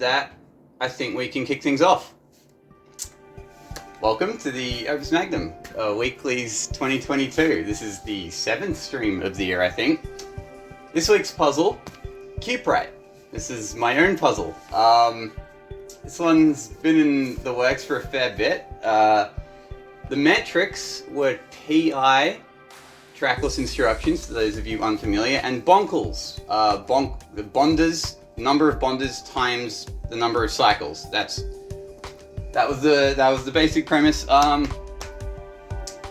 that, I think we can kick things off. Welcome to the Opus Magnum, Weeklies 2022. This is the 7th stream of the year, I think. This week's puzzle, Cuprite. This is my own puzzle. This one's been in the works for a fair bit. The metrics were TI, trackless instructions, for those of you unfamiliar, and bonkles, the bonders, number of bonders times the number of cycles. That was the basic premise.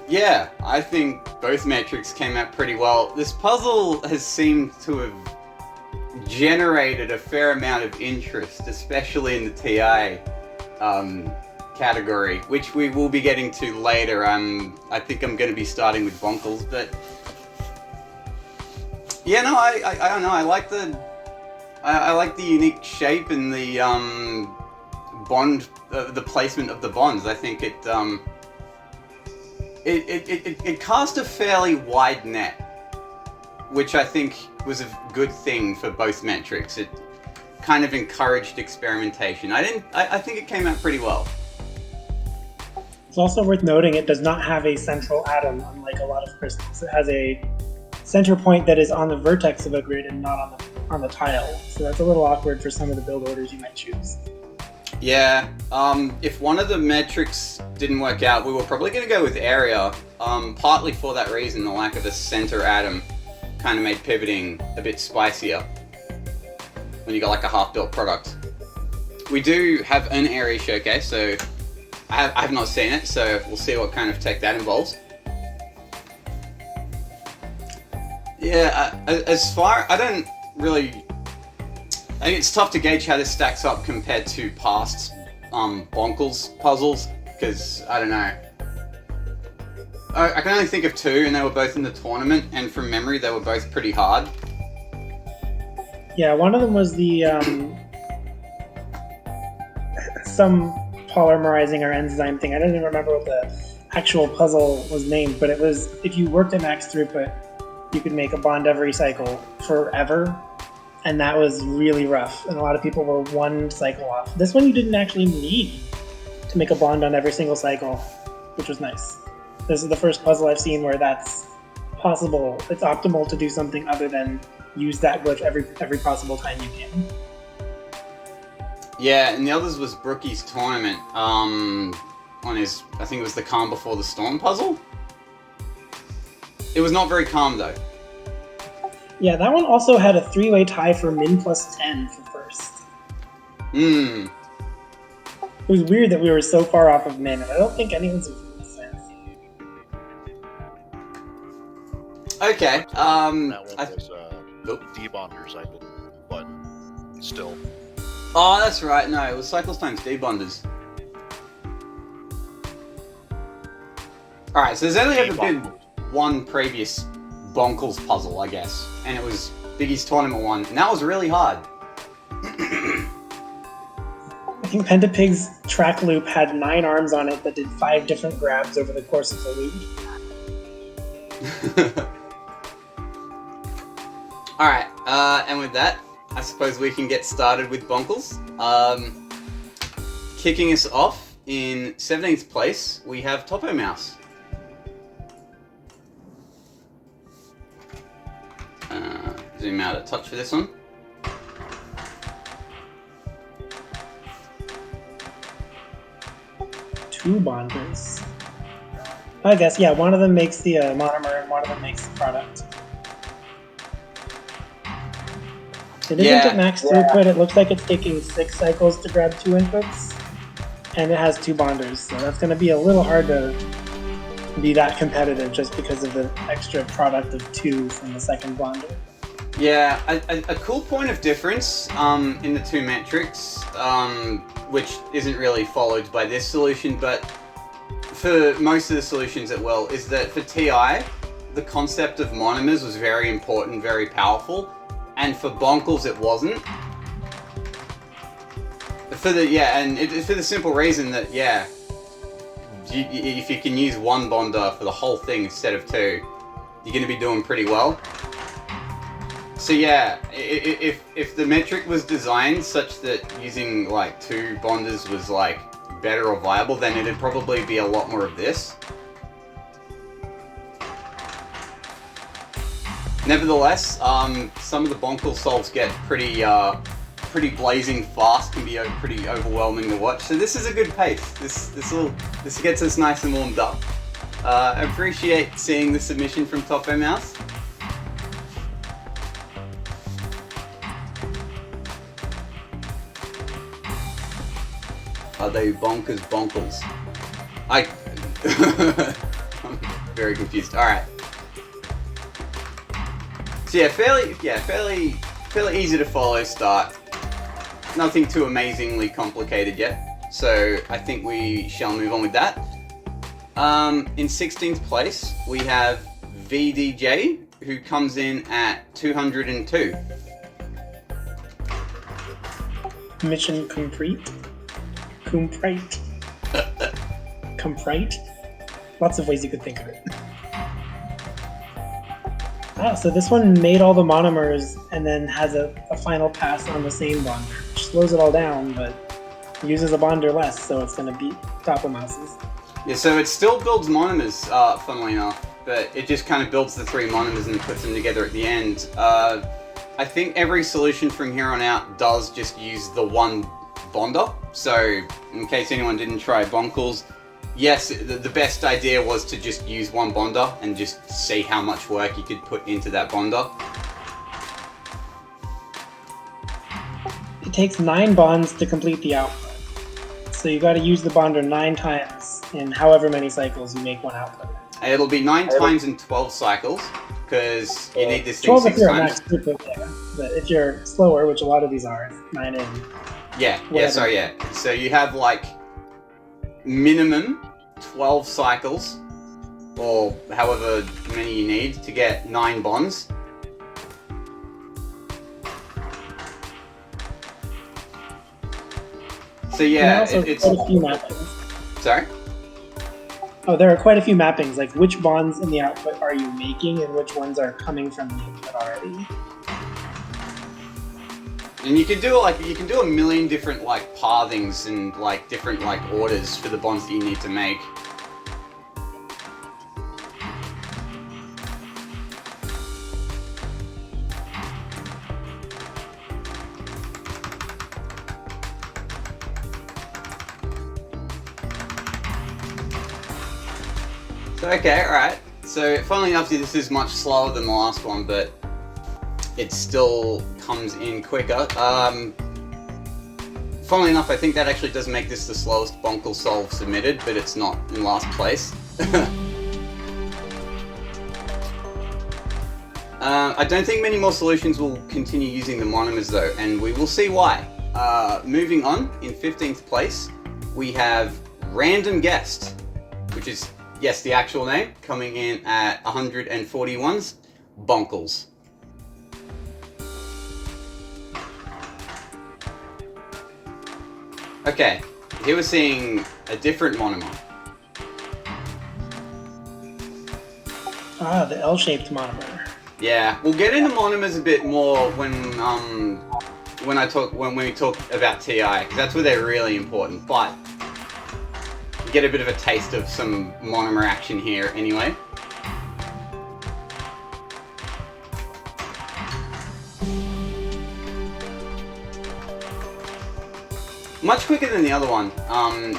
Yeah, I think both metrics came out pretty well. This puzzle has seemed to have generated a fair amount of interest, especially in the TI category, which we will be getting to later. I think I'm going to be starting with bonkles, but yeah, no, I don't know. I like the unique shape and the bond, the placement of the bonds. I think it cast a fairly wide net, which I think was a good thing for both metrics. It kind of encouraged experimentation. I think it came out pretty well. It's also worth noting it does not have a central atom, unlike a lot of crystals. It has a center point that is on the vertex of a grid and not on the tile. So that's a little awkward for some of the build orders you might choose. Yeah, if one of the metrics didn't work out, we were probably going to go with area, partly for that reason. The lack of a center atom kind of made pivoting a bit spicier when you got like a half-built product. We do have an area showcase, so I have not seen it, so we'll see what kind of tech that involves. Yeah, I think it's tough to gauge how this stacks up compared to past bonkles puzzles, because I don't know. I can only think of two, and they were both in the tournament, and from memory they were both pretty hard. Yeah, one of them was the some polymerizing or enzyme thing. I don't even remember what the actual puzzle was named, but it was, if you worked at max throughput, you could make a bond every cycle forever, and that was really rough, and a lot of people were one cycle off. This one you didn't actually need to make a bond on every single cycle, which was nice. This is the first puzzle I've seen where that's possible. It's optimal to do something other than use that glitch every possible time you can. Yeah, and the others was Brookie's tournament, on his, I think it was the Calm Before the Storm puzzle? It was not very calm though. Yeah, that one also had a 3-way tie for min plus 10 for first. It was weird that we were so far off of min. I don't think anyone's in sense. Okay, that one was debonders, I believe, but still. Oh, that's right. No, it was cycles times debonders. All right, so there's only ever been one previous bonkles puzzle, I guess, and it was Biggie's tournament one, and that was really hard. I think Pentapig's track loop had 9 arms on it that did 5 different grabs over the course of the loop. Alright, and with that, I suppose we can get started with bonkles. Kicking us off in 17th place, we have Topo Mouse. Zoom out a touch for this one. Two bonders. I guess, yeah, one of them makes the monomer and one of them makes the product. It isn't at max throughput. It looks like it's taking 6 cycles to grab 2 inputs, and it has 2 bonders, so that's going to be a little hard to be that competitive just because of the extra product of 2 from the second bonder. Yeah, a cool point of difference in the two metrics, which isn't really followed by this solution, but for most of the solutions it will, is that for TI, the concept of monomers was very important, very powerful, and for bonkles it wasn't. For the simple reason that, if you can use one bonder for the whole thing instead of 2, you're going to be doing pretty well. So yeah, if the metric was designed such that using like 2 bonders was like better or viable, then it'd probably be a lot more of this. Nevertheless, some of the Bonkle solves get pretty blazing fast, can be pretty overwhelming to watch. So this is a good pace. This gets us nice and warmed up. I appreciate seeing the submission from Topo Mouse. Are they bonkers bonkles? I'm very confused. All right. So yeah, fairly easy to follow start. Nothing too amazingly complicated yet. So I think we shall move on with that. In 16th place, we have VDJ, who comes in at 202. Mission Cuprite. Cuprite. Lots of ways you could think of it. So this one made all the monomers and then has a final pass on the same bonder, which slows it all down, but uses a bonder less, so it's going to beat Topo Mouse's. Yeah, so it still builds monomers, funnily enough, but it just kind of builds the 3 monomers and puts them together at the end. I think every solution from here on out does just use the 1 bonder, so in case anyone didn't try Bonkles, yes, the best idea was to just use 1 bonder and just see how much work you could put into that bonder. It takes 9 bonds to complete the output, so you got to use the bonder 9 times in however many cycles you make one output. It'll be 9 times in 12 cycles, because you need this thing 12 6 if you're times. max throughput, yeah. But if you're slower, which a lot of these are, it's 9 in. Yeah, so you have like minimum 12 cycles, or however many you need to get 9 bonds. So yeah, it's quite a few mappings. Sorry? Oh, there are quite a few mappings, like which bonds in the output are you making and which ones are coming from the input already. And you can do a million different like pathings and like different like orders for the bonds that you need to make. So okay, alright. So funnily enough, this is much slower than the last one, but it still comes in quicker. Funnily enough, I think that actually does make this the slowest Bonkle solve submitted, but it's not in last place. I don't think many more solutions will continue using the monomers though, and we will see why. Moving on, in 15th place, we have Random Guest, which is, yes, the actual name, coming in at 141's Bonkles. Okay, here we're seeing a different monomer. Ah, the L-shaped monomer. Yeah, we'll get into monomers a bit more when we talk about TI, because that's where they're really important. But you get a bit of a taste of some monomer action here, anyway. Much quicker than the other one,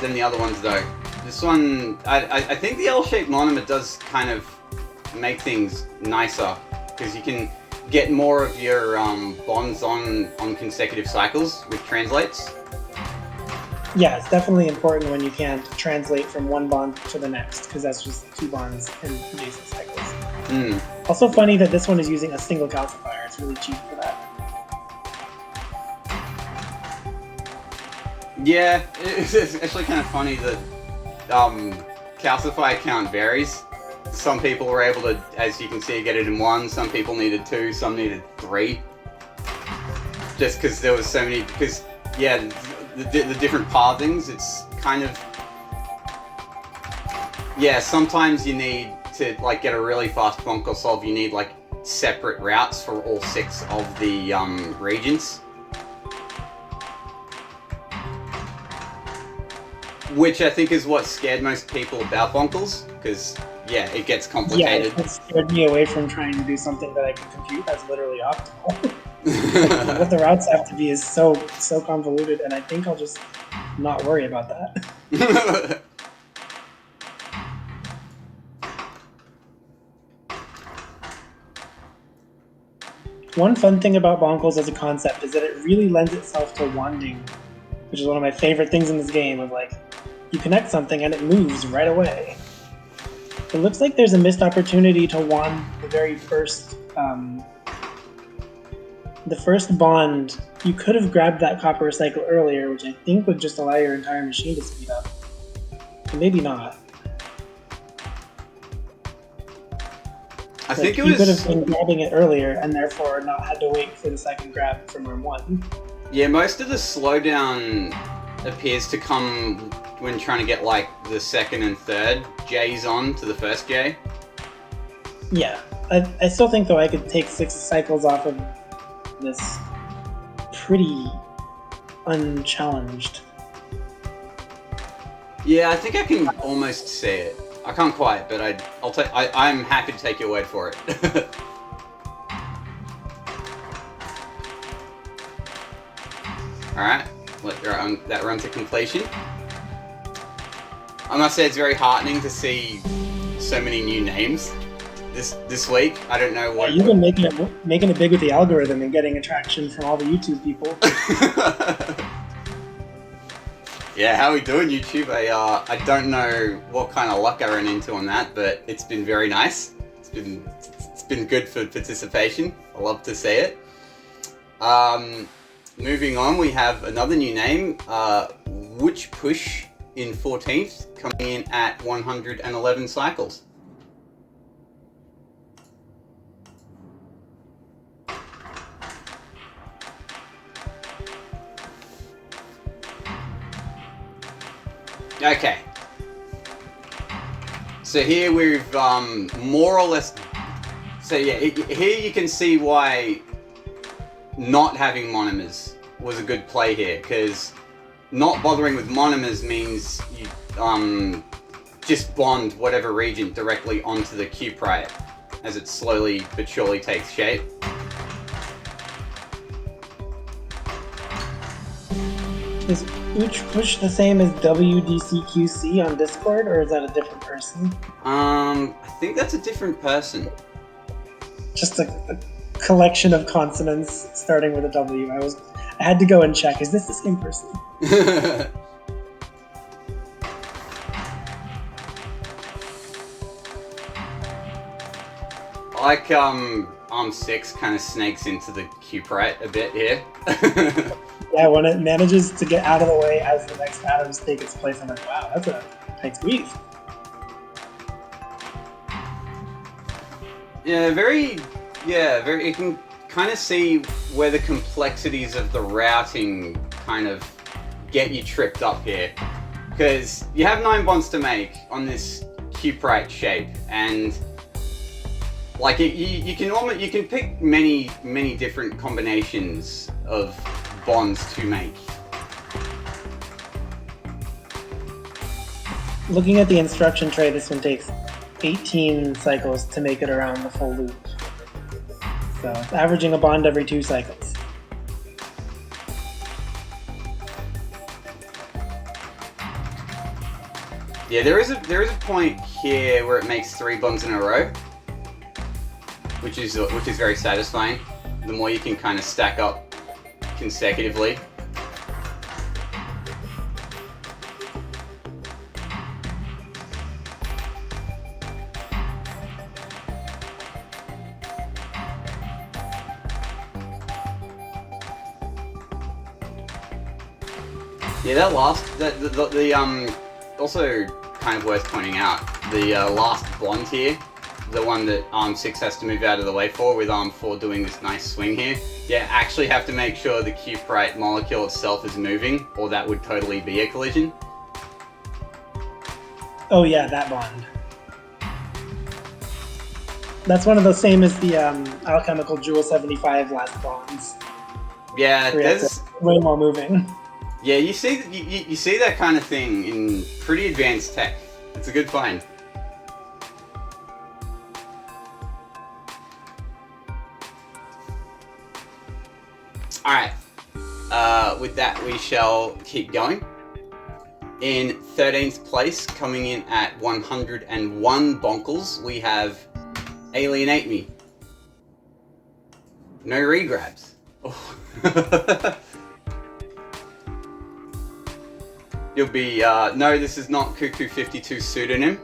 than the other ones though. This one, I think the L-shaped monomer does kind of make things nicer, because you can get more of your bonds on consecutive cycles with translates. Yeah, it's definitely important when you can't translate from one bond to the next, because that's just 2 bonds in adjacent cycles. Also funny that this one is using a single calcifier. It's really cheap for that. Yeah, it's actually kind of funny that calcify count varies. Some people were able to, as you can see, get it in 1. Some people needed 2. Some needed 3. Just because there was so many. Because yeah, the different pathings. It's kind of sometimes you need to like get a really fast Bonkle solve. You need like separate routes for all 6 of the regions. Which I think is what scared most people about Bonkles, because, yeah, it gets complicated. Yeah, it scared me away from trying to do something that I could compute as literally optimal. What the routes have to be is so convoluted, and I think I'll just not worry about that. One fun thing about Bonkles as a concept is that it really lends itself to wanding, which is one of my favorite things in this game, of like, you connect something and it moves right away. It looks like there's a missed opportunity to wand the very first bond. You could have grabbed that copper recycle earlier, which I think would just allow your entire machine to speed up. But maybe not. I think you could have been grabbing it earlier and therefore not had to wait for the second grab from room 1. Yeah, most of the slowdown appears to come when trying to get like the second and third J's on to the first J. Yeah, I still think though I could take 6 cycles off of this pretty unchallenged. Yeah, I think I can almost see it. I can't quite, but I'm happy to take your word for it. Alright, let that run to completion. I must say it's very heartening to see so many new names this week. I don't know what... Yeah, you've been making it big with the algorithm and getting attraction from all the YouTube people. Yeah, how are we doing, YouTube? I don't know what kind of luck I ran into on that, but it's been very nice. It's been good for participation. I love to see it. Moving on, we have another new name, Which Push in 14th, coming in at 111 cycles. Okay. So here we've more or less... So yeah, here you can see why not having monomers was a good play here, because not bothering with monomers means you just bond whatever region directly onto the Cuprite as it slowly but surely takes shape. Is Ooch Push the same as WDCQC on Discord, or is that a different person? I think that's a different person. Just a collection of consonants starting with a W. I had to go and check. Is this the same person? Like ARM6 kind of snakes into the Cuprite a bit here. Yeah, when it manages to get out of the way as the next atoms take its place, I'm like, wow, that's a tight squeeze. Yeah, very. You can kind of see where the complexities of the routing kind of get you tripped up here, because you have 9 bonds to make on this Cuprite shape, and like you can pick many different combinations of bonds to make. Looking at the instruction tray, this one takes 18 cycles to make it around the full loop. So it's averaging a bond every 2 cycles. Yeah, there is a point here where it makes 3 bonds in a row, which is very satisfying. The more you can kind of stack up consecutively. Yeah, that last also kind of worth pointing out, the last bond here, the one that ARM6 has to move out of the way for, with ARM4 doing this nice swing here. Yeah, actually have to make sure the Cuprite molecule itself is moving, or that would totally be a collision. Oh yeah, that bond. That's one of the same as the alchemical Jewel 75 last bonds. Yeah, there's way more moving. Yeah, you see that kind of thing in pretty advanced tech. It's a good find. Alright, with that we shall keep going. In 13th place, coming in at 101 bonkles, we have Alienate Me. No regrabs. Oh. You'll be, no, this is not Cuckoo 52 pseudonym.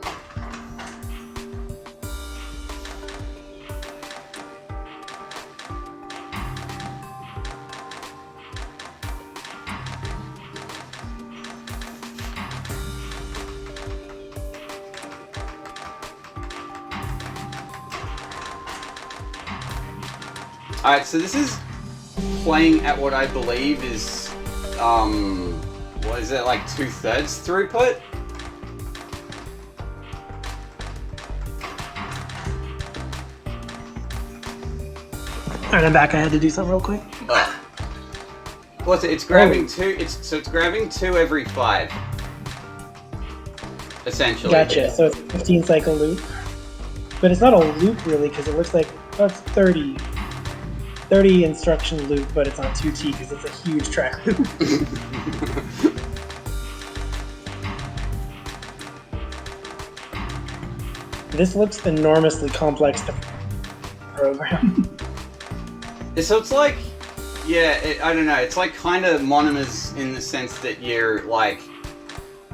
Alright, so this is playing at what I believe is, what is it, like 2/3 throughput? Alright, I'm back. I had to do something real quick. What's it? It's grabbing two. It's grabbing 2 every 5. Essentially. Gotcha. So it's a 15 cycle loop, but it's not a loop really because it looks like that's 30 instruction loop, but it's on 2T because it's a huge track loop. This looks enormously complex to program. So it's like, yeah, I don't know. It's like kind of monomers in the sense that you're like,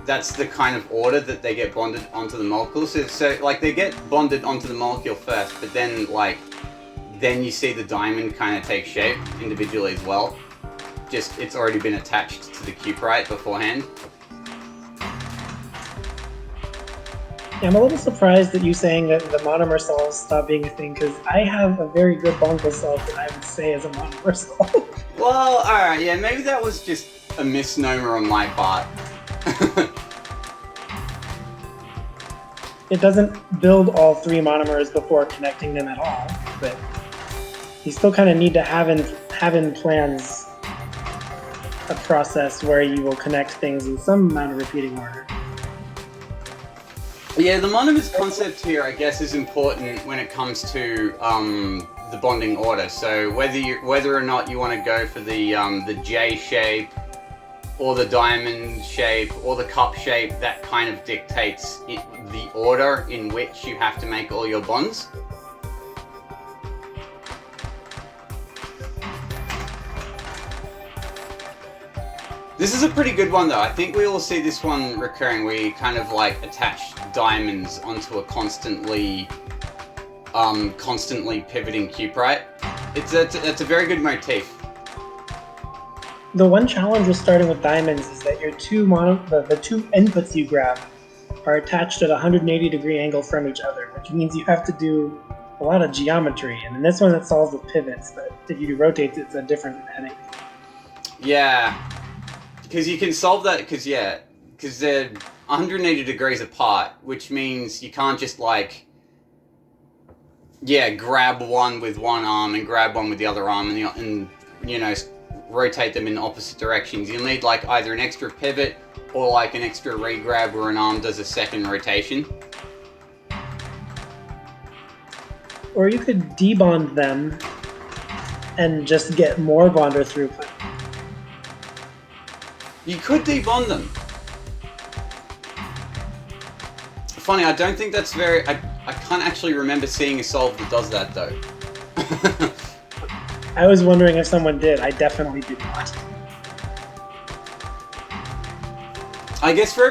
that's the kind of order that they get bonded onto the molecule. So like they get bonded onto the molecule first, but then like, then you see the diamond kind of take shape individually as well. Just, it's already been attached to the cuprite beforehand. I'm a little surprised that you saying that the monomer solves stop being a thing, because I have a very good bongo solve that I would say is a monomer solve. Well, alright, yeah, maybe that was just a misnomer on my part. It doesn't build all 3 monomers before connecting them at all, but you still kind of need to have in plans a process where you will connect things in some amount of repeating order. Yeah, the monomers concept here, I guess, is important when it comes to the bonding order. So whether or not you want to go for the J shape, or the diamond shape, or the cup shape, that kind of dictates the order in which you have to make all your bonds. This is a pretty good one though. I think we will see this one recurring. We kind of like attach diamonds onto a constantly pivoting cuprite. It's a very good motif. The one challenge with starting with diamonds is that your the 2 inputs you grab are attached at a 180-degree angle from each other, which means you have to do a lot of geometry. And in this one it solves with pivots, but if you do rotates, it's a different headache. Yeah. Because you can solve that, because they're 180 degrees apart, which means you can't just like, grab one with one arm and grab one with the other arm and you know, rotate them in opposite directions. You'll need like either an extra pivot or like an extra re-grab where an arm does a second rotation. Or you could debond them and just get more bonder throughput. You could debond them. Funny, I don't think that's very... I can't actually remember seeing a solve that does that, though. I was wondering if someone did. I definitely did not. I guess for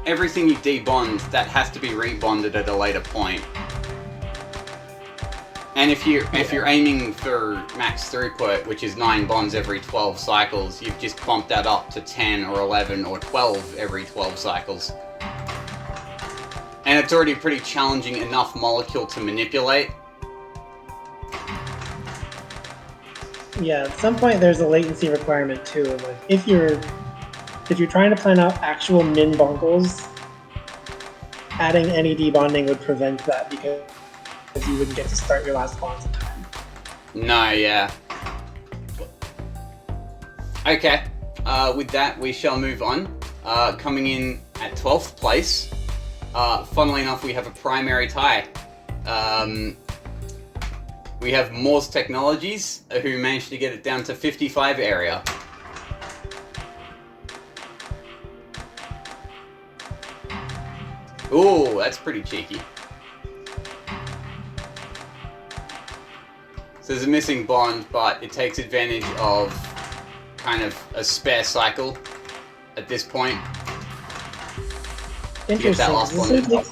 everything you debond, that has to be rebonded at a later point. And if you're aiming for max throughput, which is 9 bonds every 12 cycles, you've just bumped that up to 10 or 11 or 12 every 12 cycles. And it's already a pretty challenging enough molecule to manipulate. Yeah, at some point there's a latency requirement too. Like if you're trying to plan out actual min bunkles, adding any debonding would prevent that because you wouldn't get to start your last bonds in time. No, yeah. Okay, with that we shall move on. Coming in at 12th place, funnily enough, we have a primary tie. We have Moore's Technologies, who managed to get it down to 55 area. Ooh, that's pretty cheeky. So there's a missing bond, but it takes advantage of kind of a spare cycle at this point. To get that last Interesting. bonded.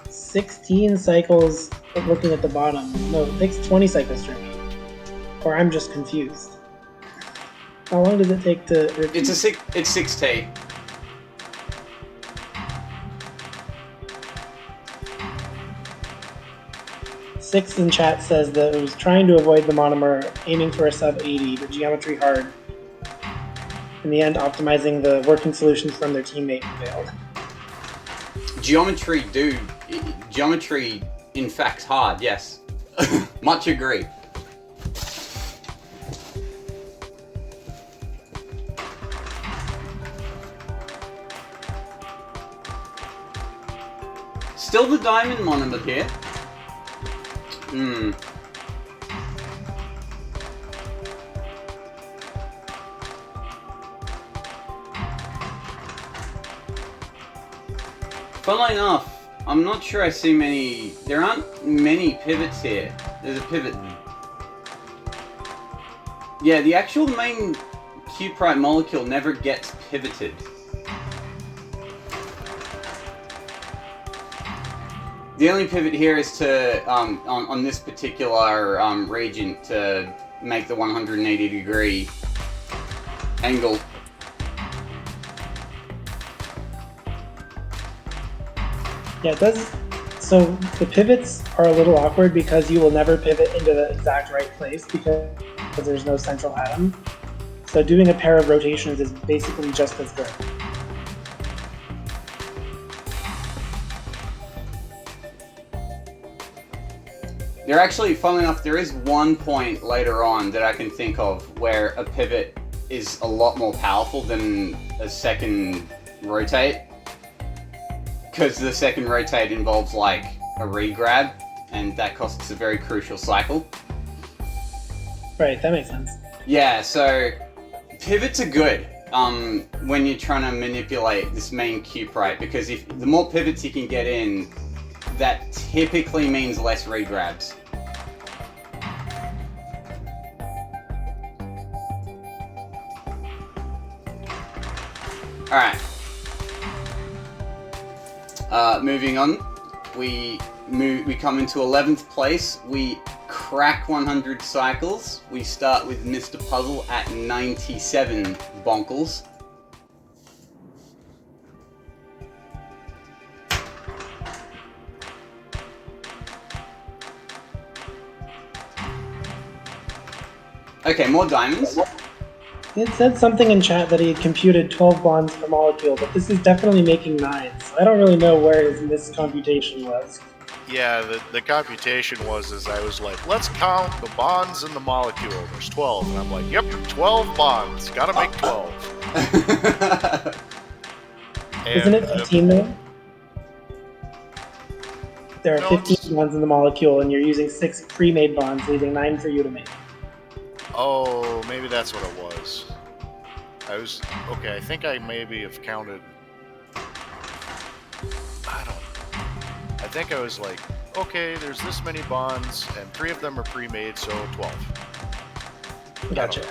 This takes 16 cycles looking at the bottom. No, it takes 20 cycles for me. Or I'm just confused. How long does it take to repeat? It's 6T. Six in chat says that it was trying to avoid the monomer, aiming for a sub 80, but geometry hard. In the end, optimizing the working solutions from their teammate failed. Geometry, in fact, hard, yes. Much agree. Still the diamond monomer here. Funnily enough, I'm not sure I see many. There aren't many pivots here. There's a pivot. Yeah, the actual main Cuprite molecule never gets pivoted. The only pivot here is to, on this particular reagent, to make the 180 degree angle. Yeah, it does. So the pivots are a little awkward because you will never pivot into the exact right place because there's no central atom. So doing a pair of rotations is basically just as good. There actually, funnily enough, there is one point later on that I can think of where a pivot is a lot more powerful than a second rotate. Because the second rotate involves like a regrab, and that costs a very crucial cycle. Right, that makes sense. Yeah, so pivots are good when you're trying to manipulate this main Cuprite, because if the more pivots you can get in, that typically means less regrabs. Alright. Moving on, we come into 11th place. We crack 100 cycles. We start with Mr. Puzzle at 97 bonkles. Okay, more diamonds. It said something in chat that he had computed 12 bonds per molecule, but this is definitely making 9, so I don't really know where his miscomputation was. Yeah, the computation was I was like, let's count the bonds in the molecule. There's 12. And I'm like, yep, 12 bonds. Gotta make 12. Isn't it 15 though? There are 15 bonds in the molecule, and you're using 6 pre-made bonds, leaving 9 for you to make. Oh, maybe that's what it was. Okay, I think I maybe have counted. I think I was like, okay, there's this many bonds, and 3 of them are pre-made, so 12. Gotcha.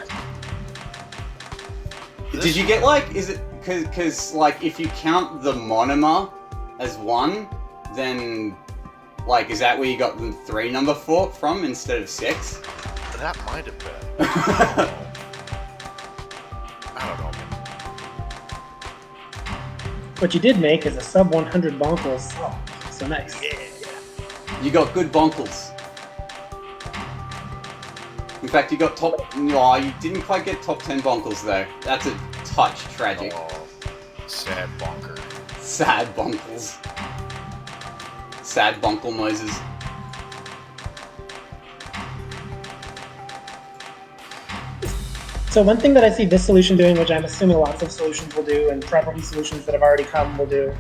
Did you get like, is it, cause like if you count the monomer as 1, then like, is that where you got the 3 number from instead of 6? That might have been. I don't know. What you did make is a sub 100 bonkles. Oh, so nice. Yeah. You got good bonkles. In fact, you got top. No, you didn't quite get top 10 bonkles though. That's a touch tragic. Oh, sad bonker. Sad bonkles. sad bonkle noises. So one thing that I see this solution doing, which I'm assuming lots of solutions will do, and probably solutions that have already come will do,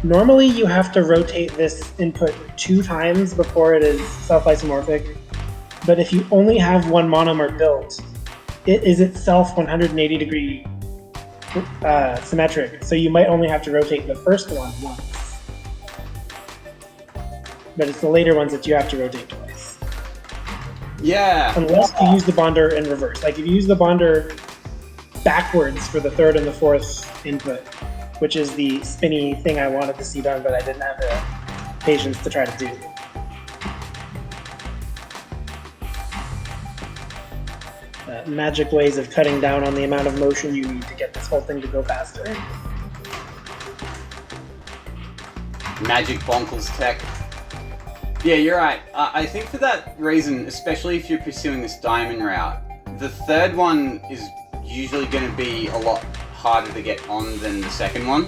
normally you have to rotate this input 2 times before it is self-isomorphic, but if you only have one monomer built, it is itself 180 degree symmetric, so you might only have to rotate the first one once. But it's the later ones that you have to rotate twice. Yeah. Unless you use the bonder in reverse. Like if you use the bonder backwards for the third and the fourth input, which is the spinny thing I wanted to see done, but I didn't have the patience to try to do. Magic ways of cutting down on the amount of motion you need to get this whole thing to go faster. Magic bonkles tech. Yeah, you're right. I think for that reason, especially if you're pursuing this diamond route, the third one is usually going to be a lot harder to get on than the second one.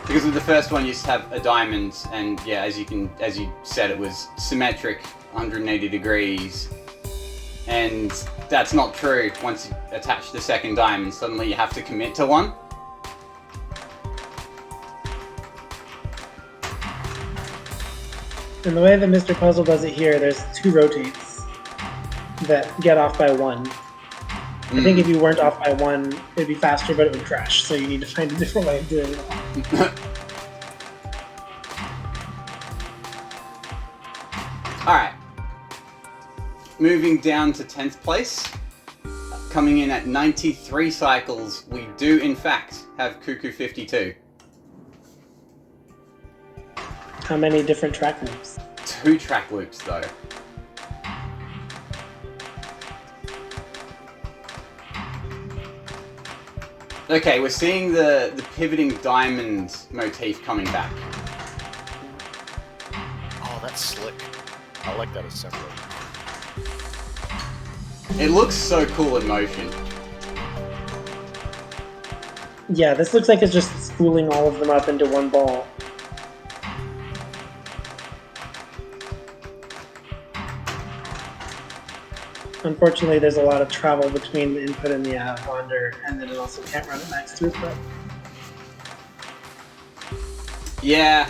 Because with the first one you just have a diamond, and yeah, as you said, it was symmetric, 180 degrees. And that's not true once you attach the second diamond. Suddenly you have to commit to one. And the way that Mr. Puzzle does it here, there's 2 rotates that get off by 1. I think if you weren't off by 1, it'd be faster, but it would crash. So you need to find a different way of doing it. Alright. Moving down to 10th place. Coming in at 93 cycles, we do in fact have Cuckoo 52. How many different track loops? 2 track loops though. Okay, we're seeing the pivoting diamond motif coming back. Oh, that's slick. I like that assembly. It looks so cool in motion. Yeah, this looks like it's just spooling all of them up into one ball. Unfortunately, there's a lot of travel between the input and the bonder, and then it also can't run at max throughput. Yeah.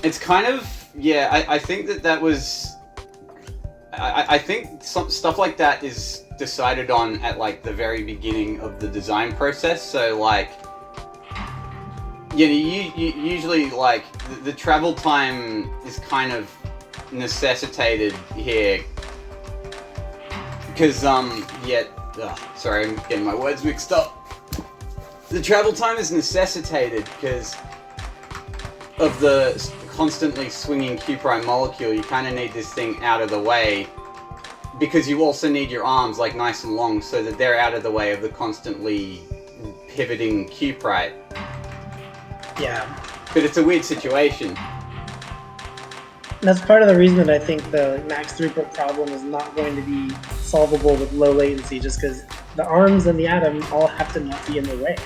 It's kind of... Yeah, I think that was... I think some stuff like that is decided on at like the very beginning of the design process. So like, you usually like the travel time is kind of necessitated here because sorry, I'm getting my words mixed up. The travel time is necessitated because of the constantly swinging Cuprite molecule. You kind of need this thing out of the way because you also need your arms like nice and long so that they're out of the way of the constantly pivoting Cuprite. Yeah. But it's a weird situation. That's part of the reason that I think the max throughput problem is not going to be solvable with low latency, just because the arms and the atom all have to not be in the way.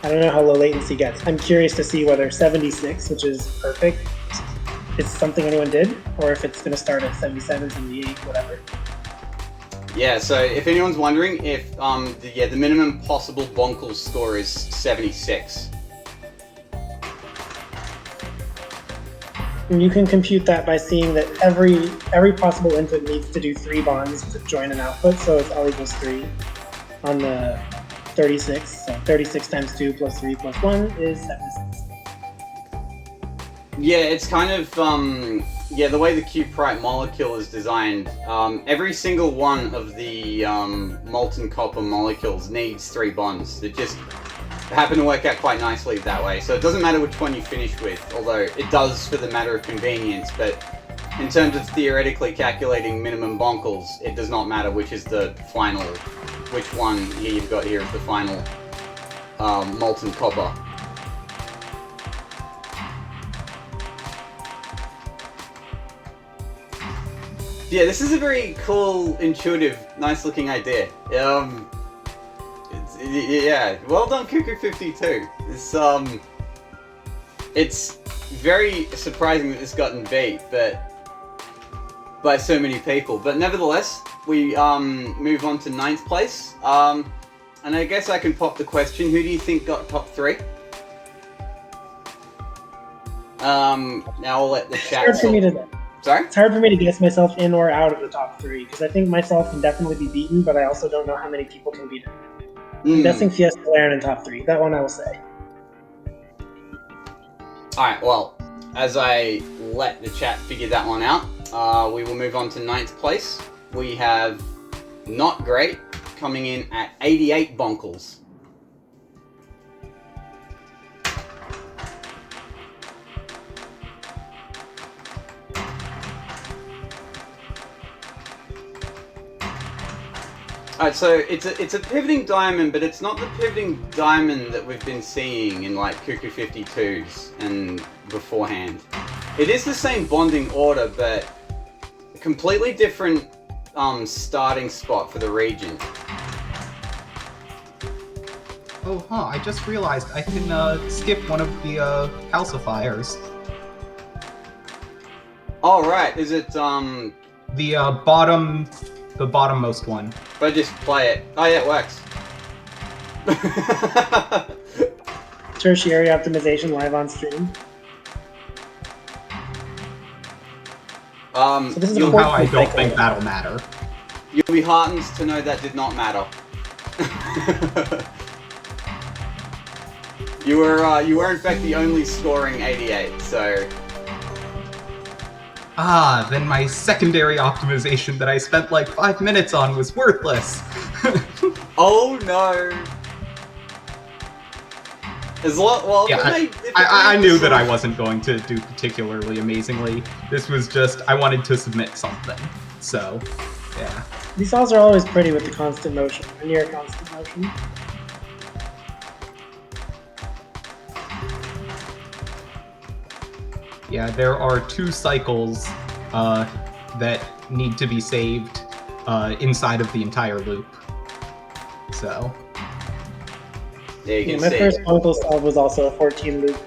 I don't know how low latency gets. I'm curious to see whether 76, which is perfect, is something anyone did, or if it's going to start at 77, 78, whatever. Yeah, so if anyone's wondering, if the minimum possible Bonkles score is 76. And you can compute that by seeing that every possible input needs to do 3 bonds to join an output, so it's L equals 3 on the 36. So 36 times 2 plus 3 plus 1 is 76. Yeah, it's kind of, the way the Cuprite molecule is designed, every single one of the molten copper molecules needs 3 bonds. It just happen to work out quite nicely that way. So it doesn't matter which one you finish with, although it does for the matter of convenience, but in terms of theoretically calculating minimum bonkles, it does not matter which is the final, which one here you've got here is the final molten copper. Yeah, this is a very cool, intuitive, nice looking idea. Yeah, well done, Cuckoo52. It's very surprising that this gotten beat, but by so many people. But nevertheless, we move on to 9th place. And I guess I can pop the question: who do you think got top 3? Now I'll let the chat. Sorry? It's hard for me to guess myself in or out of the top 3 because I think myself can definitely be beaten, but I also don't know how many people can beat it. I'm guessing Fiesta Laren in top 3. That one I will say. Alright, well, as I let the chat figure that one out, we will move on to 9th place. We have Not Great coming in at 88 bonkles. Alright, so it's a pivoting diamond, but it's not the pivoting diamond that we've been seeing in like Cuckoo 52s and beforehand. It is the same bonding order, but a completely different starting spot for the region. Oh, I just realized I can skip one of the calcifiers. Oh, right, is it The bottommost one. If I just play it. Oh yeah, it works. Tertiary optimization live on stream. So this is Somehow I don't think that'll matter. You'll be heartened to know that did not matter. You were in fact the only scoring 88, so... Then my secondary optimization that I spent like 5 minutes on was worthless. Oh no! I knew that I wasn't going to do particularly amazingly. This was just, I wanted to submit something. So, yeah. These saws are always pretty with the constant motion, or near constant motion. Yeah, there are 2 cycles that need to be saved inside of the entire loop. So. Yeah, you can my see first Uncle solve was also a 14 loop.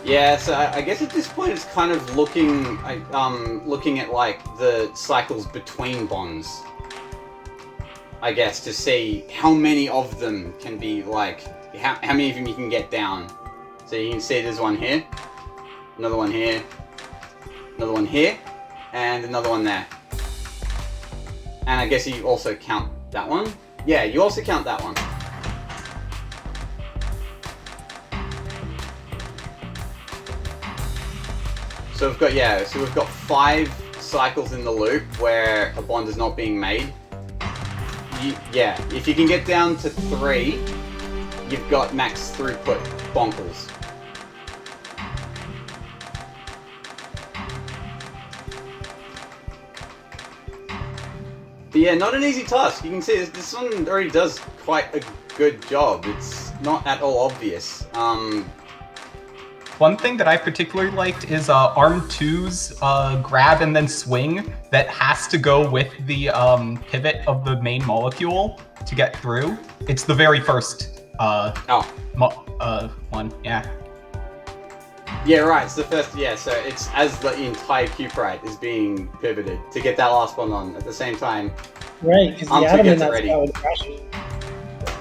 Yeah, so I guess at this point it's kind of looking at like the cycles between bonds. I guess to see how many of them can be like how many of them you can get down. So you can see there's one here, another one here, another one here, and another one there. And I guess you also count that one. Yeah, you also count that one. So we've got 5 cycles in the loop where a bond is not being made. If you can get down to 3, you've got max throughput bonkles. But yeah, not an easy task. You can see this one already does quite a good job. It's not at all obvious. One thing that I particularly liked is Arm 2's grab and then swing that has to go with the pivot of the main molecule to get through. It's the very first one, yeah. Yeah, right, it's the first, so it's as the entire Cuprite is being pivoted to get that last one on at the same time. Right, because the atom in that ready. spot was crashing.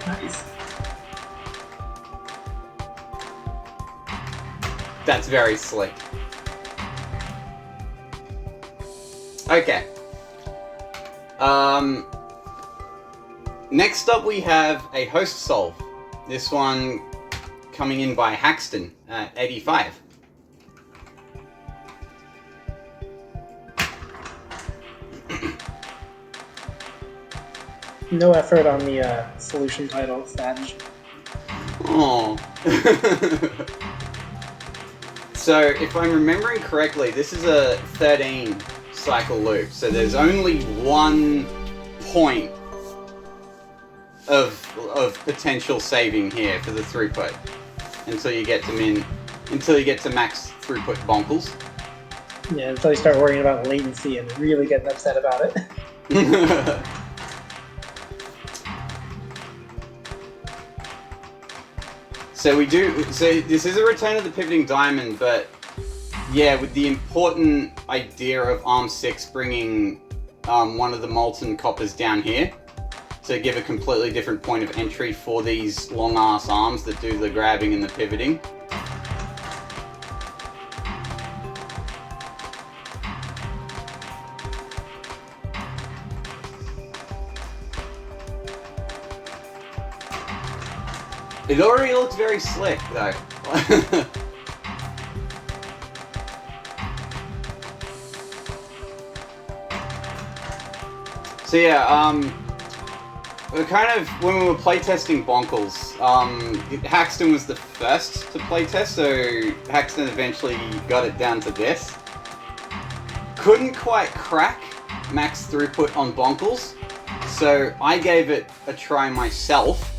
Nice. That's very slick. Okay. Next up we have a host solve. This one coming in by Haxton at 85. No effort on the solution title, Sag. Oh. So, if I'm remembering correctly, this is a 13 cycle loop, so there's only 1 point of potential saving here for the throughput until you get to min. until you get to max throughput bonkles. Yeah, until you start worrying about latency and really getting upset about it. So this is a return of the pivoting diamond, but yeah, with the important idea of Arm 6 bringing one of the molten coppers down here to give a completely different point of entry for these long ass arms that do the grabbing and the pivoting. It already looks very slick, though. So yeah, we're kind of, when we were playtesting Bonkles, Haxton was the first to playtest, so Haxton eventually got it down to this. Couldn't quite crack max throughput on Bonkles, so I gave it a try myself.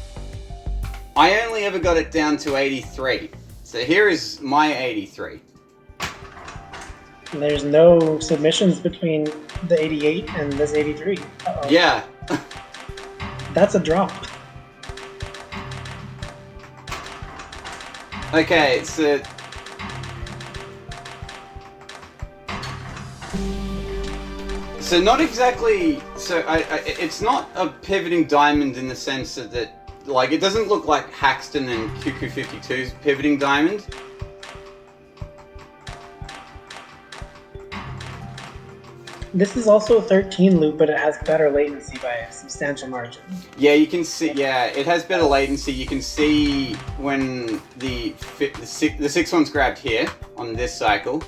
I only ever got it down to 83. So here is my 83. And there's no submissions between the 88 and this 83. Uh-oh. Yeah. That's a drop. Okay, so... So not exactly... So it's not a pivoting diamond in the sense that like, it doesn't look like Haxton and QQ52's pivoting diamond. This is also a 13 loop, but it has better latency by a substantial margin. Yeah, you can see, yeah, it has better latency. You can see when the six one's grabbed here on this cycle.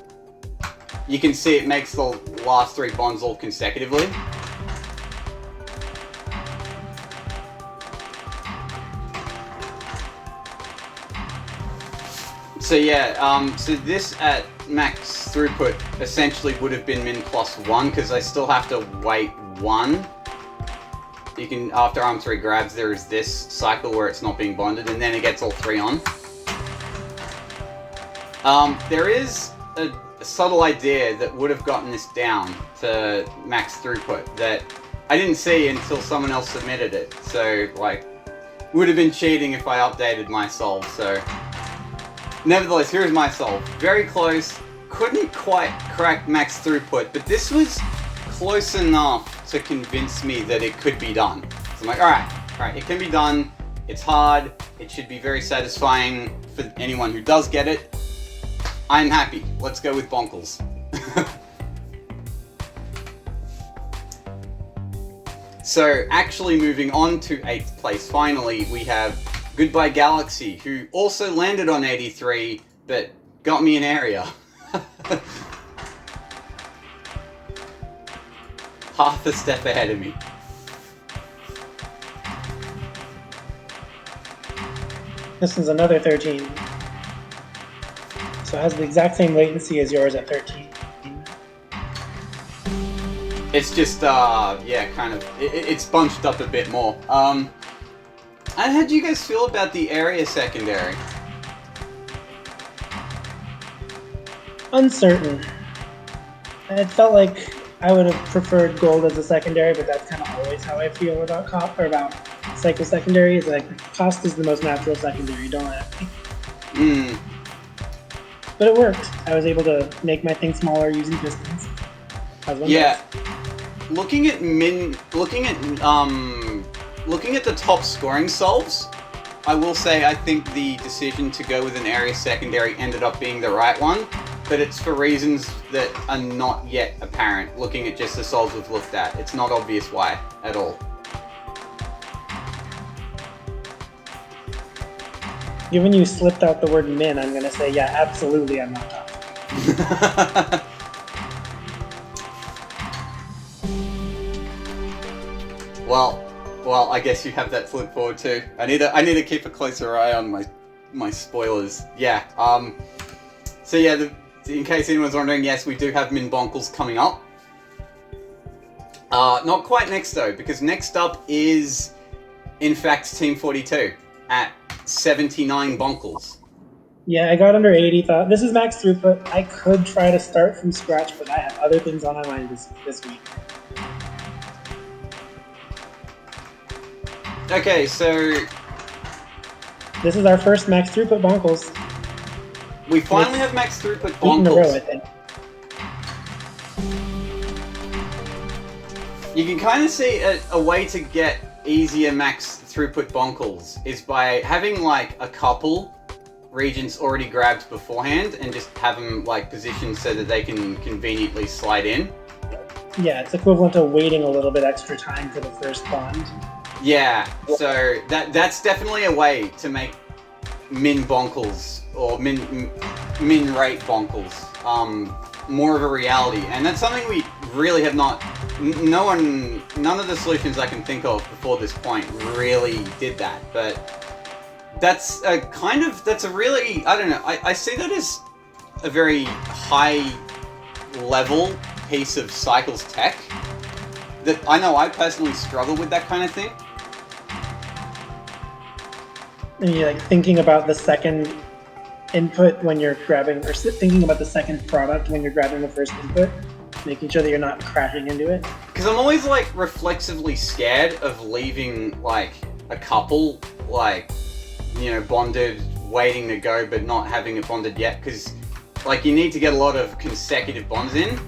You can see it makes the last 3 bonds all consecutively. So yeah, so this at max throughput essentially would have been min +1 because I still have to wait 1. You can, after Arm 3 grabs, there is this cycle where it's not being bonded, and then it gets all 3 on. There is a subtle idea that would have gotten this down to max throughput that I didn't see until someone else submitted it. So, like, would have been cheating if I updated my solve, so... Nevertheless, here's my solve. Very close. Couldn't quite crack max throughput, but this was close enough to convince me that it could be done. So I'm like, alright, it can be done. It's hard. It should be very satisfying for anyone who does get it. I'm happy. Let's go with Bonkles. So, actually moving on to 8th place, finally, we have Goodbye Galaxy, who also landed on 83, but got me an area. Half a step ahead of me. This is another 13. So it has the exact same latency as yours at 13. It's just, yeah, kind of, it's bunched up a bit more. And how do you guys feel about the area secondary? Uncertain. It felt like I would have preferred gold as a secondary, but that's kind of always how I feel about about cycle secondary. Is like cost is the most natural secondary. Don't let me. But it worked. I was able to make my thing smaller using pistons. Yeah. Looking at the top scoring solves, I will say I think the decision to go with an area secondary ended up being the right one, but it's for reasons that are not yet apparent. Looking at just the solves we've looked at, it's not obvious why at all. Given you slipped out the word min, I'm gonna say yeah, absolutely I'm not top. Well, I guess you have that to look forward to. I need to keep a closer eye on my spoilers. Yeah. So yeah, in case anyone's wondering, yes, we do have min bonkles coming up. Not quite next though, because next up is, in fact, Team 42 at 79 bonkles. Yeah, I got under 80. Thought this is max throughput. I could try to start from scratch, but I have other things on my mind this week. Okay, so this is our first max throughput bonkles. We finally have max throughput bonkles. 8 in a row, I think. You can kind of see a way to get easier max throughput bonkles is by having like a couple regions already grabbed beforehand and just have them like positioned so that they can conveniently slide in. Yeah, it's equivalent to waiting a little bit extra time for the first bond. Yeah, so that's definitely a way to make min bonkles or min rate bonkles more of a reality, and that's something we really have not. None of the solutions I can think of before this point really did that, but that's a really, I don't know, I see that as a very high level piece of Cycles tech that I know I personally struggle with that kind of thing. And you're like thinking about the second input when you're grabbing, or thinking about the second product when you're grabbing the first input, making sure that you're not crashing into it. Because I'm always like reflexively scared of leaving like a couple, like, you know, bonded, waiting to go, but not having it bonded yet. Because like you need to get a lot of consecutive bonds in.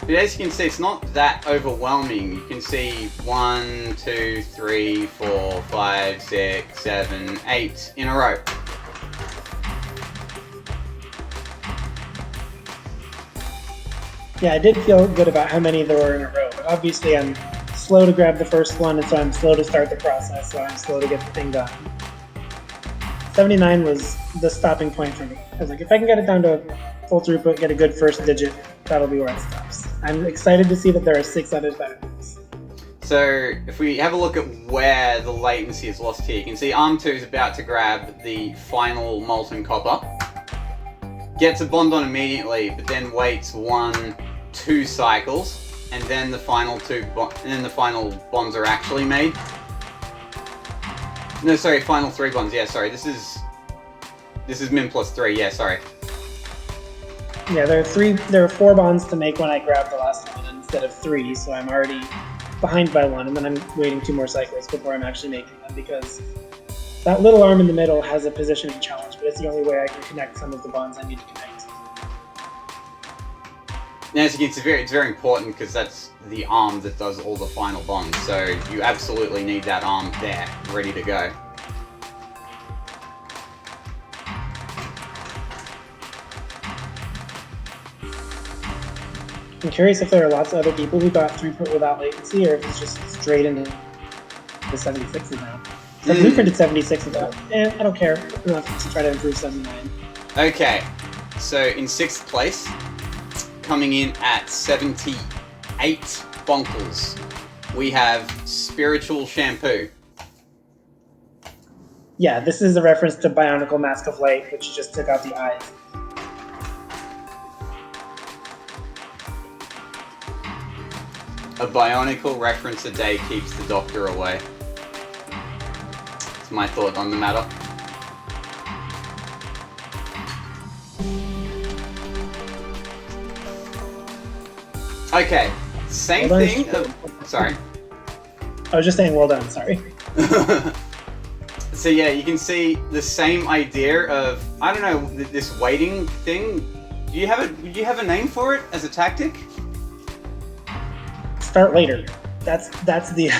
But as you can see, it's not that overwhelming. You can see 1, 2, 3, 4, 5, 6, 7, 8 in a row. Yeah, I did feel good about how many there were in a row, but obviously I'm slow to grab the first one, and so I'm slow to start the process, so I'm slow to get the thing done. 79 was the stopping point for me. I was like, if I can get it down to full throughput, get a good first digit, that'll be where it stops. I'm excited to see that there are 6 others better than this. So if we have a look at where the latency is lost here, you can see ARM2 is about to grab the final molten copper, gets a bond on immediately, but then waits 1, 2 cycles, and then the final final bonds are actually made. No, sorry, final 3 bonds. Yeah, sorry. This is min plus 3. Yeah, sorry. Yeah, there are 4 bonds to make when I grab the last one instead of 3, so I'm already behind by 1, and then I'm waiting 2 more cycles before I'm actually making them, because that little arm in the middle has a positioning challenge, but it's the only way I can connect some of the bonds I need to connect. Now, as you can see, it's very important because that's the arm that does all the final bonds, so you absolutely need that arm there, ready to go. I'm curious if there are lots of other people who got throughput without latency, or if it's just straight into the 76s now. The blueprint at 76 without, I don't care enough to try to improve 79. Okay, so in 6th place, coming in at 78 bonkles, we have Spiritual Shampoo. Yeah, this is a reference to Bionicle Mask of Light, which just took out the eyes. A Bionicle reference a day keeps the doctor away. That's my thought on the matter. Okay, same thing. Sorry. I was just saying, well done. Sorry. So yeah, you can see the same idea of, I don't know, this waiting thing. Do you have a name for it as a tactic? Start later. That's the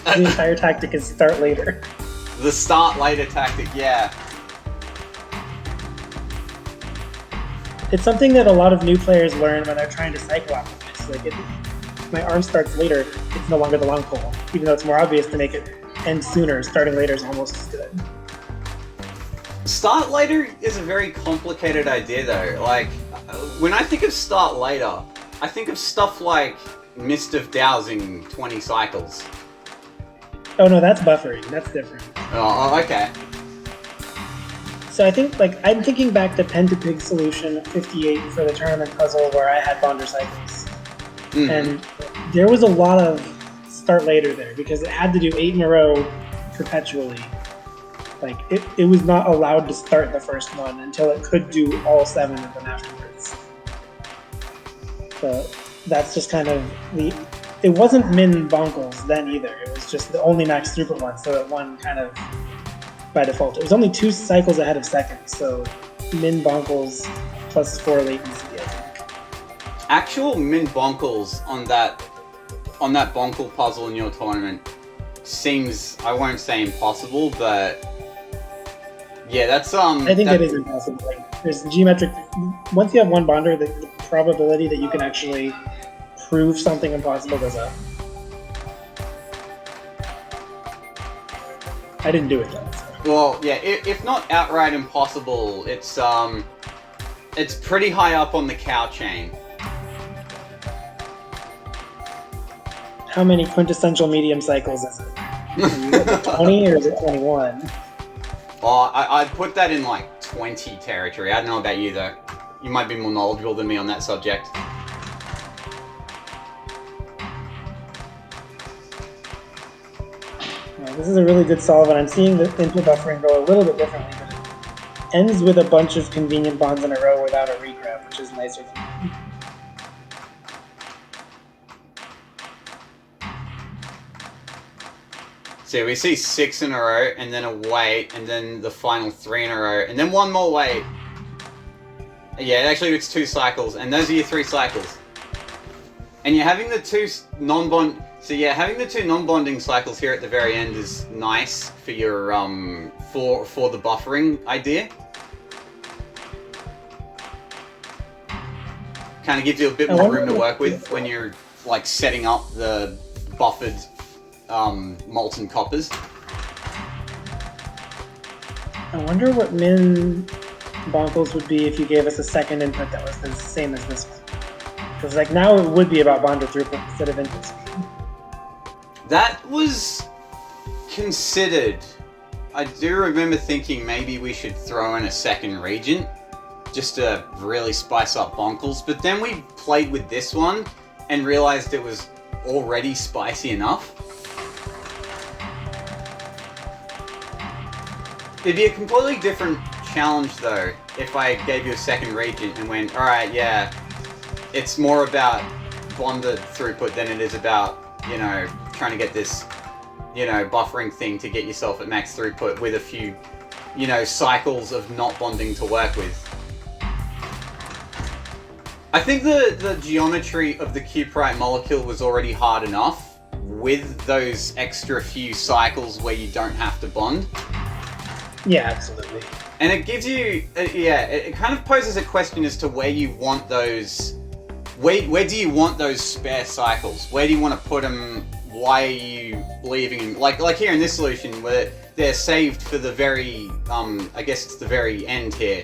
the entire tactic is start later. The start later tactic, yeah. It's something that a lot of new players learn when they're trying to cycle optimize. Like, if my arm starts later, it's no longer the long pole. Even though it's more obvious to make it end sooner, starting later is almost as good. Start later is a very complicated idea though. Like, when I think of start later, I think of stuff like Mist of Dowsing 20 cycles. Oh no, that's buffering. That's different. Oh, okay. So I think, like, I'm thinking back to Pentapig Solution 58 for the tournament puzzle where I had bonder cycles. Mm-hmm. And there was a lot of start later there because it had to do 8 in a row perpetually. Like, it was not allowed to start the first one until it could do all 7 of them afterwards. So that's just kind of it wasn't min bonkles then either. It was just the only max throughput one, so it won kind of by default. It was only 2 cycles ahead of second, so min bonkles plus 4 latency, I think. Actual min bonkles on that bonkle puzzle in your tournament seems, I won't say impossible, but yeah, that's I think it is impossible. Like, there's geometric. Once you have one bonder, the probability that you can actually prove something impossible goes up. I didn't do it though. So. Well, yeah, if not outright impossible, it's pretty high up on the cow chain. How many quintessential medium cycles is it? Is it 20 or is it 21? Oh, I'd put that in like 20 territory. I don't know about you though. You might be more knowledgeable than me on that subject. Yeah, this is a really good solve, and I'm seeing the input buffering go a little bit differently, but it ends with a bunch of convenient bonds in a row without a regrab, which is nicer for me. So we see 6 in a row, and then a wait, and then the final 3 in a row, and then one more wait. Yeah, actually it's 2 cycles, and those are your 3 cycles. And you're having the 2 non-bond... So yeah, having the 2 non-bonding cycles here at the very end is nice for your, for the buffering idea. Kind of gives you a bit more room to work with when you're, like, setting up the buffered molten coppers. I wonder what min bonkles would be if you gave us a second input that was the same as this one. Because like now it would be about bonder throughput instead of input speed. That was considered. I do remember thinking maybe we should throw in a second regent just to really spice up bonkles, but then we played with this one and realized it was already spicy enough. It'd be a completely different challenge though if I gave you a second regent and went, alright, yeah, it's more about bonded throughput than it is about, you know, trying to get this, you know, buffering thing to get yourself at max throughput with a few, you know, cycles of not bonding to work with. I think the geometry of the Cuprite molecule was already hard enough with those extra few cycles where you don't have to bond. Yeah, absolutely. And it gives you, it kind of poses a question as to where you want those, where do you want those spare cycles? Where do you want to put them? Why are you leaving them? Like here in this solution, where they're saved for the very, I guess it's the very end here.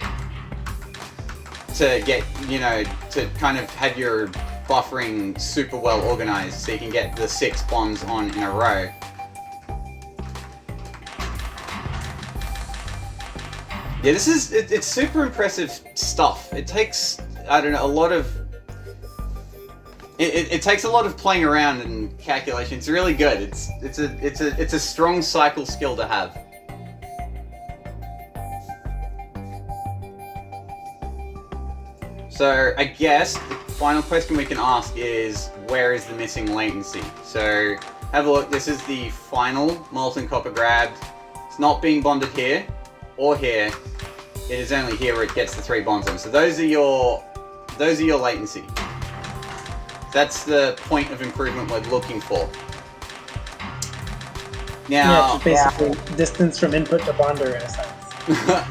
To get, you know, to kind of have your buffering super well organized so you can get the 6 bonds on in a row. Yeah, this is, it's super impressive stuff. It takes, I don't know, a lot of, it takes a lot of playing around and calculation. It's really good. It's a strong cycle skill to have. So I guess the final question we can ask is, where is the missing latency? So have a look. This is the final molten copper grabbed. It's not being bonded here or here. It is only here where it gets the 3 bonds on. So those are your latency. That's the point of improvement we're looking for. Now, yeah, it's basically distance from input to bonder in a sense.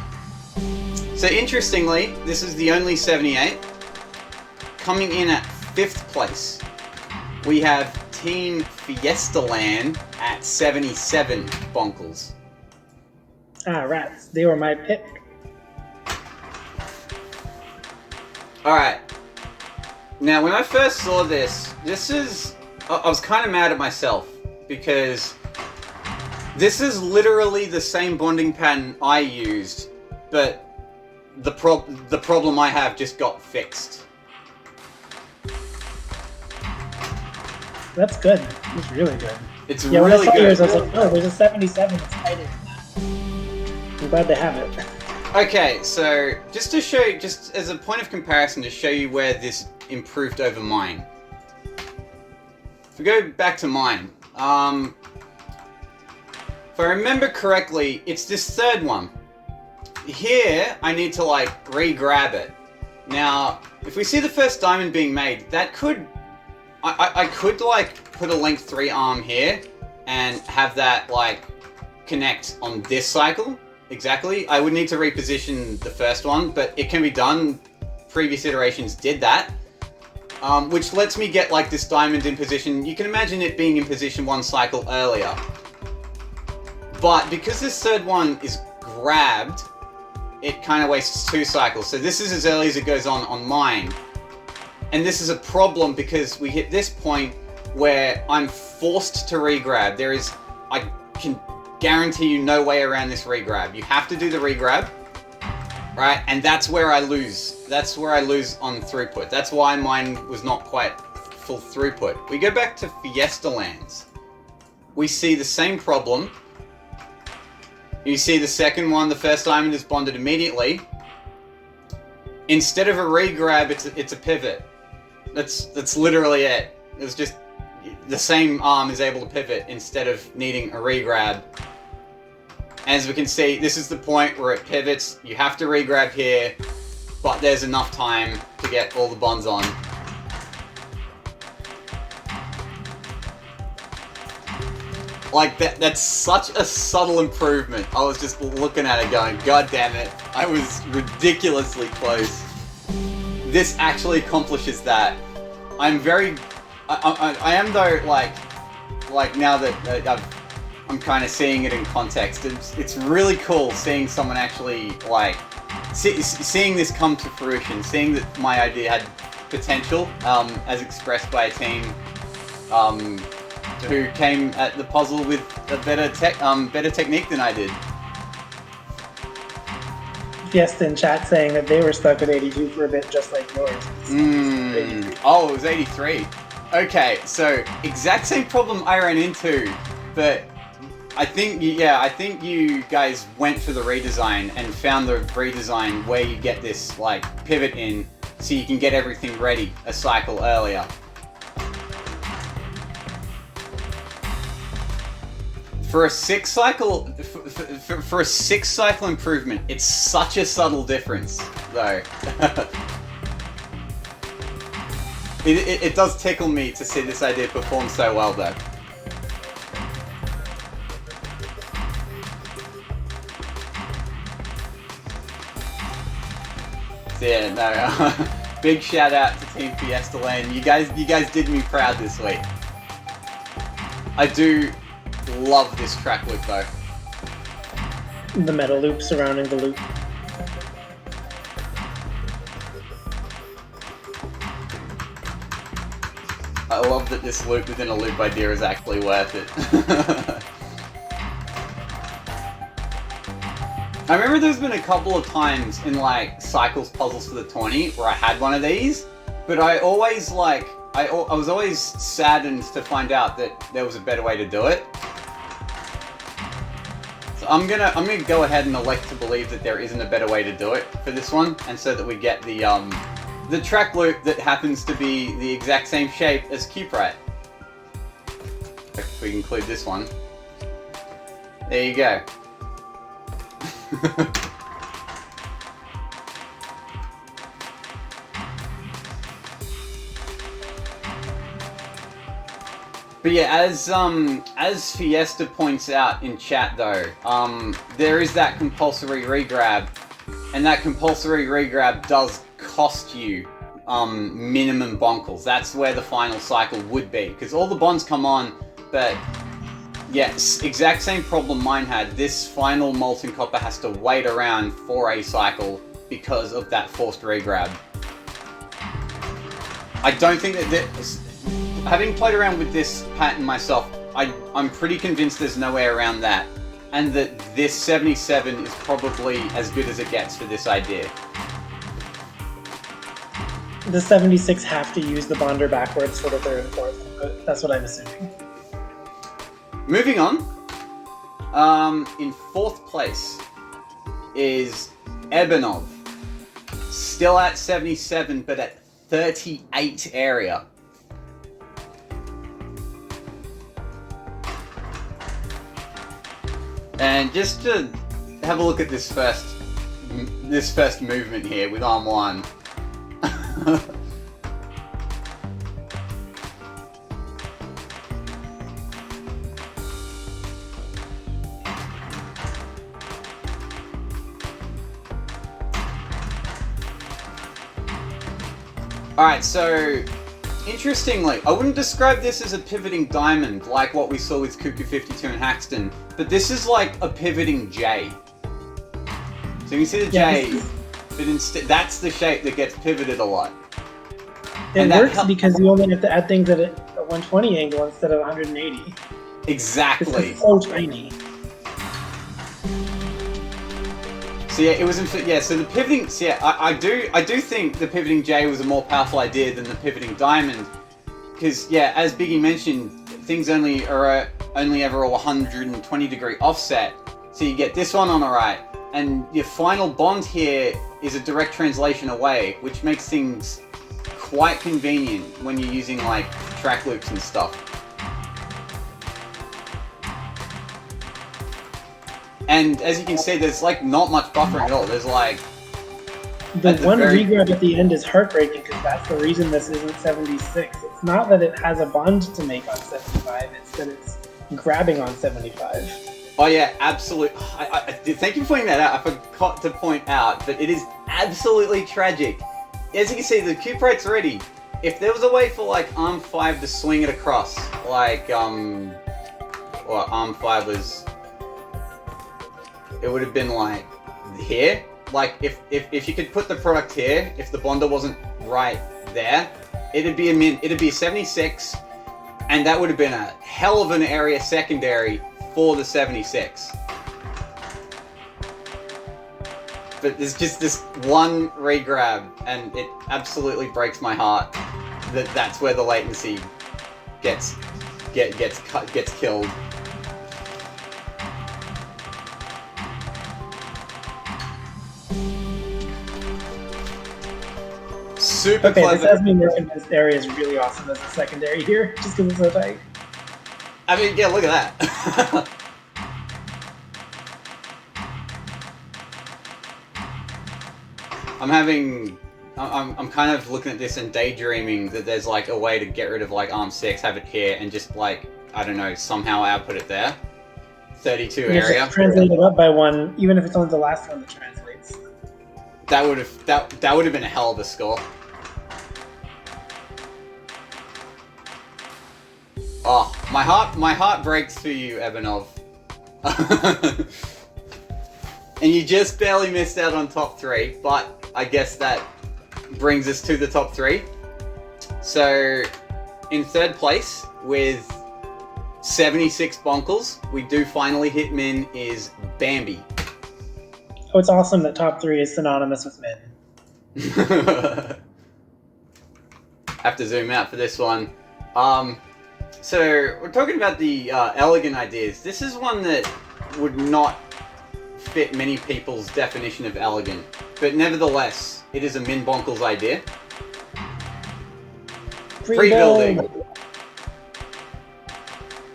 So interestingly, this is the only 78. Coming in at 5th place, we have Team Fiestaland at 77 bonkles. Ah, rats. They were my pick. Alright. Now, when I first saw this is... I was kind of mad at myself, because this is literally the same bonding pattern I used, but the problem I have just got fixed. That's good. It's really good. It's Yeah, really when I saw good. yours, I was like, oh, there's a 77 that's tighter than that. glad they have it. Okay, so just to show, just as a point of comparison, to show you where this improved over mine. If we go back to mine, if I remember correctly, it's this third one. Here, I need to like re-grab it. Now, if we see the first diamond being made, that could, I could like put a length 3 arm here and have that like connect on this cycle. Exactly. I would need to reposition the first one, but it can be done. Previous iterations did that. Which lets me get like this diamond in position. You can imagine it being in position 1 cycle earlier. But because this third one is grabbed, it kind of wastes 2 cycles. So this is as early as it goes on mine. And this is a problem because we hit this point where I'm forced to re-grab. I can guarantee you no way around this re-grab. You have to do the re-grab, right? And that's where I lose. That's where I lose on throughput. That's why mine was not quite full throughput. We go back to Fiesta Lands. We see the same problem. You see the second one, the first diamond is bonded immediately. Instead of a re-grab, it's a pivot. That's literally it. It's just the same arm is able to pivot instead of needing a re-grab. As we can see, this is the point where it pivots. You have to re-grab here, but there's enough time to get all the bonds on. Like, that's such a subtle improvement. I was just looking at it going, God damn it, I was ridiculously close. This actually accomplishes that. I'm very... I am though, like now that I'm kind of seeing it in context, it's really cool seeing someone actually, like, seeing this come to fruition, seeing that my idea had potential, as expressed by a team, who came at the puzzle with a better technique than I did. Fiesta in chat saying that they were stuck at 82 for a bit, just like yours. Oh, it was 83. Okay, so exact same problem I ran into, but I think you guys went for the redesign and found the redesign where you get this like pivot in, so you can get everything ready a cycle earlier. For a 6 cycle, for a 6 cycle improvement, it's such a subtle difference, though. It does tickle me to see this idea perform so well, though. So yeah, no, big shout out to Team Fiesta Land. You guys did me proud this week. I do love this track loop though. The metal loop surrounding the loop. I love that this loop within a loop idea is actually worth it. I remember there's been a couple of times in like Cycles Puzzles for the 20 where I had one of these, but I always like, I was always saddened to find out that there was a better way to do it. So I'm gonna go ahead and elect to believe that there isn't a better way to do it for this one, and so that we get the track loop that happens to be the exact same shape as Cuprite. If we include this one. There you go. But yeah, as Fiesta points out in chat though, there is that compulsory regrab, and that compulsory regrab does cost you minimum bonkles. That's where the final cycle would be, because all the bonds come on, but yes, exact same problem mine had. This final molten copper has to wait around for a cycle because of that forced regrab. I don't think that having played around with this pattern myself, I'm pretty convinced there's no way around that, and that this 77 is probably as good as it gets for this idea. The 76 have to use the bonder backwards for the third and fourth, but that's what I'm assuming. Moving on, in fourth place, is Ebenov. Still at 77, but at 38 area. And just to have a look at this first movement here with arm 1. Alright, so interestingly, I wouldn't describe this as a pivoting diamond like what we saw with Cuckoo 52 and Haxton, but this is like a pivoting J. So you can see the J, but instead that's the shape that gets pivoted a lot. It works because you only have to add things at a 120 angle instead of 180. Exactly. It's so tiny. So yeah, it was so the pivoting. So yeah, I do think the pivoting J was a more powerful idea than the pivoting diamond, because yeah, as Biggie mentioned, things only ever a 120 degree offset. So you get this one on the right, and your final bond here is a direct translation away, which makes things quite convenient when you're using like track loops and stuff. And as you can see, there's like not much buffering at all. There's like the one regrab at the end is heartbreaking because that's the reason this isn't 76. It's not that it has a bond to make on 75; it's that it's grabbing on 75. Oh yeah, absolutely. Thank you for pointing that out. I forgot to point out, but it is absolutely tragic. As you can see, the Cuprite's ready. If there was a way for like arm 5 to swing it across, like arm 5 was. It would have been like here. Like if you could put the product here, if the bonder wasn't right there, it'd be a 76, and that would have been a hell of an area secondary for the 76. But there's just this one regrab, and it absolutely breaks my heart that that's where the latency gets killed. Super okay, clever. this has me working this area is really awesome as a secondary here, just because it's so tight. I mean, yeah, look at that. I'm kind of looking at this and daydreaming that there's like a way to get rid of like arm 6, have it here, and just like, I don't know, somehow output it there. 32 area. Just translate it up by 1, even if it's only the last one that translates. That would have been a hell of a score. Oh, my heart breaks for you, Ebenov. And you just barely missed out on top 3, but I guess that brings us to the top 3. So, in third place with 76 bonkles, we do finally hit Min, is Bambi. Oh, it's awesome that top 3 is synonymous with Min. Have to zoom out for this one. So we're talking about the elegant ideas. This is one that would not fit many people's definition of elegant, but nevertheless, it is a Min Bonkles idea. Pre-building.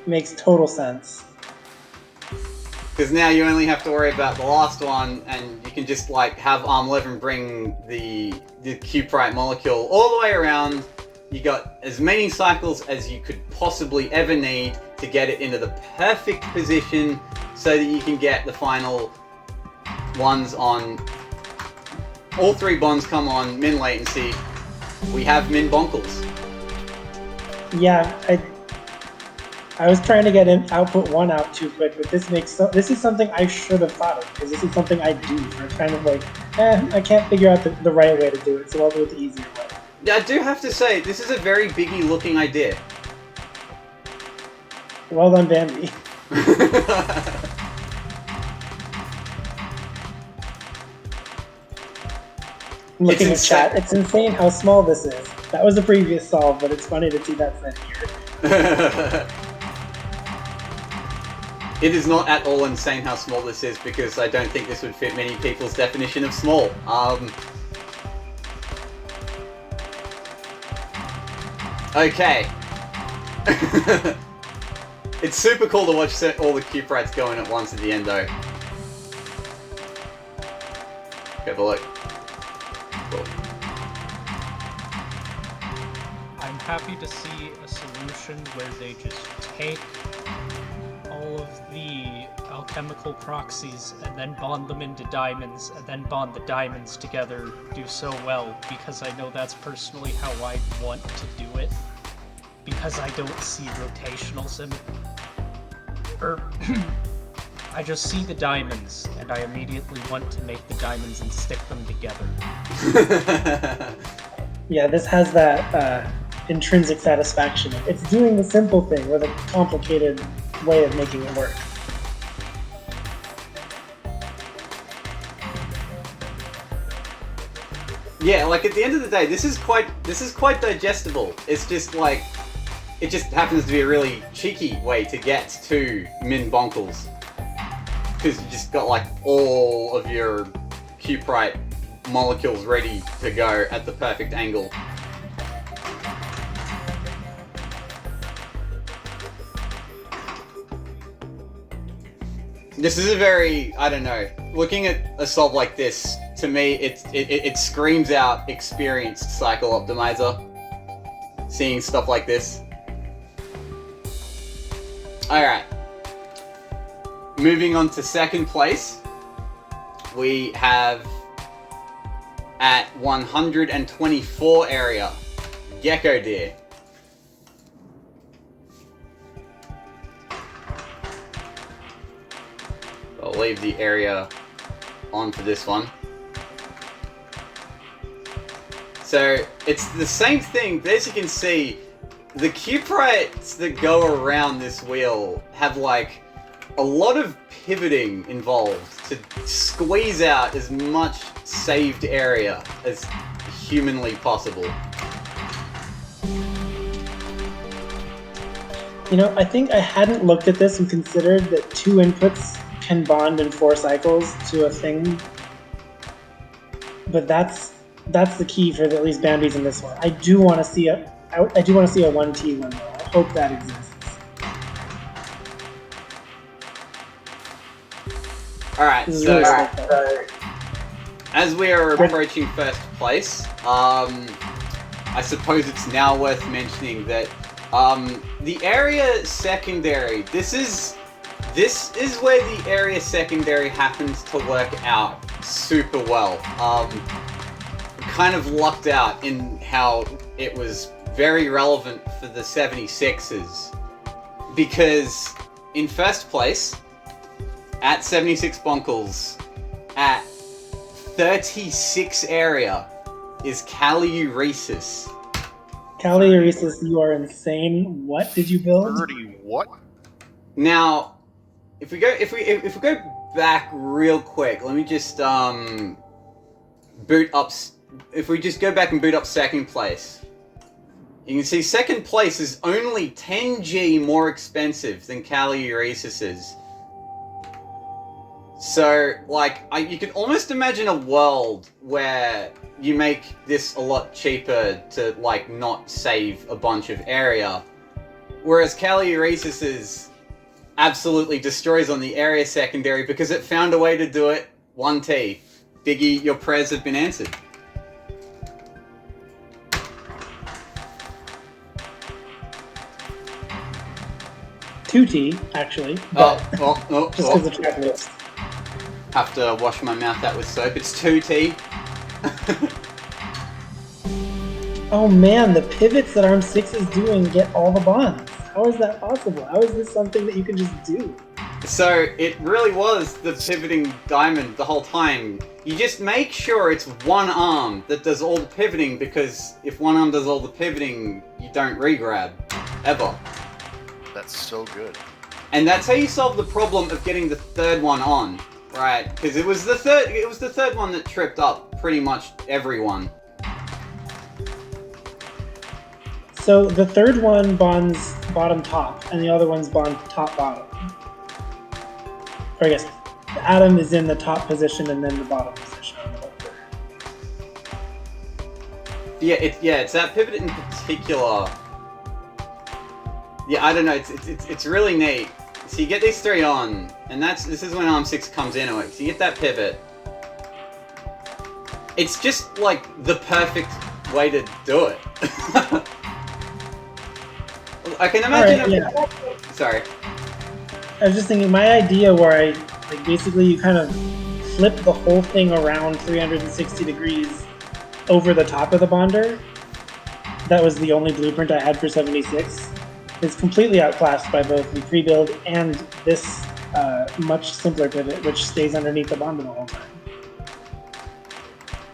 Makes total sense. Because now you only have to worry about the last one, and you can just like have arm 11 bring the Cuprite molecule all the way around. You got as many cycles as you could possibly ever need to get it into the perfect position so that you can get the final ones on. All 3 bonds come on min latency. We have Min Bonkles. Yeah, I was trying to get output 1 out too quick, but this is something I should have thought of, because this is something I do. I'm kind of like, I can't figure out the right way to do it, so I'll do it the easier way. I do have to say, this is a very Biggie looking idea. Well done, Bambi. I'm looking at chat. It's insane how small this is. That was a previous solve, but it's funny to see that set here. It is not at all insane how small this is, because I don't think this would fit many people's definition of small. Okay. It's super cool to watch all the Cuprites going at once at the end, though. Have a look. Cool. I'm happy to see a solution where they just take all of the alchemical proxies and then bond them into diamonds and then bond the diamonds together do so well, because I know that's personally how I want to do it, because I don't see rotational I just see the diamonds and I immediately want to make the diamonds and stick them together. Yeah, this has that intrinsic satisfaction. It's doing the simple thing with a complicated way of making it work. Yeah, like at the end of the day, this is quite digestible. It's just like, it just happens to be a really cheeky way to get to min bonkles, because you just got like all of your Cuprite molecules ready to go at the perfect angle. This is a very, I don't know, looking at a solve like this, to me, it screams out experienced cycle optimizer. Seeing stuff like this. Alright. Moving on to second place, we have at 124 area, Gecko Deer. I'll leave the area on for this one. So it's the same thing, but as you can see, the Cuprites that go around this wheel have like a lot of pivoting involved to squeeze out as much saved area as humanly possible. You know, I think I hadn't looked at this and considered that 2 inputs can bond in 4 cycles to a thing, but that's the key for at least boundaries in this one. I do want to see a 1T one though. I hope that exists. Alright, This is so really as we are approaching first place, I suppose it's now worth mentioning that the area secondary, this is where the area secondary happens to work out super well. Kind of lucked out in how it was very relevant for the 76ers, because in first place at 76 bonkles at 36 area is Caliuresis. Caliuresis, you are insane. What did you build? 30 what? Now, if we go back real quick, let me just boot up. If we just go back and boot up second place, you can see second place is only 10G more expensive than Caliuresis is. So, like, you can almost imagine a world where you make this a lot cheaper to, like, not save a bunch of area, whereas Caliuresis absolutely destroys on the area secondary because it found a way to do it 1T. Biggie, your prayers have been answered. $2T, actually. Oh, Just because of track list. Have to wash my mouth out with soap. It's 2T. Oh man, the pivots that ARM 6 is doing get all the bonds. How is that possible? How is this something that you can just do? So, it really was the pivoting diamond the whole time. You just make sure it's one arm that does all the pivoting, because if one arm does all the pivoting, you don't regrab. Ever. That's so good. And that's how you solve the problem of getting the third one on, right? Because it was the third one that tripped up pretty much everyone. So the third one bonds bottom top, and the other ones bond top bottom. or I guess the atom is in the top position and then the bottom position on the holder. It's that pivot in particular. Yeah, I don't know. It's really neat. So you get these three on, and this is when Arm 6 comes into it. So you get that pivot. It's just like the perfect way to do it. I can imagine. Sorry. I was just thinking, my idea where basically you kind of flip the whole thing around 360 degrees over the top of the bonder. That was the only blueprint I had for 76. It's completely outclassed by both the pre-build and this much simpler pivot, which stays underneath the bonder the whole time.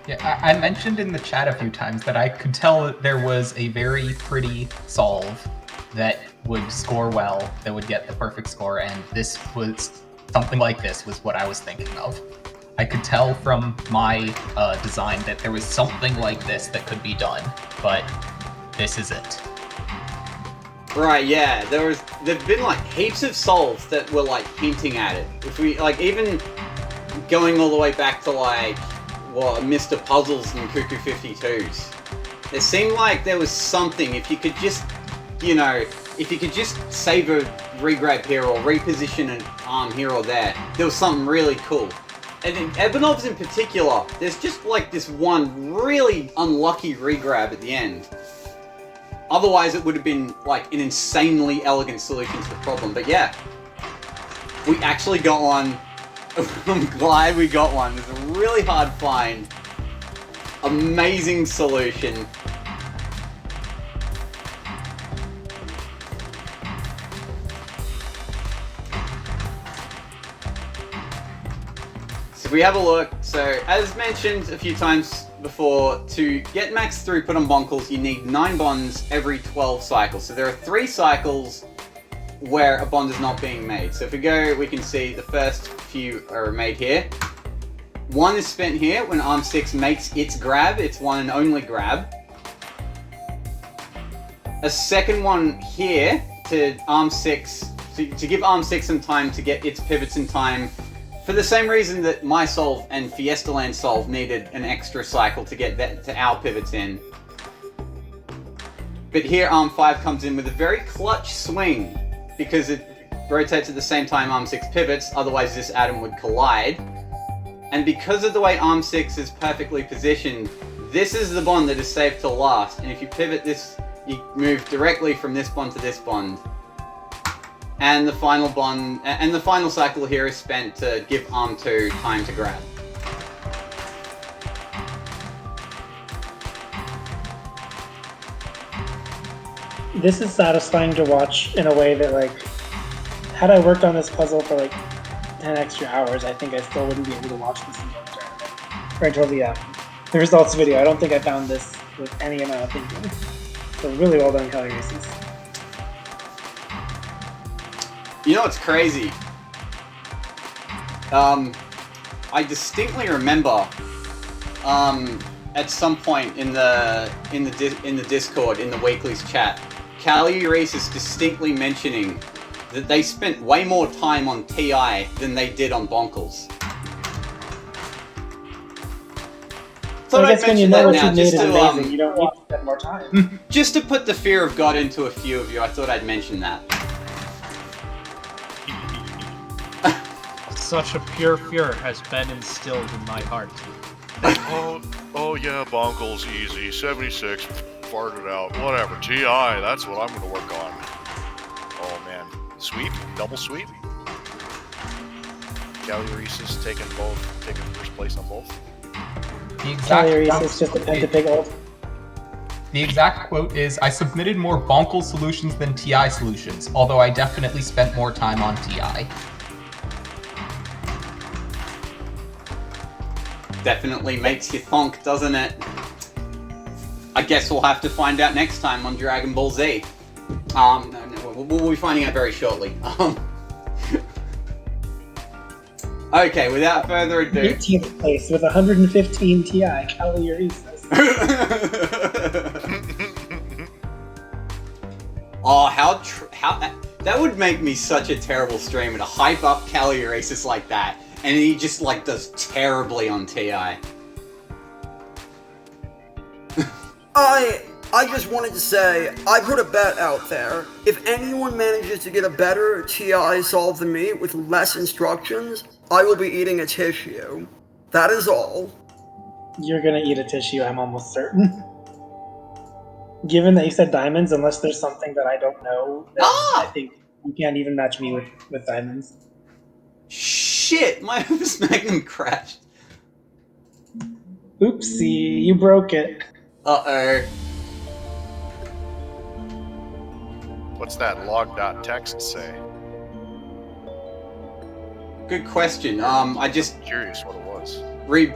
Yeah, I mentioned in the chat a few times that I could tell that there was a very pretty solve that would score well, that would get the perfect score, and this was something like this was what I was thinking of. I could tell from my design that there was something like this that could be done, but this is it. Right, yeah. There've been like heaps of solves that were like hinting at it. If we even going all the way back to Mr. Puzzles and Cuckoo 52s. It seemed like there was something, if you could just save a regrab here or reposition an arm here or there was something really cool. And in Ebenov's in particular, there's just like this one really unlucky regrab at the end. Otherwise it would have been like an insanely elegant solution to the problem. But yeah, we actually got one. I'm glad we got one. It's a really hard find. Amazing solution. So we have a look. So as mentioned a few times before, to get max throughput on Bonkles, you need 9 bonds every 12 cycles. So there are 3 cycles where a bond is not being made. So if we go, we can see the first few are made here. 1 is spent here when Arm 6 makes its grab, its one and only grab. A second one here to Arm 6, to give Arm 6 some time to get its pivots in time, for the same reason that my solve and Fiesta Land solve needed an extra cycle to get that to our pivots in. But here Arm 5 comes in with a very clutch swing, because it rotates at the same time Arm 6 pivots, otherwise this atom would collide. And because of the way Arm 6 is perfectly positioned, this is the bond that is saved till last. And if you pivot this, you move directly from this bond to this bond. And the final bond, and the final cycle here is spent to give Arm 2 time to grab. This is satisfying to watch in a way that, had I worked on this puzzle for 10 extra hours, I think I still wouldn't be able to watch this until the tournament. Or until the results video. I don't think I found this with any amount of thinking. So really well done, Kelly Races. You know what's crazy? I distinctly remember at some point in the Discord, in the Weeklies chat, Callie Reese is distinctly mentioning that they spent way more time on TI than they did on Bonkles. So I guess when you know what you made is to, amazing, you don't need to spend more time. Just to put the fear of God into a few of you, I thought I'd mention that. Such a pure fear has been instilled in my heart. Oh yeah, Bonkles easy. 76, farted out. Whatever. TI, that's what I'm going to work on. Oh man. Sweep? Double sweep? Callie Reese is taking first place on both. Kelly Reese is just a pig old. The exact quote is, "I submitted more Bonkle solutions than TI solutions, although I definitely spent more time on TI." Definitely makes you thonk, doesn't it? I guess we'll have to find out next time on Dragon Ball Z. We'll be finding out very shortly. Okay, without further ado... 18th place with 115 TI, Kelly Reese. Oh, That would make me such a terrible streamer to hype up Caliorasis like that, and he just like does terribly on TI. I just wanted to say, I put a bet out there. If anyone manages to get a better TI solve than me with less instructions, I will be eating a tissue. That is all. You're gonna eat a tissue, I'm almost certain. Given that you said diamonds, unless there's something that I don't know, then I think you can't even match me with diamonds. Shit, my Opus Magnum crashed. Oopsie, you broke it. Uh-oh. What's that log.txt say? Good question. I just Curious what it was.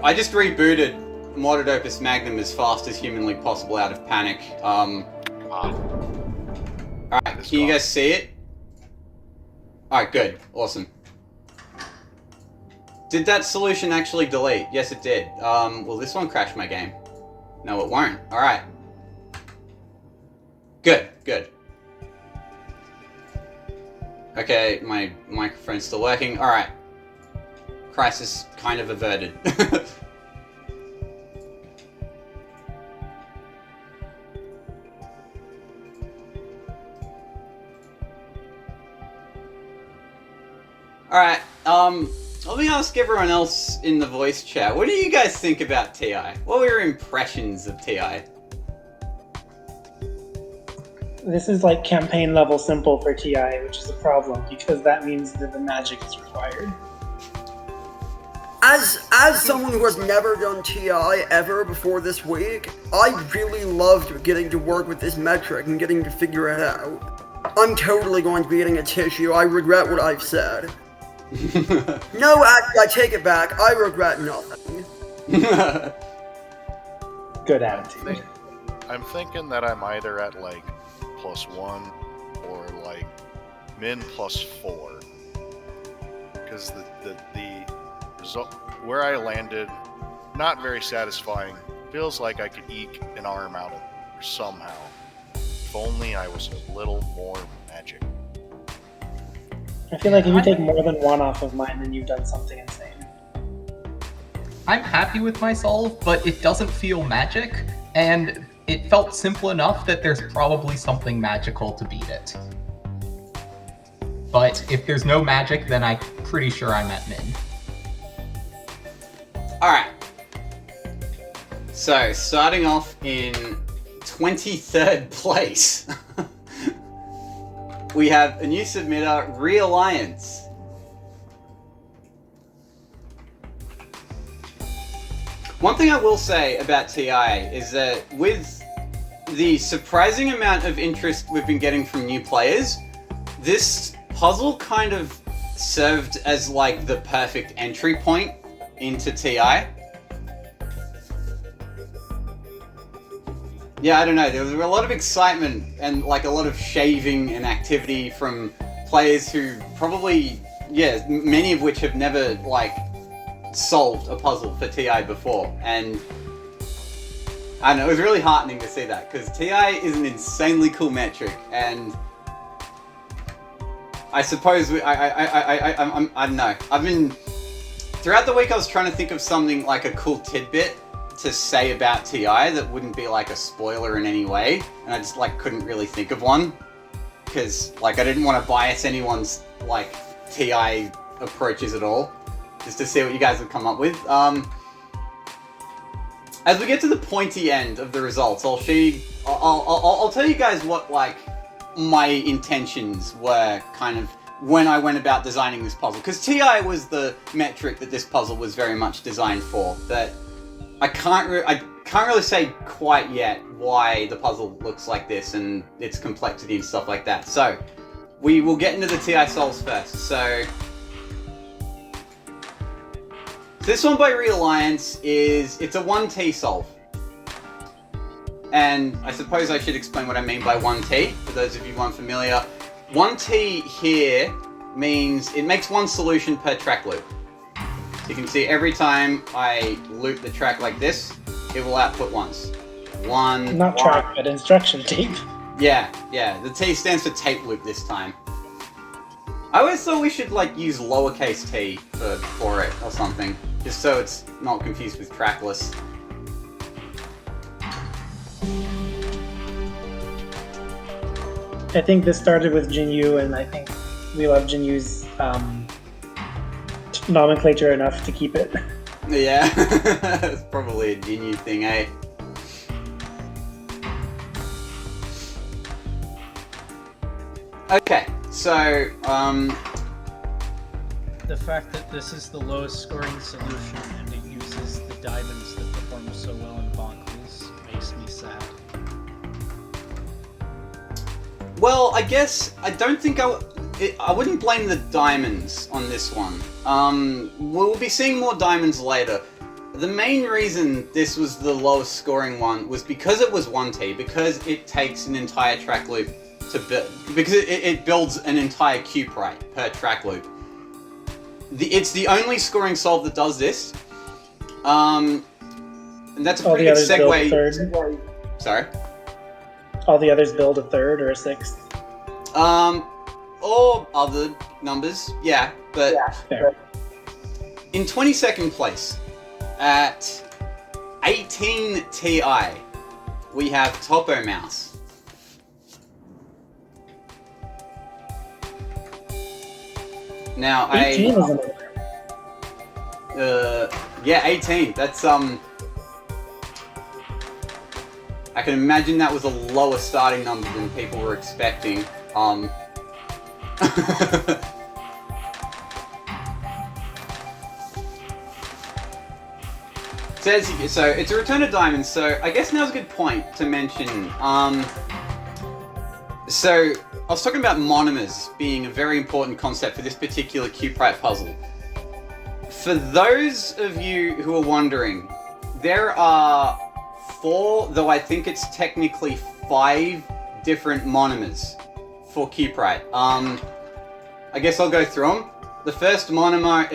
I just rebooted modded Opus Magnum as fast as humanly possible out of panic. Alright, can you guys see it? Alright, good. Awesome. Did that solution actually delete? Yes, it did. Will this one crash my game? No, it won't. Alright. Good, good. Okay, my microphone's still working. Alright. Crisis kind of averted. Alright, let me ask everyone else in the voice chat, what do you guys think about TI? What were your impressions of TI? This is like campaign level simple for TI, which is a problem, because that means that the magic is required. As someone who has never done TI ever before this week, I really loved getting to work with this metric and getting to figure it out. I'm totally going to be eating a tissue. I regret what I've said. No, actually, I take it back. I regret nothing. Good attitude. I'm thinking that I'm either at like +1 or like min +4. Because the result where I landed, not very satisfying. Feels like I could eke an arm out of there somehow. If only I was a little more magic. I feel like if you take more than one off of mine, then you've done something insane. I'm happy with my solve, but it doesn't feel magic, and it felt simple enough that there's probably something magical to beat it. But if there's no magic, then I'm pretty sure I'm at min. Alright. So, starting off in 23rd place, we have a new submitter, Realliance. One thing I will say about TI is that with the surprising amount of interest we've been getting from new players, this puzzle kind of served as like the perfect entry point into TI. Yeah, I don't know, there was a lot of excitement and like a lot of shaving and activity from players who probably, yeah, many of which have never like solved a puzzle for TI before, and I don't know, it was really heartening to see that, because TI is an insanely cool metric, and I suppose I don't know, I've been, throughout the week I was trying to think of something like a cool tidbit to say about TI that wouldn't be like a spoiler in any way, and I just like couldn't really think of one, because like I didn't want to bias anyone's like TI approaches at all, just to see what you guys would come up with. As we get to the pointy end of the results, I'll tell you guys what like my intentions were kind of when I went about designing this puzzle, because TI was the metric that this puzzle was very much designed for. That I can't really say quite yet why the puzzle looks like this and its complexity and stuff like that. So we will get into the TI solves first. So this one by Realliance it's a 1T solve. And I suppose I should explain what I mean by 1T, for those of you who aren't familiar. 1T here means it makes one solution per track loop. So you can see every time I loop the track like this, it will output once. Not track, but instruction tape. Yeah, the T stands for tape loop this time. I always thought we should like use lowercase t for it or something, just so it's not confused with trackless. I think this started with Jinyu, and I think we love Jinyu's nomenclature enough to keep it. Yeah, it's probably a Jinyu thing, eh? Okay, so, The fact that this is the lowest scoring solution and it uses the diamonds that perform so well in Weeklies makes me sad. well, I guess I don't think I wouldn't blame the diamonds on this one. We'll be seeing more diamonds later. The main reason this was the lowest scoring one was because it was 1T, because it takes an entire track loop to build, because it builds an entire Cuprite per track loop. It's the only scoring solve that does this. And that's a All pretty the good others build a segue. third. Sorry? All the others build a third or a sixth. Or other numbers, yeah, but Fair. in 22nd place, at 18 Ti, we have Topo Mouse. Now, 18 is an yeah, 18. That's, I can imagine that was a lower starting number than people were expecting. So it's a return of diamonds, so I guess now's a good point to mention. So I was talking about monomers being a very important concept for this particular Cuprite puzzle. For those of you who are wondering, there are 4, though I think it's technically 5 different monomers for Cuprite. I guess I'll go through them. The first monomer,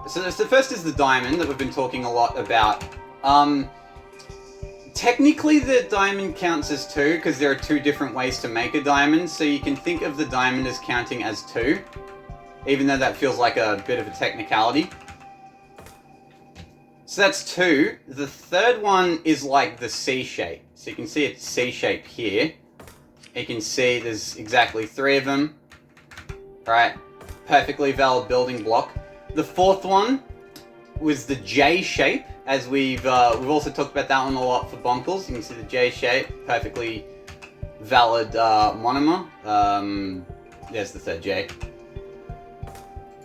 so the first is the diamond that we've been talking a lot about. Technically the diamond counts as 2 because there are 2 different ways to make a diamond, so you can think of the diamond as counting as 2, even though that feels like a bit of a technicality. So that's 2. The third one is like the C shape. So you can see it's C shape here. You can see there's exactly 3 of them. Right, perfectly valid building block. The fourth one was the J shape, as we've also talked about that one a lot for Bonkles. You can see the J shape, perfectly valid monomer. There's the third J.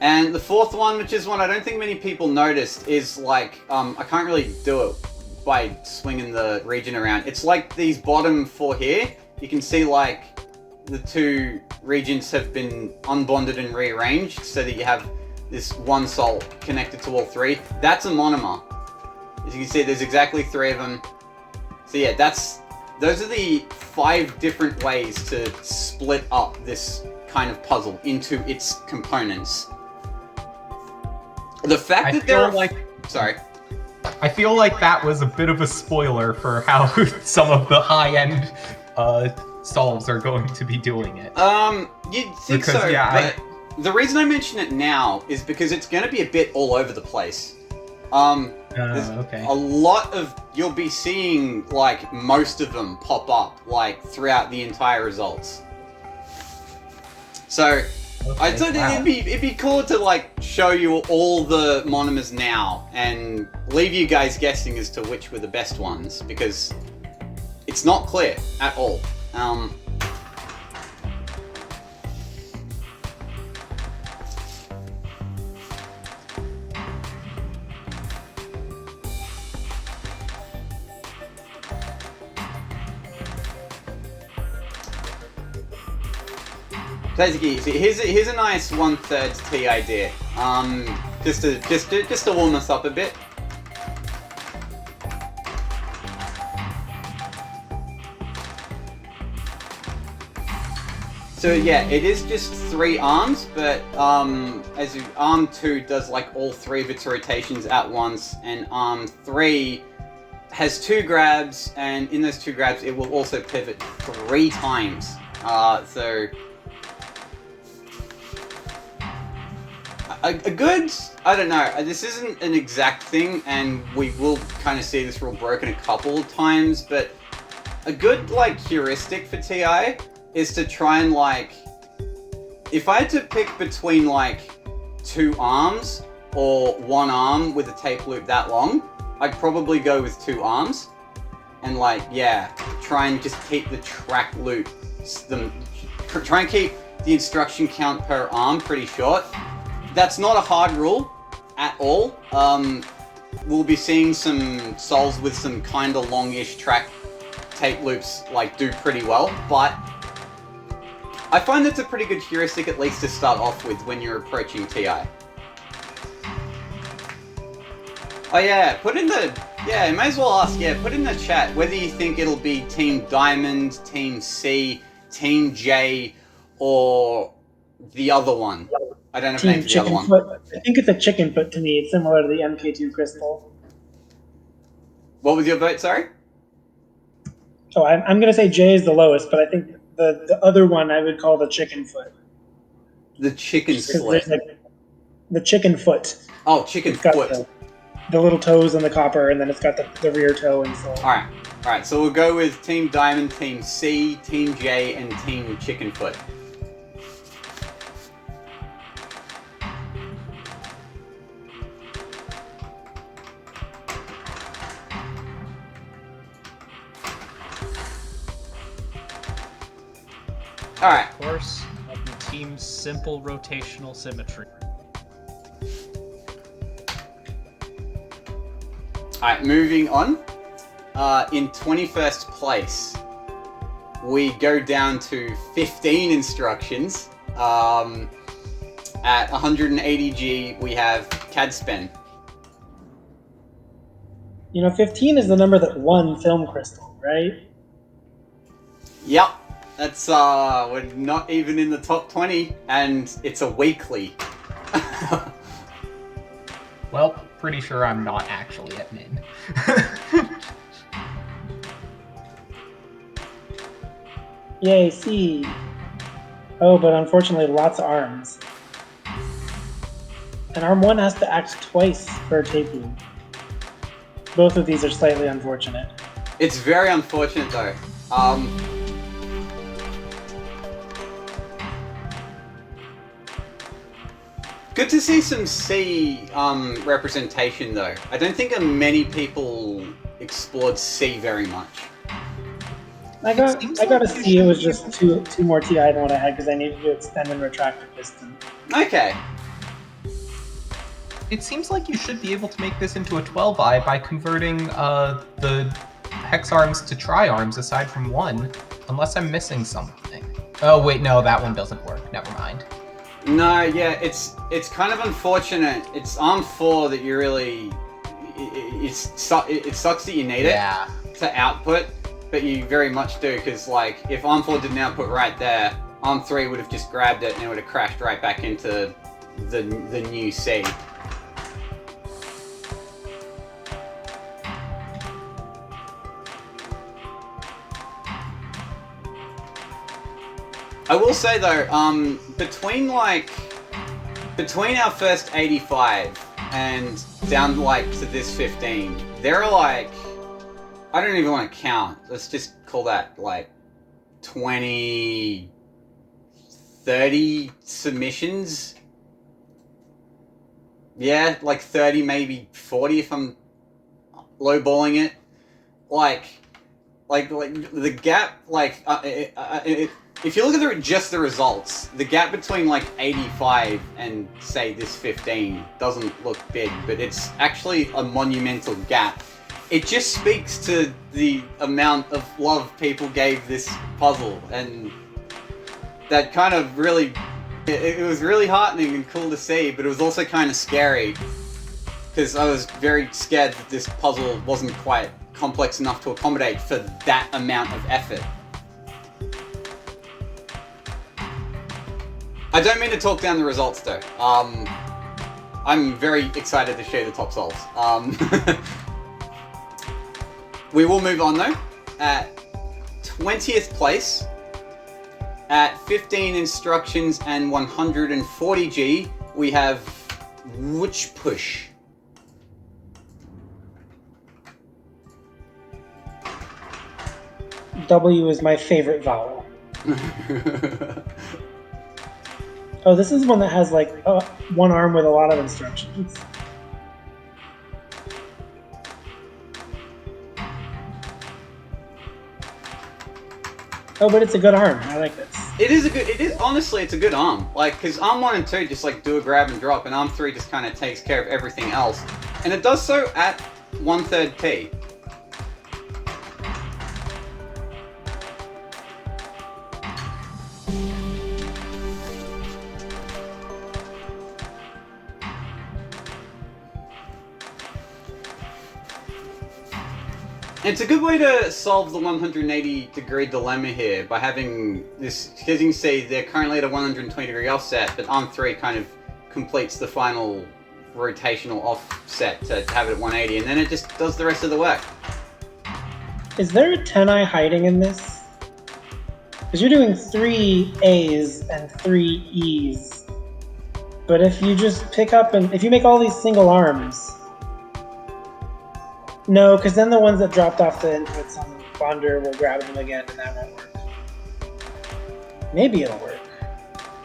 And the fourth one, which is one I don't think many people noticed, is like, I can't really do it by swinging the region around. It's like these bottom 4 here. You can see like the 2 regions have been unbonded and rearranged so that you have this one sol connected to all 3. That's a monomer. As you can see, there's exactly 3 of them. So yeah, those are the 5 different ways to split up this kind of puzzle into its components. The fact that there are... Sorry. I feel like that was a bit of a spoiler for how some of the high-end solves are going to be doing it. You'd think Because, so, yeah, but the reason I mention it now is because it's going to be a bit all over the place. There's okay. a lot of... You'll be seeing, like, most of them pop up, like, throughout the entire results. So, I thought it'd be cool to, like, show you all the monomers now, and leave you guys guessing as to which were the best ones, because it's not clear at all. Basically, here's a nice 1/3 T idea. Just to warm us up a bit. So yeah, it is just 3 arms, but as arm 2 does like all 3 of its rotations at once, and arm 3 has 2 grabs, and in those 2 grabs it will also pivot 3 times. So a good, I don't know, this isn't an exact thing, and we will kind of see this rule broken a couple of times, but a good, like, heuristic for TI is to try and, like, if I had to pick between, like, 2 arms or 1 arm with a tape loop that long, I'd probably go with 2 arms. And, like, yeah, try and just keep the track loop, try and keep the instruction count per arm pretty short. That's not a hard rule at all. We'll be seeing some souls with some kind of longish track tape loops, like, do pretty well, but I find it's a pretty good heuristic at least to start off with when you're approaching TI. Oh yeah, put in the chat whether you think it'll be Team Diamond, Team C, Team J, or the other one. I don't know if the name's the other one. Foot. I think it's a chicken foot to me. It's similar to the MK2 crystal. What was your vote, sorry? Oh, I'm going to say J is the lowest, but I think the other one I would call the chicken foot. The chicken slit. Like, the chicken foot. Oh, chicken foot. The little toes on the copper, and then it's got the rear toe and so. Alright, so we'll go with Team Diamond, Team C, Team J, and Team Chicken Foot. Alright. Of course, Team Simple Rotational Symmetry. Alright, moving on. In 21st place, we go down to 15 instructions. At 180G, we have CAD-SPEN. 15 is the number that won Film Crystal, right? Yep. That's, we're not even in the top 20, and it's a weekly. Well, pretty sure I'm not actually at min. Yay, C. Oh, but unfortunately, lots of arms. And arm 1 has to act twice per tape loop. Both of these are slightly unfortunate. It's very unfortunate, though. Good to see some C representation, though. I don't think many people explored C very much. I got to see it was just two more TI than what I had because I needed to extend and retract the piston. Okay. It seems like you should be able to make this into a 12i by converting the hex arms to tri arms aside from 1, unless I'm missing something. Oh wait, no, that one doesn't work. Never mind. No, yeah, it's kind of unfortunate. It's arm 4 that you really... It sucks that you need it to output, but you very much do, because, like, if arm 4 didn't output right there, arm 3 would have just grabbed it and it would have crashed right back into the new C. I will say though, between our first 85 and down like to this 15, there are like, I don't even want to count. Let's just call that like 20, 30 submissions. Yeah, like 30, maybe 40 if I'm lowballing it. Like the gap, if you look at just the results, the gap between like 85 and say this 15 doesn't look big, but it's actually a monumental gap. It just speaks to the amount of love people gave this puzzle, and that kind of really, it was really heartening and cool to see, but it was also kind of scary, because I was very scared that this puzzle wasn't quite complex enough to accommodate for that amount of effort. I don't mean to talk down the results though. I'm very excited to show the top solves. We will move on though. At 20th place, at 15 instructions and 140G, we have Which push? W is my favorite vowel. Oh, this is one that has like one arm with a lot of instructions. Oh, but it's a good arm. I like this. Honestly, it's a good arm. Like, because arm 1 and 2 just like do a grab and drop, and arm 3 just kind of takes care of everything else. And it does so at 1/3 P. It's a good way to solve the 180-degree dilemma here by having this, because you can see they're currently at a 120-degree offset, but arm 3 kind of completes the final rotational offset to have it at 180, and then it just does the rest of the work. Is there a 10i hiding in this? Because you're doing 3 A's and 3 E's. But if you just pick up and if you make all these single arms. No, because then the ones that dropped off the inputs on the bonder will grab them again, and that won't work. Maybe it'll work.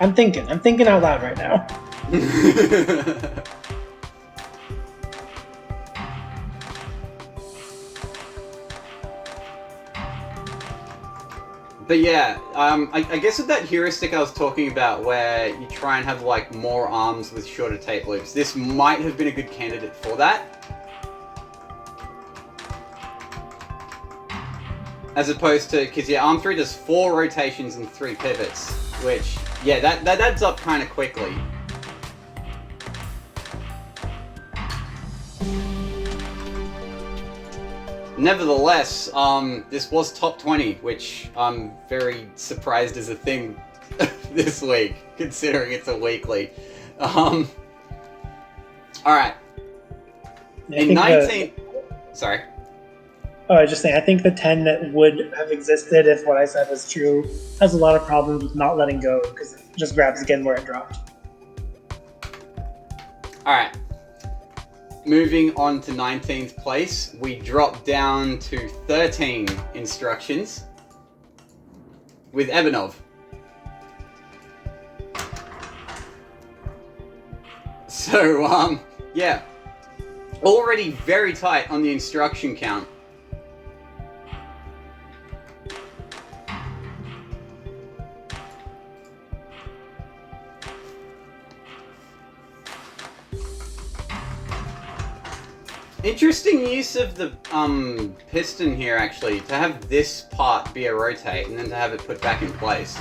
I'm thinking out loud right now. But yeah, I guess with that heuristic I was talking about, where you try and have like more arms with shorter tape loops, this might have been a good candidate for that. As opposed to, because yeah, arm 3 does 4 rotations and 3 pivots, which, yeah, that adds up kind of quickly. Nevertheless, this was top 20, which I'm very surprised is a thing this week, considering it's a weekly. Alright. In 19... Sorry. Oh, I was just saying, I think the 10 that would have existed if what I said was true has a lot of problems with not letting go, because it just grabs again where it dropped. Alright. Moving on to 19th place, we drop down to 13 instructions with Ebanov. So, yeah. Already very tight on the instruction count. Interesting use of the piston here, actually, to have this part be a rotate and then to have it put back in place.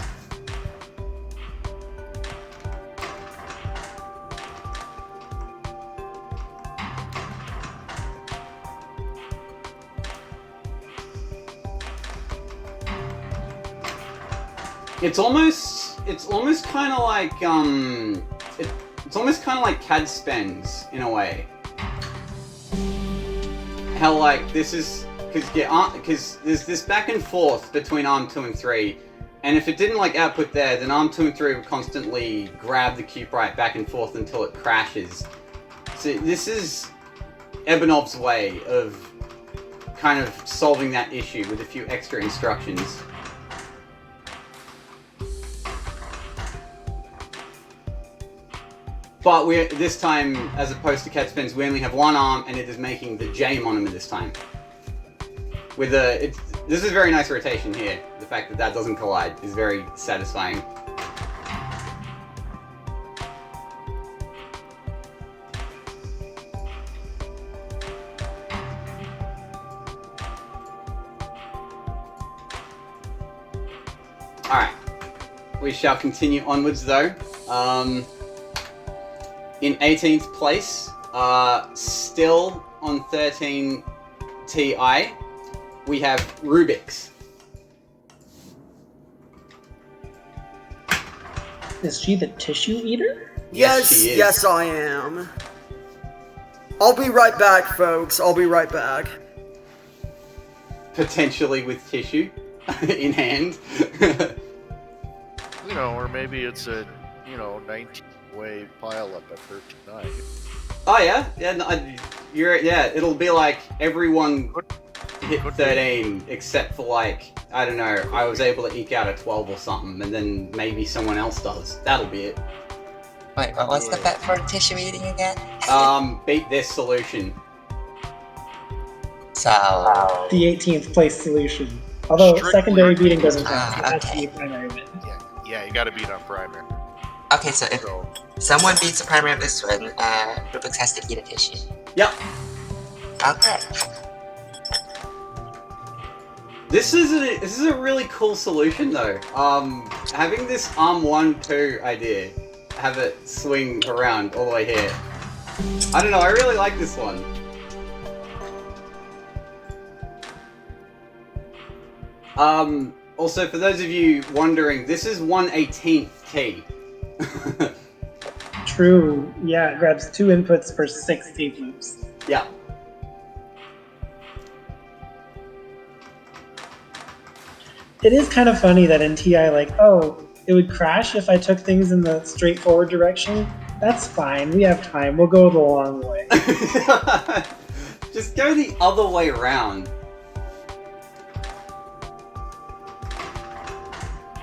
It's almost kind of like it's almost kind of like CAD spends in a way. How like this is because there's this back and forth between arm 2 and 3, and if it didn't like output there, then arm 2 and 3 would constantly grab the Cuprite back and forth until it crashes. So this is Ebanov's way of kind of solving that issue with a few extra instructions. But this time, as opposed to CAD spins, we only have one arm, and it is making the J monomer this time. This is a very nice rotation here. The fact that doesn't collide is very satisfying. Alright. We shall continue onwards though. In 18th place, still on 13 Ti, we have Rubik's. Is she the tissue eater? Yes, she is. yes I am. I'll be right back, folks. I'll be right back. Potentially with tissue in hand. Or maybe it's a, 19 halfway pile up at 39. Oh yeah, yeah. No, yeah. It'll be like everyone hit Could be. 13 except for like I don't know. I was able to eke out a 12 or something, and then maybe someone else does. That'll be it. Wait, what was the bet for tissue eating again? Beat this solution. So, The 18th place solution. Although Strictly- secondary beating doesn't count. Ah, It has to okay. be primary bit. Yeah, you gotta beat on primary. okay, so if So, someone beats the primary of this one, Rubik's has to eat a tissue. Yep. Okay. This is a really cool solution though. Having this arm 1-2 idea, have it swing around all the way here. I don't know. I really like this one. Also, for those of you wondering, this is 1/18th key. True. Yeah, it grabs 2 inputs per 6 tape loops. Yeah. It is kind of funny that in TI, like, oh, it would crash if I took things in the straightforward direction. That's fine. We have time. We'll go the long way. Just go the other way around.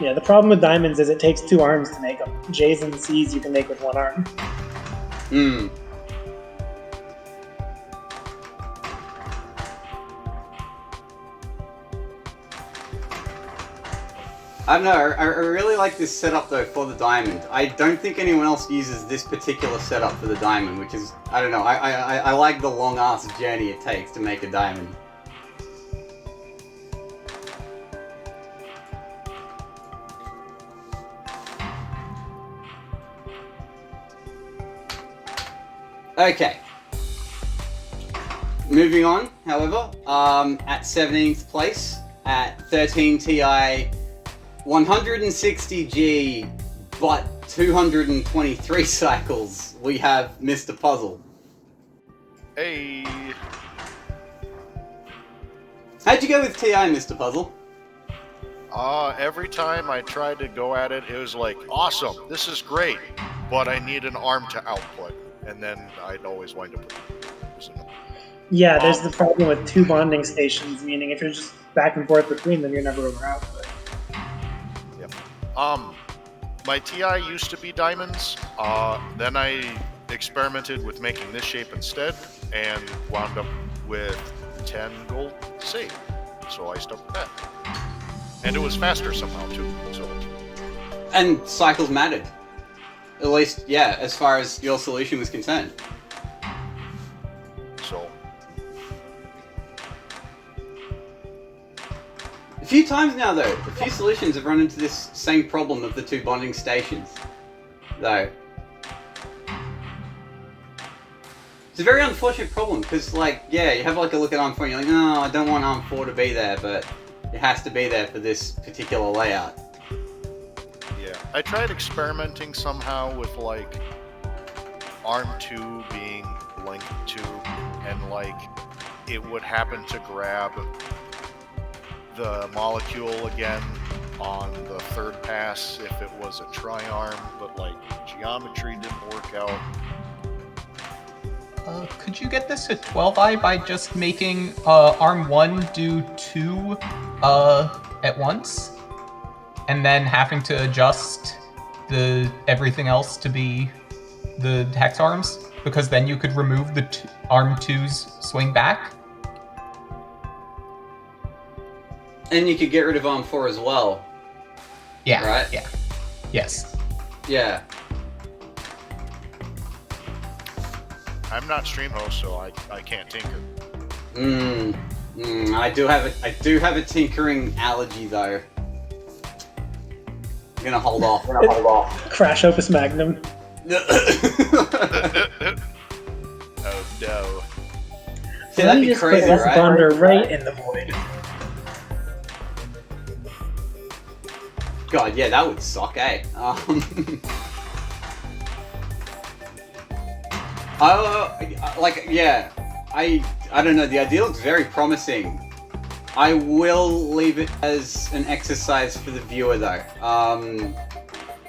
Yeah, the problem with diamonds is it takes 2 arms to make them. J's and C's you can make with 1 arm. Hmm. I don't know, I really like this setup though for the diamond. I don't think anyone else uses this particular setup for the diamond, which is, I don't know, I like the long ass journey it takes to make a diamond. Okay. Moving on, however, at 17th place, at 13 Ti, 160G, but 223 cycles, we have Mr. Puzzle. hey, How'd you go with Ti, Mr. Puzzle? every time I tried to go at it, it was like, awesome, this is great, but I need an arm to output, and then I'd always wind up using it. Yeah, there's the problem with 2 bonding stations, meaning if you're just back and forth between them, you're never over output. My TI used to be diamonds, then I experimented with making this shape instead, and wound up with 10 gold saved, so I stuck with that. And it was faster somehow too, so... And cycles mattered. At least, yeah, as far as your solution was concerned. So, A few times now, though, a few solutions have run into this same problem of the 2 bonding stations, though. It's a very unfortunate problem, because, like, yeah, you have, like, a look at arm 4 and you're like, no, I don't want arm 4 to be there, but it has to be there for this particular layout. yeah. I tried experimenting somehow with, like, arm 2 being length 2, and, like, it would happen to grab the molecule again on the 3rd pass if it was a tri-arm, but, like, geometry didn't work out. Could you get this to 12i by just making arm 1 do 2 at once? And then having to adjust the everything else to be the hex arms? Because then you could remove the arm 2's swing back? And you could get rid of arm 4 as well. Yeah. Right? Yeah. Yes. Yeah. I'm not stream host, so I can't tinker. I do have a tinkering allergy though. I'm gonna hold off. Crash Opus Magnum. Oh no. See, Let that'd me be just crazy, put this right? bonder right in the void. God, yeah, that would suck, eh? I don't know, the idea looks very promising. I will leave it as an exercise for the viewer, though.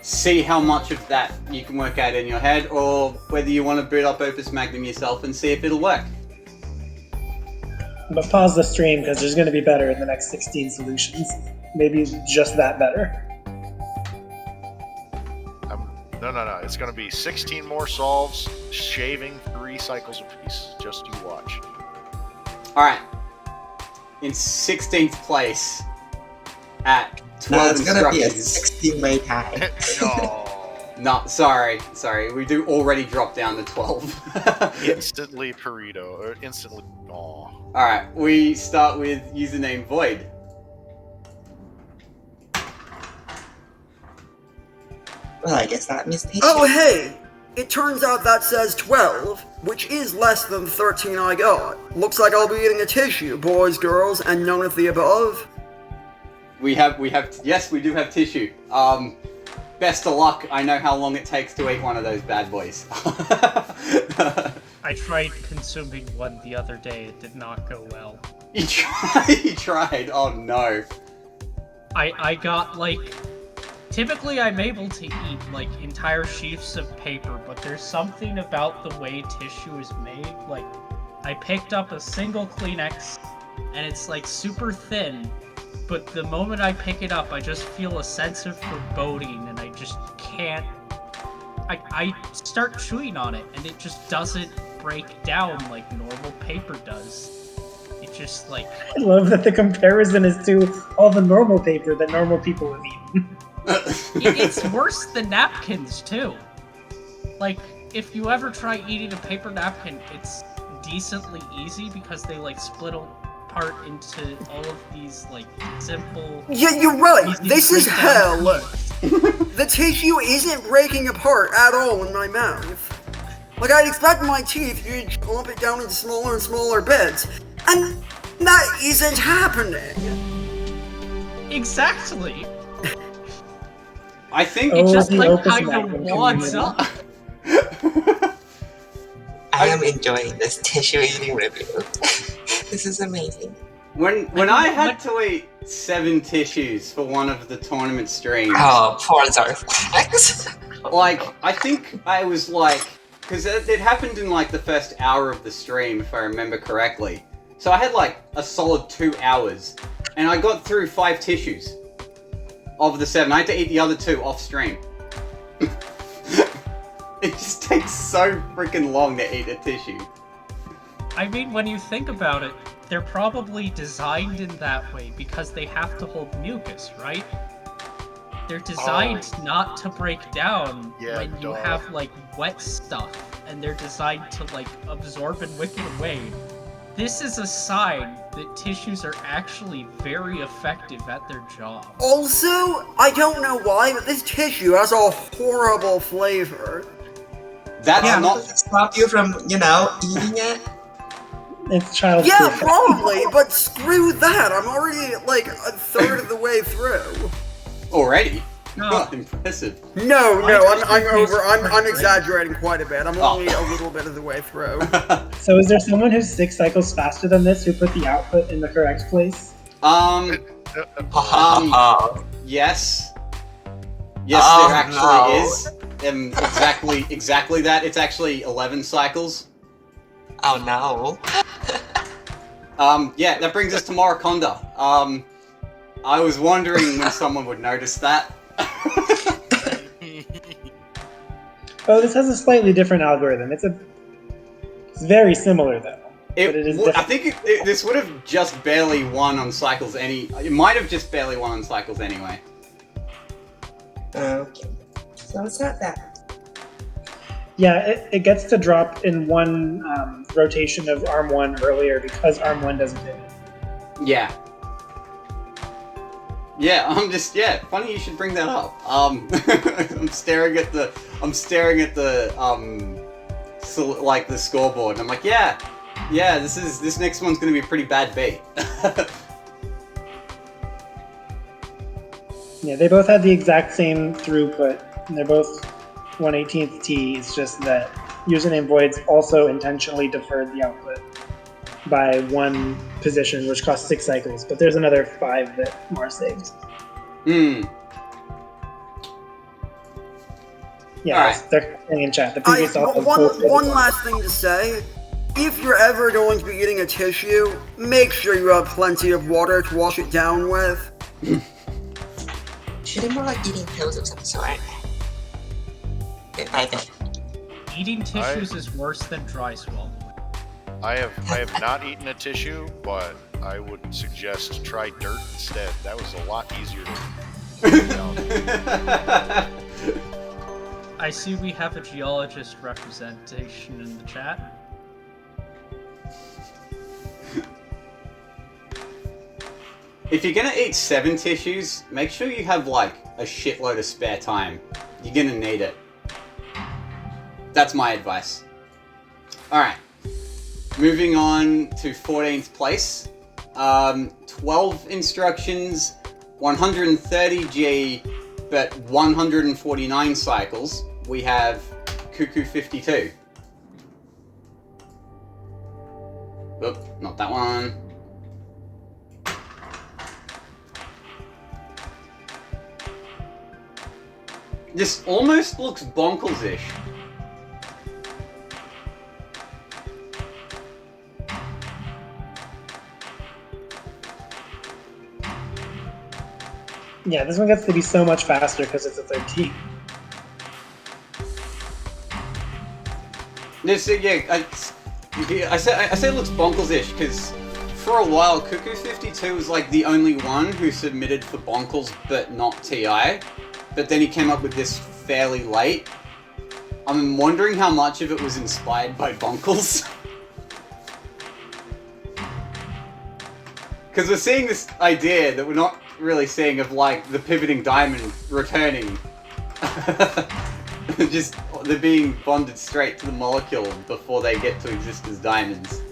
see how much of that you can work out in your head, or whether you want to boot up Opus Magnum yourself and see if it'll work. But pause the stream because there's going to be better in the next 16 solutions. Maybe just that better. No. It's going to be 16 more solves, shaving 3 cycles apiece. Just you watch. Alright. In 16th place at 12 it's gonna be a instructions. 16-way tie. No, sorry. We do already drop down to 12. Instantly Perito, or instantly. Aw. Alright, we start with username Void. Well, I guess that means tissue. Oh, hey! It turns out that says 12, which is less than the 13 I got. Looks like I'll be eating a tissue, boys, girls, and none of the above. Yes, we do have tissue. Best of luck. I know how long it takes to eat one of those bad boys. I tried consuming one the other day. It did not go well. You tried? Oh no. I got, like... Typically, I'm able to eat, like, entire sheafs of paper, but there's something about the way tissue is made. Like, I picked up a single Kleenex, and it's, like, super thin, but the moment I pick it up, I just feel a sense of foreboding, and I just can't... I start chewing on it, and it just doesn't break down like normal paper does. It just, like... I love that the comparison is to all the normal paper that normal people have eaten. It's worse than napkins, too. Like, if you ever try eating a paper napkin, it's decently easy because they, like, split apart into all of these, like, simple... Yeah, you're right! This is hell! The tissue isn't breaking apart at all in my mouth. Like, I'd expect my teeth to clump it down into smaller and smaller bits. And that isn't happening! Exactly! I think it just, like, Opus kind of wads up. I am enjoying this tissue eating review. This is amazing. When I had to eat 7 tissues for one of the tournament streams... Oh, poor Zarflex. Like, I think I was like... Because it happened in, like, the first hour of the stream, if I remember correctly. So I had, like, a solid 2 hours. And I got through 5 tissues. Of the 7. I had to eat the other 2 off stream. It just takes so freaking long to eat a tissue. I mean, when you think about it, they're probably designed in that way because they have to hold mucus, right? They're designed not to break down when you have, like, wet stuff, and they're designed to, like, absorb and wick it away. This is a sign that tissues are actually very effective at their job. Also, I don't know why, but this tissue has a horrible flavor. That's not... Does it stop you from, eating it? It's child's Yeah, food. probably, but screw that. I'm already, like, a third of the way through. Already? No. Impressive. No, I'm exaggerating quite a bit. I'm only a little bit of the way through. So is there someone who's 6 cycles faster than this who put the output in the correct place? Yes. Yes, there actually is. Exactly that. It's actually 11 cycles. Oh no. Yeah, that brings us to Moriconda. I was wondering when someone would notice that. Oh, this has a slightly different algorithm. It's very similar though. I think this would have just barely won on cycles It might have just barely won on cycles anyway. Okay. So it's not that. Yeah, it gets to drop in one rotation of arm 1 earlier because arm 1 doesn't hit it. Yeah. Yeah, funny you should bring that up. I'm staring at the the scoreboard and I'm like, yeah, this next one's gonna be a pretty bad beat. Yeah, they both had the exact same throughput, and they're both 1/18th T. It's just that username Voids also intentionally deferred the output by 1 position, which costs 6 cycles, but there's another 5 that Mars saved. Yeah, Alright. they're saying in chat. The previous One last thing to say. If you're ever going to be eating a tissue, make sure you have plenty of water to wash it down with. Should be more like eating pills of some sort. Bit by bit. Eating tissues is worse than dry swallowing. I have not eaten a tissue, but I would suggest try dirt instead. That was a lot easier to eat down. I see we have a geologist representation in the chat. If you're gonna eat 7 tissues, make sure you have like a shitload of spare time. You're gonna need it. That's my advice. Alright. Moving on to 14th place. 12 instructions, 130G, but 149 cycles. We have Cuckoo 52. Oop, not that one. This almost looks bonkles-ish. Yeah, this one gets to be so much faster because it's a 13. This, yeah, I say it looks bonkles-ish because for a while, Cuckoo 52 was like the only one who submitted for bonkles but not TI. But then he came up with this fairly late. I'm wondering how much of it was inspired by bonkles. Because we're seeing this idea that we're not really seeing of like the pivoting diamond returning. Just they're being bonded straight to the molecule before they get to exist as diamonds.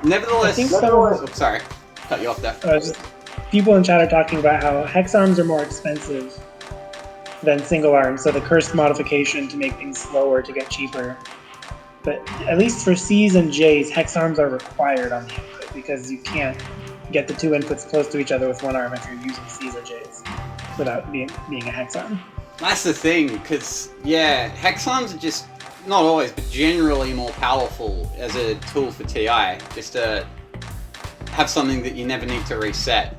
Nevertheless, I think so. Oh, sorry, cut you off there. People in chat are talking about how hex arms are more expensive than single arms, so the cursed modification to make things slower to get cheaper. But at least for C's and J's, hex arms are required on the input because you can't get the two inputs close to each other with one arm if you're using C's or J's without being a hex arm. That's the thing, because, yeah, hex arms are just, not always, but generally more powerful as a tool for TI, just to have something that you never need to reset,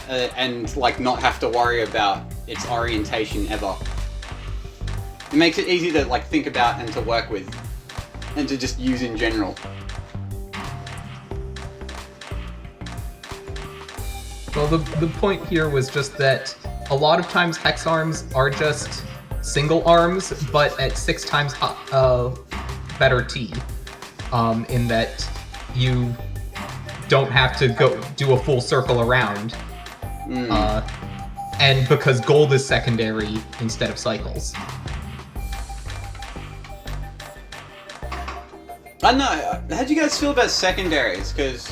and, like, not have to worry about its orientation ever. It makes it easy to, like, think about and to work with, and to just use in general. Well, the point here was just that a lot of times hex arms are just single arms, but at 6 times better T, in that you don't have to go do a full circle around, and because gold is secondary instead of cycles. I don't know, how do you guys feel about secondaries? Because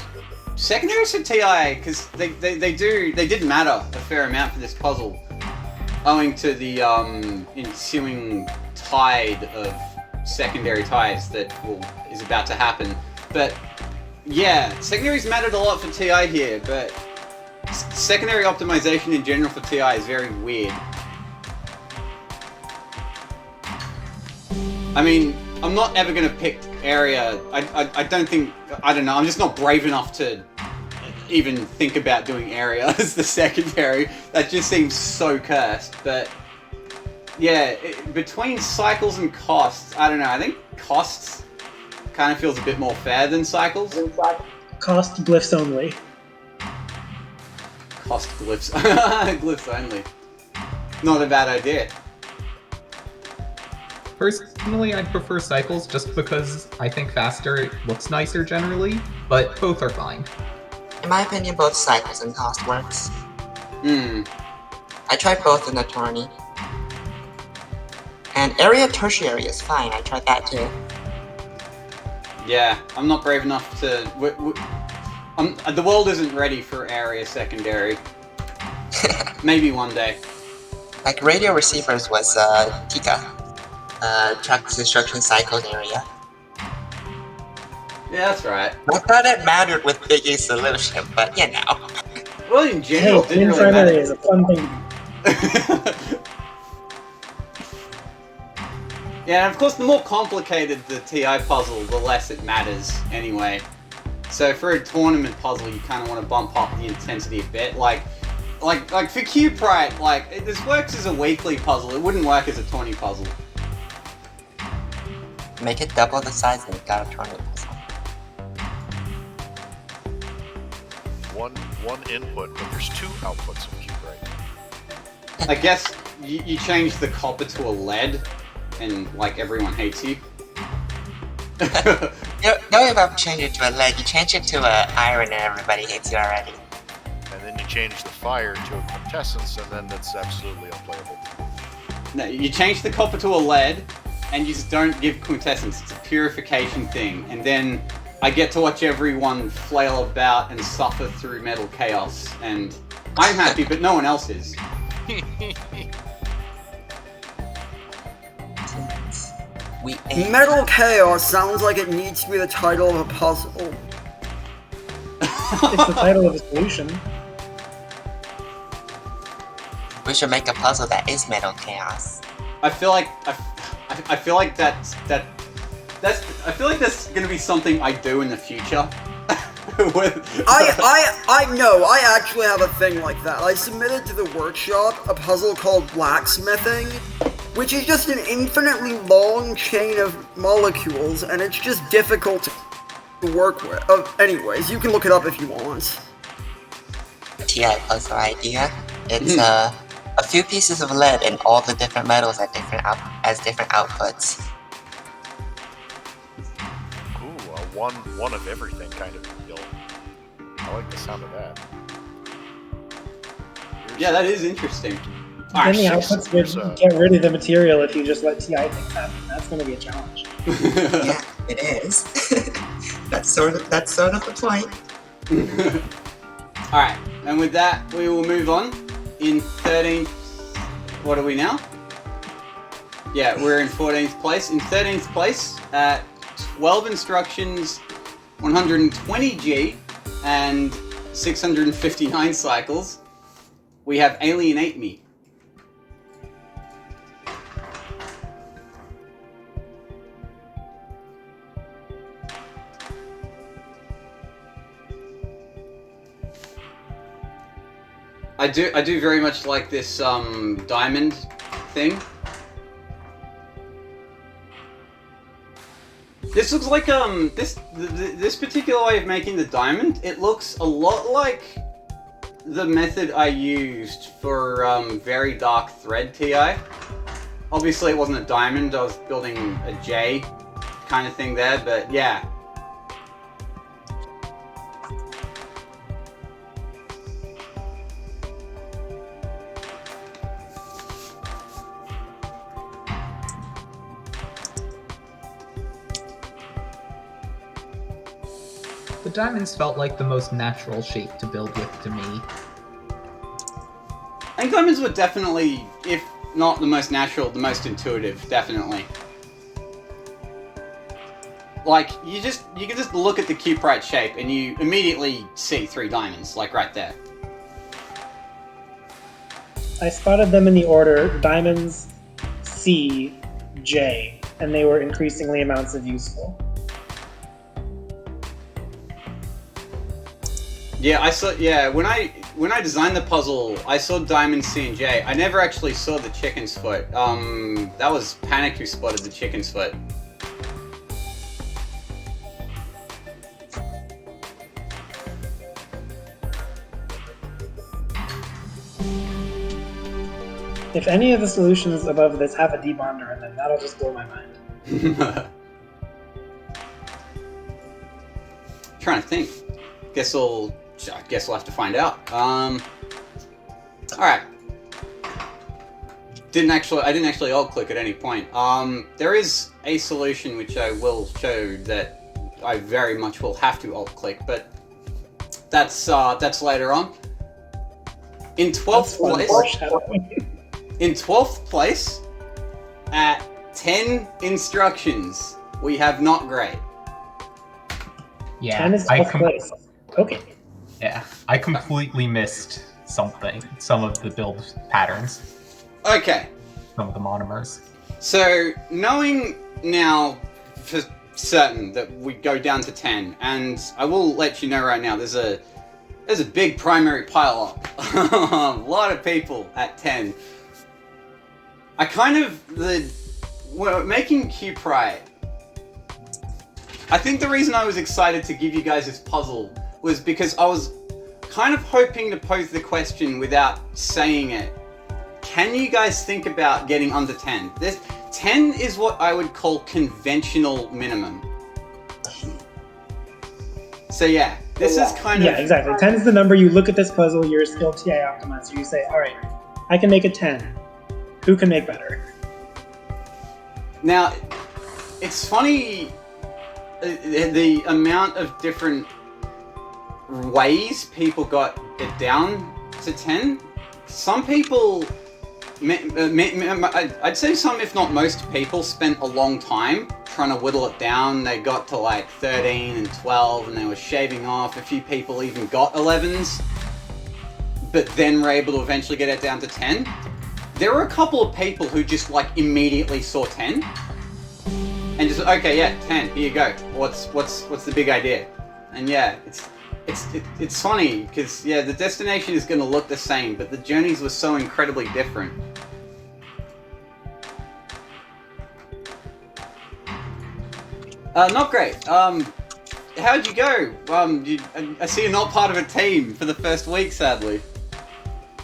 secondaries for TI, because they did matter a fair amount for this puzzle, owing to the ensuing tide of secondary ties that is about to happen. But yeah, secondaries mattered a lot for TI here, but secondary optimization in general for TI is very weird. I mean, I'm not ever going to pick area. I don't think, I don't know, I'm just not brave enough to even think about doing area as the secondary. That just seems so cursed. But yeah, between cycles and costs, I don't know, I think costs kind of feels a bit more fair than cycles. Cost glyphs only. Cost glyphs. Glyphs only. Not a bad idea. Personally, I'd prefer cycles just because I think faster looks nicer generally, but both are fine. In my opinion, both cycles and cost works. I tried both in the tourney. And area tertiary is fine, I tried that too. Yeah, I'm not brave enough to... the world isn't ready for area secondary. Maybe one day. Like radio receivers was Tika. Track instruction cycles area. Yeah, that's right. Not that it mattered with Biggie's solution, but you know. Well, in general, it Hey, didn't in really primary matter. is a fun thing to do. Yeah, and of course, the more complicated the TI puzzle, the less it matters anyway. So for a tournament puzzle, you kind of want to bump up the intensity a bit. Like for Cuprite, like, this works as a weekly puzzle. It wouldn't work as a tourney puzzle. Make it double the size and you got a tournament puzzle. One input, but there's 2 outputs of Cuprite. I guess you change the copper to a lead, and, like, everyone hates you. Don't even change it to a lead, you change it to a iron and everybody hates you already. And then you change the fire to a quintessence, and then it's absolutely unplayable. No, you change the copper to a lead, and you just don't give quintessence. It's a purification thing. And then I get to watch everyone flail about and suffer through metal chaos. And I'm happy, but no one else is. We ate. Metal Chaos sounds like it needs to be the title of a puzzle. It's the title of a solution. We should make a puzzle that is Metal Chaos. I feel like that's gonna be something I do in the future. I actually have a thing like that. I submitted to the workshop a puzzle called Blacksmithing, which is just an infinitely long chain of molecules, and it's just difficult to work with. Anyways, you can look it up if you want. TI puzzle idea. It's a few pieces of lead and all the different metals at different outputs. Ooh, a one of everything kind of deal. I like the sound of that. Yeah, that is interesting. Then the outputs would get rid of the material if you just let TI things happen. That's going to be a challenge. Yeah, it is. That's sort of the point. Alright, and with that, we will move on. In 13th... What are we now? Yeah, we're in 14th place. In 13th place, 12 instructions, 120G, and 659 cycles, we have Alienate Me. I do very much like this diamond thing. This looks like this particular way of making the diamond. It looks a lot like the method I used for very dark thread TI. Obviously, it wasn't a diamond. I was building a J kind of thing there, but yeah. The diamonds felt like the most natural shape to build with to me. I think diamonds were definitely, if not the most natural, the most intuitive, definitely. Like, you can just look at the Cuprite shape and you immediately see 3 diamonds, like right there. I spotted them in the order diamonds, C, J, and they were increasingly amounts of useful. Yeah, when I designed the puzzle, I saw diamond C and J. I never actually saw the chicken's foot. That was Panic who spotted the chicken's foot. If any of the solutions above this have a debonder in them, that'll just blow my mind. Trying to think. I guess we'll have to find out. Alright. I didn't actually alt click at any point. There is a solution which I will show that I very much will have to alt click, but that's later on. In 12th place. In 12th place, at 10 instructions, we have not great. Yeah, 10 is 12th place. Okay. Yeah, I completely missed some of the build patterns, Okay, some of the monomers. so knowing now for certain that we go down to 10, and I will let you know right now, there's a big primary pile up. A lot of people at 10. We're making Cuprite. I think the reason I was excited to give you guys this puzzle was because I was kind of hoping to pose the question without saying it. Can you guys think about getting under 10? 10 is what I would call conventional minimum. So yeah, this is kind of... Yeah, exactly. 10 is the number. You look at this puzzle, you're a skilled TI optimizer, you say, all right, I can make a 10. Who can make better? Now, it's funny the amount of different ways people got it down to 10. Some people, I'd say some, if not most people, spent a long time trying to whittle it down. They got to like 13 and 12 and they were shaving off. A few people even got 11s, but then were able to eventually get it down to 10. There were a couple of people who just like immediately saw 10 and just, okay, yeah, 10, here you go. What's the big idea? And yeah, it's funny because yeah, the destination is going to look the same, but the journeys were so incredibly different. Not great. How'd you go? I see you're not part of a team for the first week, sadly.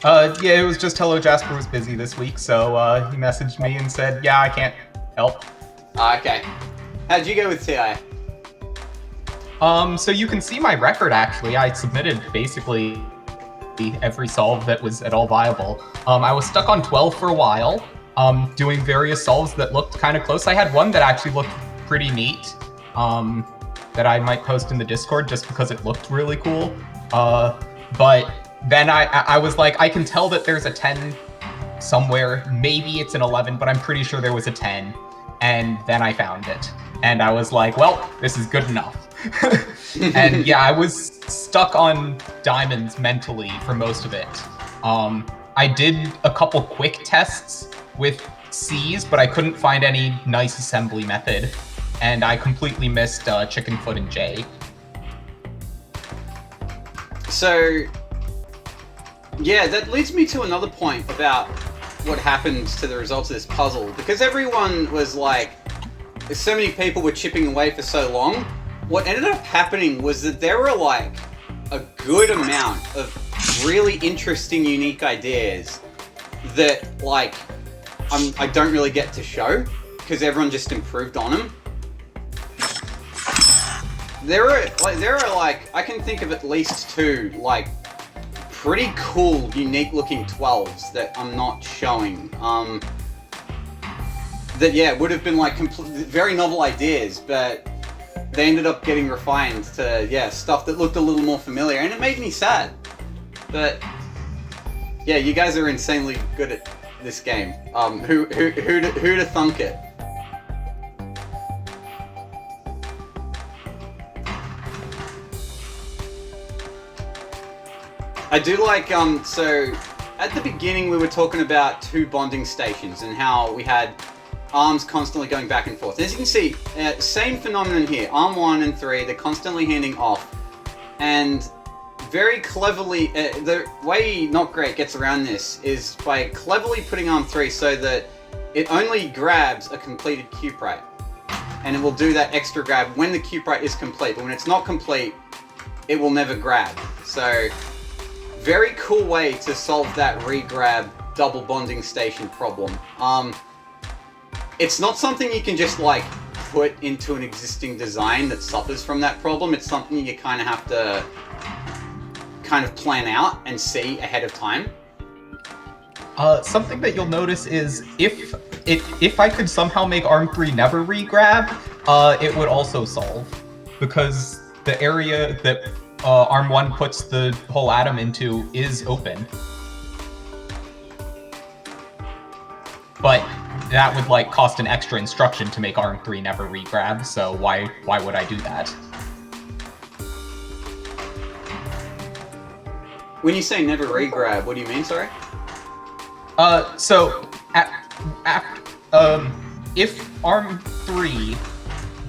Yeah, it was just Hello Jasper was busy this week, so he messaged me and said, yeah, I can't help. Okay. How'd you go with TI? So you can see my record, actually. I submitted basically every solve that was at all viable. I was stuck on 12 for a while, doing various solves that looked kind of close. I had one that actually looked pretty neat, that I might post in the Discord just because it looked really cool. But then I was like, I can tell that there's a 10 somewhere. Maybe it's an 11, but I'm pretty sure there was a 10. And then I found it. And I was like, well, this is good enough. And yeah, I was stuck on diamonds mentally for most of it. I did a couple quick tests with C's, but I couldn't find any nice assembly method. And I completely missed Chickenfoot and J. So, yeah, that leads me to another point about what happened to the results of this puzzle. Because everyone was like, so many people were chipping away for so long, what ended up happening was that there were like a good amount of really interesting, unique ideas that like I don't really get to show because everyone just improved on them. There are like I can think of at least two like pretty cool, unique looking 12s that I'm not showing. That yeah would have been like very novel ideas, but they ended up getting refined to yeah stuff that looked a little more familiar, and it made me sad. But yeah, you guys are insanely good at this game. Who to thunk it? I do like, so at the beginning we were talking about two bonding stations and how we had arms constantly going back and forth. As you can see, same phenomenon here. Arm 1 and 3, they're constantly handing off. And very cleverly, the way Not Great gets around this is by cleverly putting arm 3 so that it only grabs a completed Cuprite. And it will do that extra grab when the Cuprite is complete, but when it's not complete, it will never grab. So, very cool way to solve that re-grab double bonding station problem. It's not something you can just like put into an existing design that suffers from that problem. It's something you kind of have to kind of plan out and see ahead of time. Something that you'll notice is if I could somehow make arm 3 never re-grab, it would also solve, because the area that arm 1 puts the whole atom into is open. but that would like cost an extra instruction to make arm 3 never regrab, so why would I do that? When you say never regrab, what do you mean, sorry? So if arm 3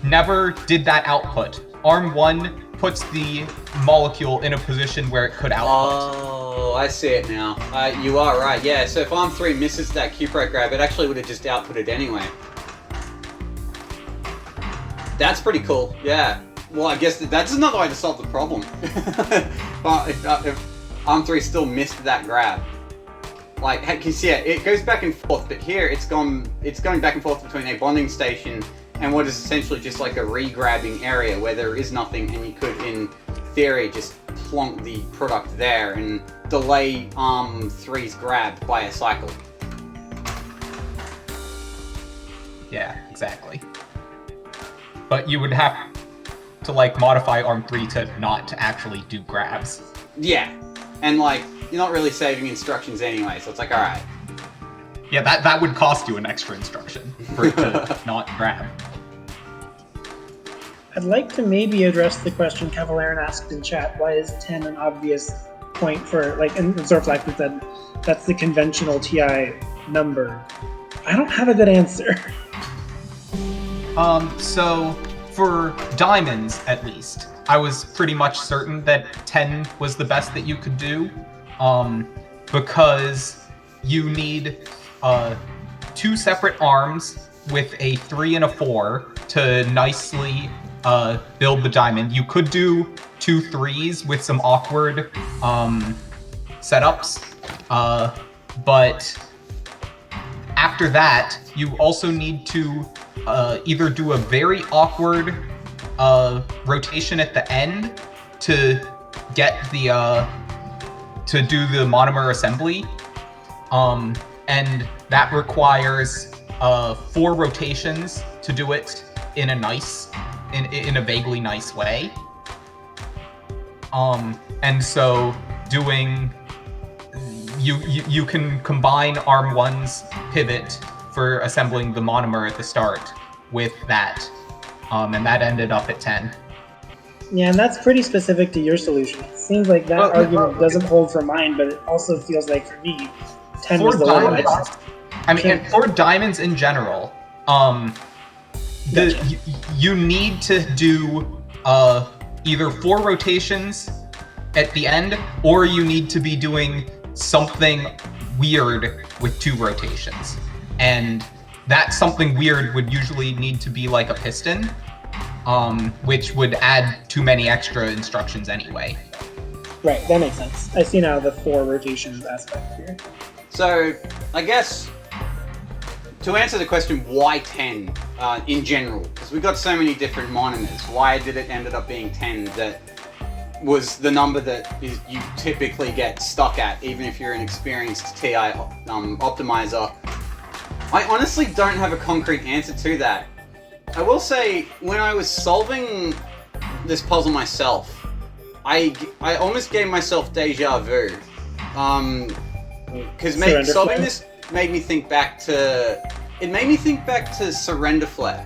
never did that output, arm 1 puts the molecule in a position where it could output. Oh, I see it now. You are right, yeah. So if arm 3 misses that Cuprite grab, it actually would have just outputted anyway. That's pretty cool, yeah. Well, I guess that's another way to solve the problem. But if arm 3 still missed that grab. Like, heck, you see it goes back and forth, but here it's going back and forth between a bonding station and what is essentially just like a re-grabbing area where there is nothing, and you could, in theory, just plonk the product there and delay arm 3's grab by a cycle. Yeah, exactly. But you would have to like modify arm 3 to not actually do grabs. Yeah, and like, you're not really saving instructions anyway, so it's like, alright. Yeah, that would cost you an extra instruction for it to not grab. I'd like to maybe address the question Cavalarin asked in chat. Why is 10 an obvious point for, like, and Zorflack said, that's the conventional TI number. I don't have a good answer. So for diamonds, at least, I was pretty much certain that 10 was the best that you could do, because you need 2 separate arms with a 3 and a 4 to nicely build the diamond. You could do 2 3s with some awkward setups, but after that, you also need to either do a very awkward rotation at the end to get the to do the monomer assembly, and that requires 4 rotations to do it in a vaguely nice way. And so doing you can combine arm 1's pivot for assembling the monomer at the start with that, and that ended up at 10. Yeah, and that's pretty specific to your solution. It seems like that argument doesn't hold for mine, but it also feels like for me, 10 was the diamonds, lowest. I mean, and for diamonds in general, you need to do either 4 rotations at the end, or you need to be doing something weird with 2 rotations. And that something weird would usually need to be like a piston, which would add too many extra instructions anyway. Right, that makes sense. I see now the 4 rotations aspect here. So, I guess, to answer the question, why 10 in general? Because we've got so many different monomers. Why did it ended up being 10 that was the number that you typically get stuck at, even if you're an experienced TI optimizer? I honestly don't have a concrete answer to that. I will say, when I was solving this puzzle myself, I almost gave myself deja vu. Because solving this made me think back to... It made me think back to Surrender Flare.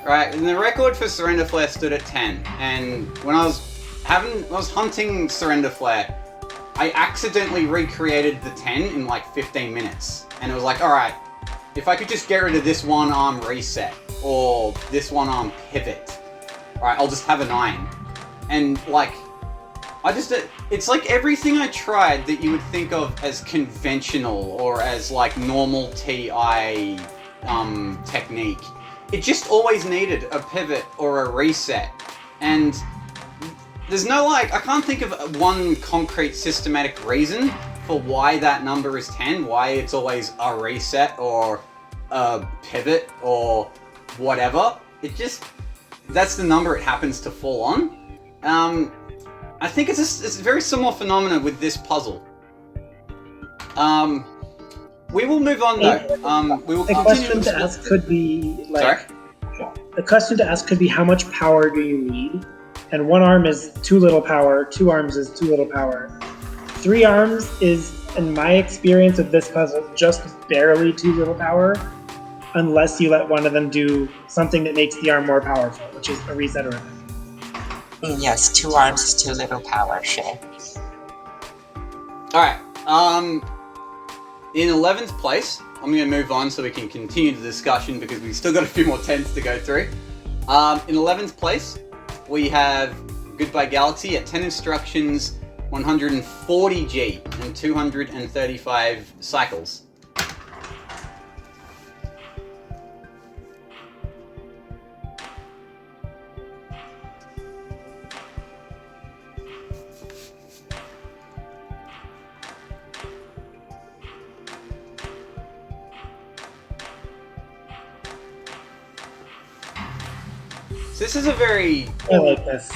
Right? And the record for Surrender Flare stood at 10. And when I was hunting Surrender Flare, I accidentally recreated the 10 in like 15 minutes. And it was like, alright, if I could just get rid of this one arm reset, or this one arm pivot, alright, I'll just have a 9. And like, it's like everything I tried that you would think of as conventional or as like normal TI technique, it just always needed a pivot or a reset. And there's no I can't think of one concrete systematic reason for why that number is 10, why it's always a reset or a pivot or whatever. It just, that's the number it happens to fall on. I think it's a very similar phenomenon with this puzzle. We will move on though. We will continue. The question to ask could be like, sorry? The question to ask could be, how much power do you need? And 1 arm is too little power, 2 arms is too little power. 3 arms is, in my experience of this puzzle, just barely too little power, unless you let one of them do something that makes the arm more powerful, which is a reset or a thing. Yes, 2 arms is too little power, sure. Alright, in 11th place, I'm going to move on so we can continue the discussion because we've still got a few more 10s to go through. In 11th place, we have Goodbye Galaxy at 10 instructions, 140G, and 235 cycles. This is a very... I like this.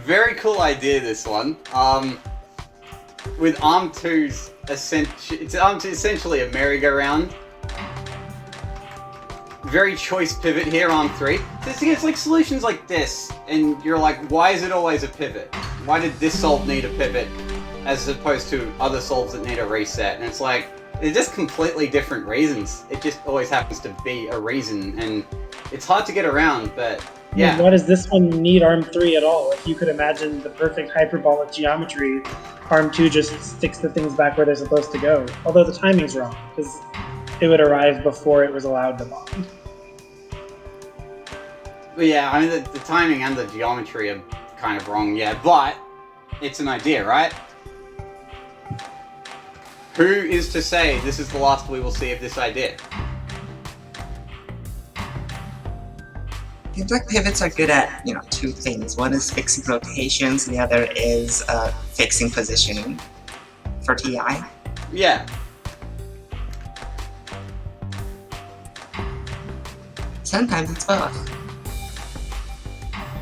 very cool idea, this one. With Arm 2's essentially a merry-go-round. Very choice pivot here, Arm 3. It's like solutions like this, and you're like, why is it always a pivot? Why did this solve need a pivot, as opposed to other solves that need a reset? And it's like, they're just completely different reasons. It just always happens to be a reason, and it's hard to get around, but yeah. Why does this one need Arm 3 at all? If you could imagine the perfect hyperbolic geometry, Arm 2 just sticks the things back where they're supposed to go. Although the timing's wrong, because it would arrive before it was allowed to bond. But yeah, I mean, the timing and the geometry are kind of wrong, yeah, but it's an idea, right? Who is to say this is the last we will see of this idea? Seems like pivots are good at, 2 things. One is fixing rotations, the other is fixing positioning for TI. Yeah. Sometimes it's both.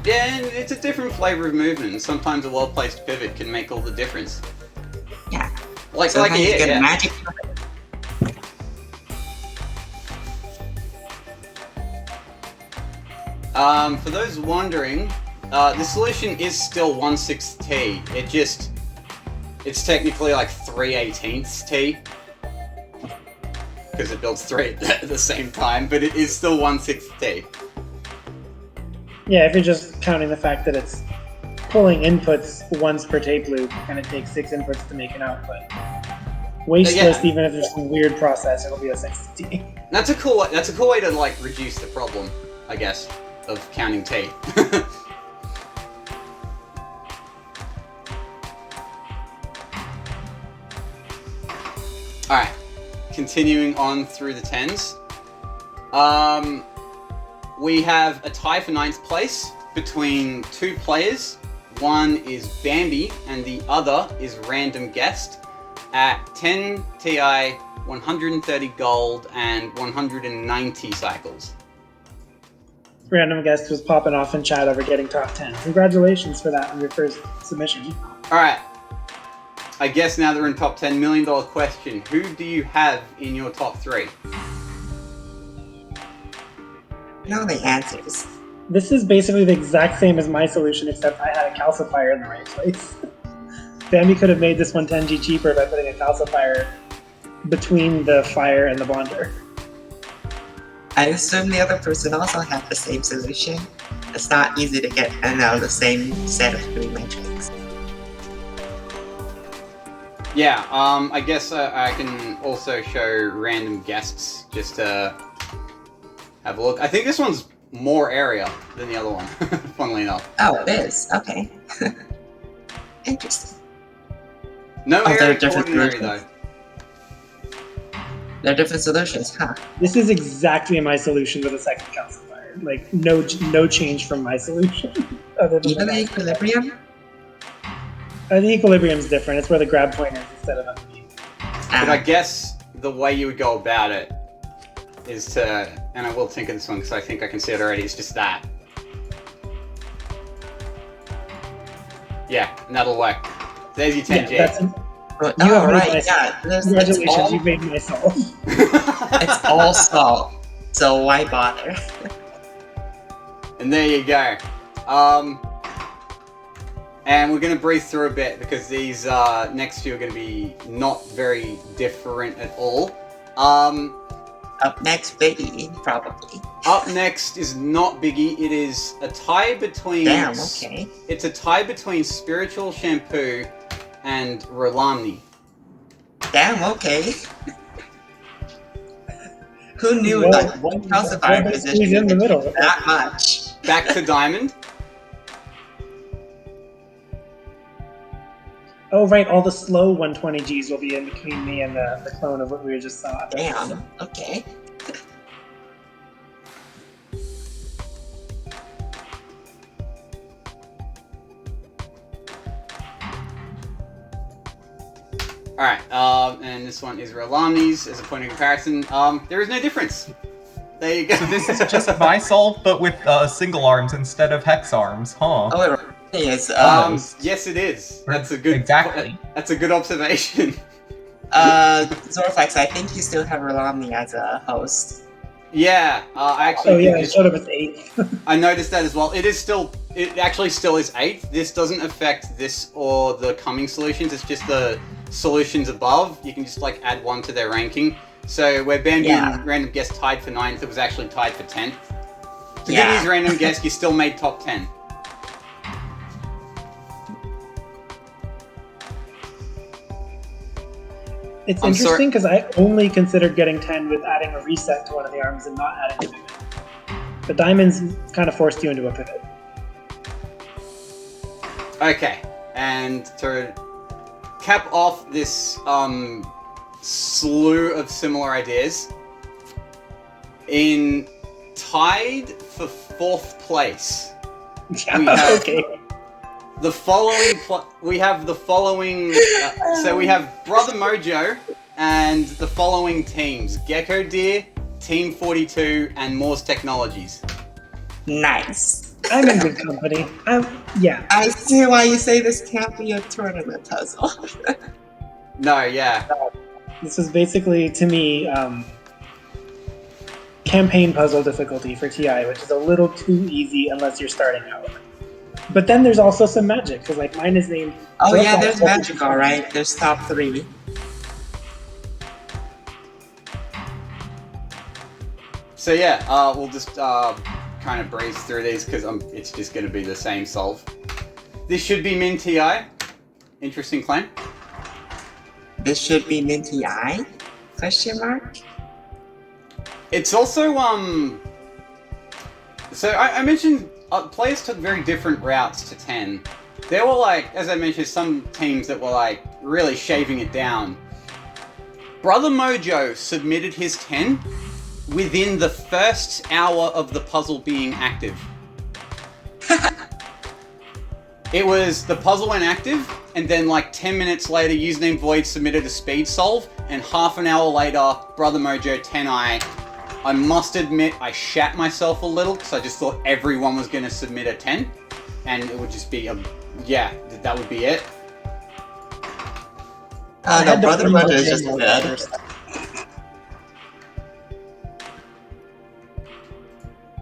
Yeah, and it's a different flavor of movement, and sometimes a well-placed pivot can make all the difference. Yeah. Like Sometimes here, you get yeah. a magic. For those wondering, the solution is still 1/6 T. It's technically like 3/18 T. Because it builds 3 at the same time, but it is still 1/6 T. Yeah, if you're just counting the fact that it's pulling inputs once per tape loop, and it takes 6 inputs to make an output. Wasteless, even if there's some weird process, it'll be a 60. That's a cool way to like reduce the problem, I guess, of counting T. Alright, continuing on through the 10s. We have a tie for 9th place between 2 players. One is Bambi and the other is Random Guest at 10 TI, 130 gold, and 190 cycles. Random Guest was popping off in chat over getting top 10. Congratulations for that on your first submission. Alright, I guess now they're in top 10. $1 million question. Who do you have in your top 3? Know the answers. This is basically the exact same as my solution, except I had a calcifier in the right place. Bambi could have made this 110G cheaper by putting a calcifier between the fire and the bonder. I assume the other person also had the same solution. It's not easy to get the same set of 3 metrics. Yeah, I guess I can also show Random Guests just to have a look. I think this one's more area than the other one, funnily enough. Oh, it is? Okay. Interesting. No they're area different coordinary, solutions. though. They're different solutions, huh? This is exactly my solution with a second calcifier. Like, no change from my solution. Other than Even the equilibrium? The equilibrium's different. It's where the grab point is instead of underneath. But I guess the way you would go about it is to, and I will tinker this one because I think I can see it already, it's just that. Yeah, and that'll work. There's your 10G. Right, yeah. Congratulations, you made my solve. It's all solved, so why bother? And there you go. And we're going to breeze through a bit because these next few are going to be not very different at all. Up next, Biggie, probably. Up next is not Biggie. It is a tie between... Damn, okay. It's a tie between Spiritual Shampoo and Rolani. Damn, okay. Who knew Well, like one calcifier well, position he's in the middle. that much? Back to Diamond. Oh, right, all the slow 120Gs will be in between me and the clone of what we just saw. Damn, okay. Alright, and this one is Rolani's as a point of comparison. There is no difference. There you go. So this is just my solve, but with single arms instead of hex arms, huh? Oh, it is. Yes, it is. That's a good. Exactly. That's a good observation. Zorfax, I think you still have Rolami as a host. Yeah, I actually. Oh yeah, think it showed up as 8. I noticed that as well. It is still. It actually still is 8. This doesn't affect this or the coming solutions. It's just the solutions above. You can just like add 1 to their ranking. So where Bambi and Random Guess tied for 9th, it was actually tied for 10th. To Biggy's Random Guess, you still made top 10. It's I'm interesting because I only considered getting 10 with adding a reset to one of the arms and not adding a pivot. But Diamonds kind of forced you into a pivot. Okay, and to cap off this slew of similar ideas, in tied for 4th place, we have Okay. the following. We have the following. So we have Brother Mojo and the following teams: Gecko Deer, Team 42, and Moore's Technologies. Nice. I'm in good company. Yeah. I see why you say this can't be a tournament puzzle. No, yeah. This is basically, to me, campaign puzzle difficulty for TI, which is a little too easy unless you're starting out. But then there's also some magic, because like mine is named... Oh yeah, there's magic, alright. There's top 3. So yeah, we'll just kind of breeze through these because it's just going to be the same solve. This should be Min TI. Interesting claim. This should be Minty I? Question mark? It's also So I mentioned players took very different routes to 10. There were like, as I mentioned, some teams that were like really shaving it down. Brother Mojo submitted his 10 within the first hour of the puzzle being active. It was, the puzzle went active, and then like 10 minutes later, Username Void submitted a speed solve, and half an hour later, Brother Mojo 10i. I must admit, I shat myself a little, because I just thought everyone was going to submit a 10, and it would just be a, yeah, that would be it. No, Brother Mojo is just dead.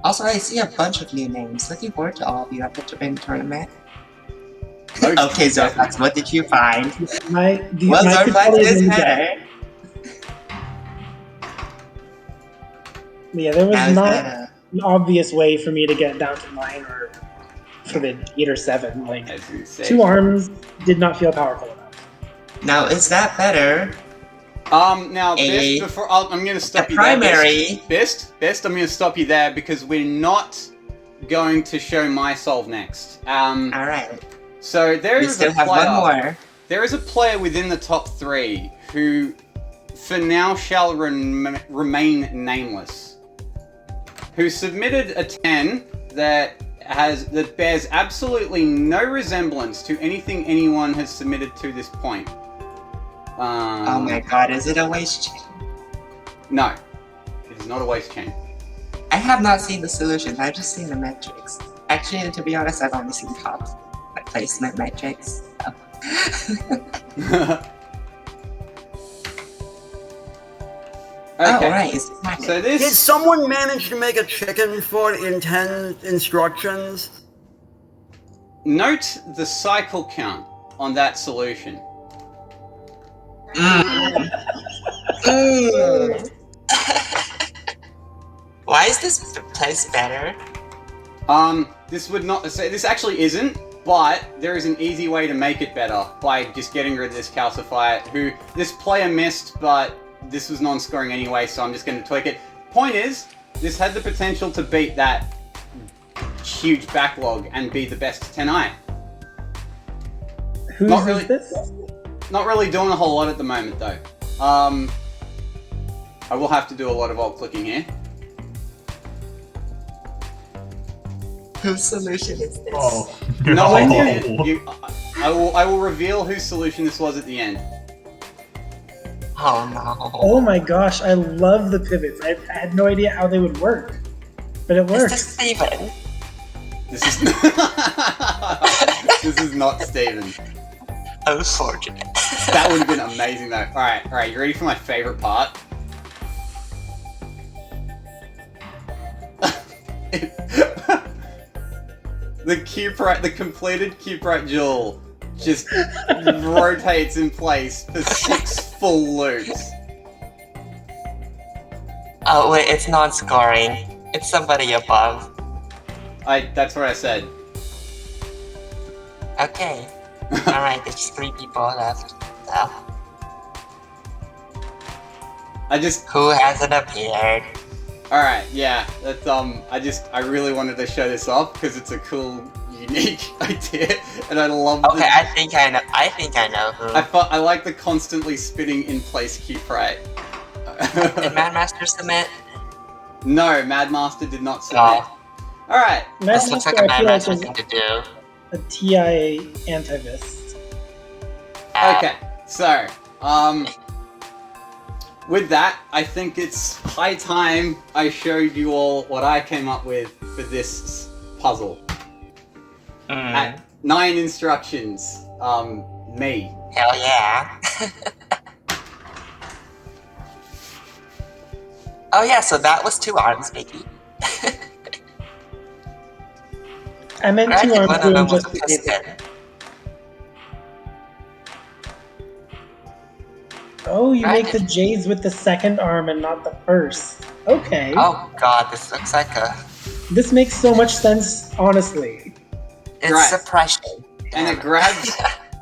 Also, I see a bunch of new names. Looking forward to all of you at the tournament. Okay, Zorfax, what did you find? Zorfax is better. Yeah, there was not an obvious way for me to get down to 9 or for the 8 or 7. Like, 2 arms did not feel powerful enough. Now, is that better? Now, Best, before I'm going to stop you primary. there. Best, I'm going to stop you there because we're not going to show my solve next. Alright. So there we is still a have player. One more. There is a player within the top 3 who, for now, shall remain nameless. Who submitted a 10 that bears absolutely no resemblance to anything anyone has submitted to this point. Oh my god, is it a waste chain? No, it is not a waste chain. I have not seen the solutions, I've just seen the metrics. Actually, to be honest, I've only seen top placement metrics. Okay. Oh, right. So this... Did someone manage to make a chicken foot in 10 instructions? Note the cycle count on that solution. Why is this place better? This would not say this actually isn't, but there is an easy way to make it better by just getting rid of this calcifier. Who this player missed, but this was non-scoring anyway, so I'm just going to tweak it. Point is, this had the potential to beat that huge backlog and be the best 10i. Who's Not really- this? Not really doing a whole lot at the moment though. I will have to do a lot of alt clicking here. Whose solution is this? Oh, No idea. I will reveal whose solution this was at the end. Oh no. Oh my gosh, I love the pivots. I had no idea how they would work, but it Is works. this Steven? This is this is not Steven. Unfortunate. That would have been amazing though. Alright, you ready for my favorite part? The completed Cuprite jewel just rotates in place for 6 full loops. Oh wait, it's non-scoring. It's somebody above. That's what I said. Okay. Alright, there's 3 people left. So, who hasn't appeared? Alright, yeah, that's I really wanted to show this off because it's a cool, unique idea, and I love Okay, I think I know who. I like the constantly spinning in place Cuprite. Did Madmaster submit? No, Madmaster did not submit. Oh, Alright, this looks like a Madmaster thing to do. A TI antivist. okay, so, with that, I think it's high time I showed you all what I came up with for this puzzle. At 9 instructions, me. Hell yeah. Oh yeah, so that was 2 arms, Mickey. I meant I two think arms one of them doing was just a the piston. Oh, you Right. make the J's with the second arm and not the first. Okay. Oh god, this looks like This makes so much sense, honestly. it's Right. suppression. And it grabs,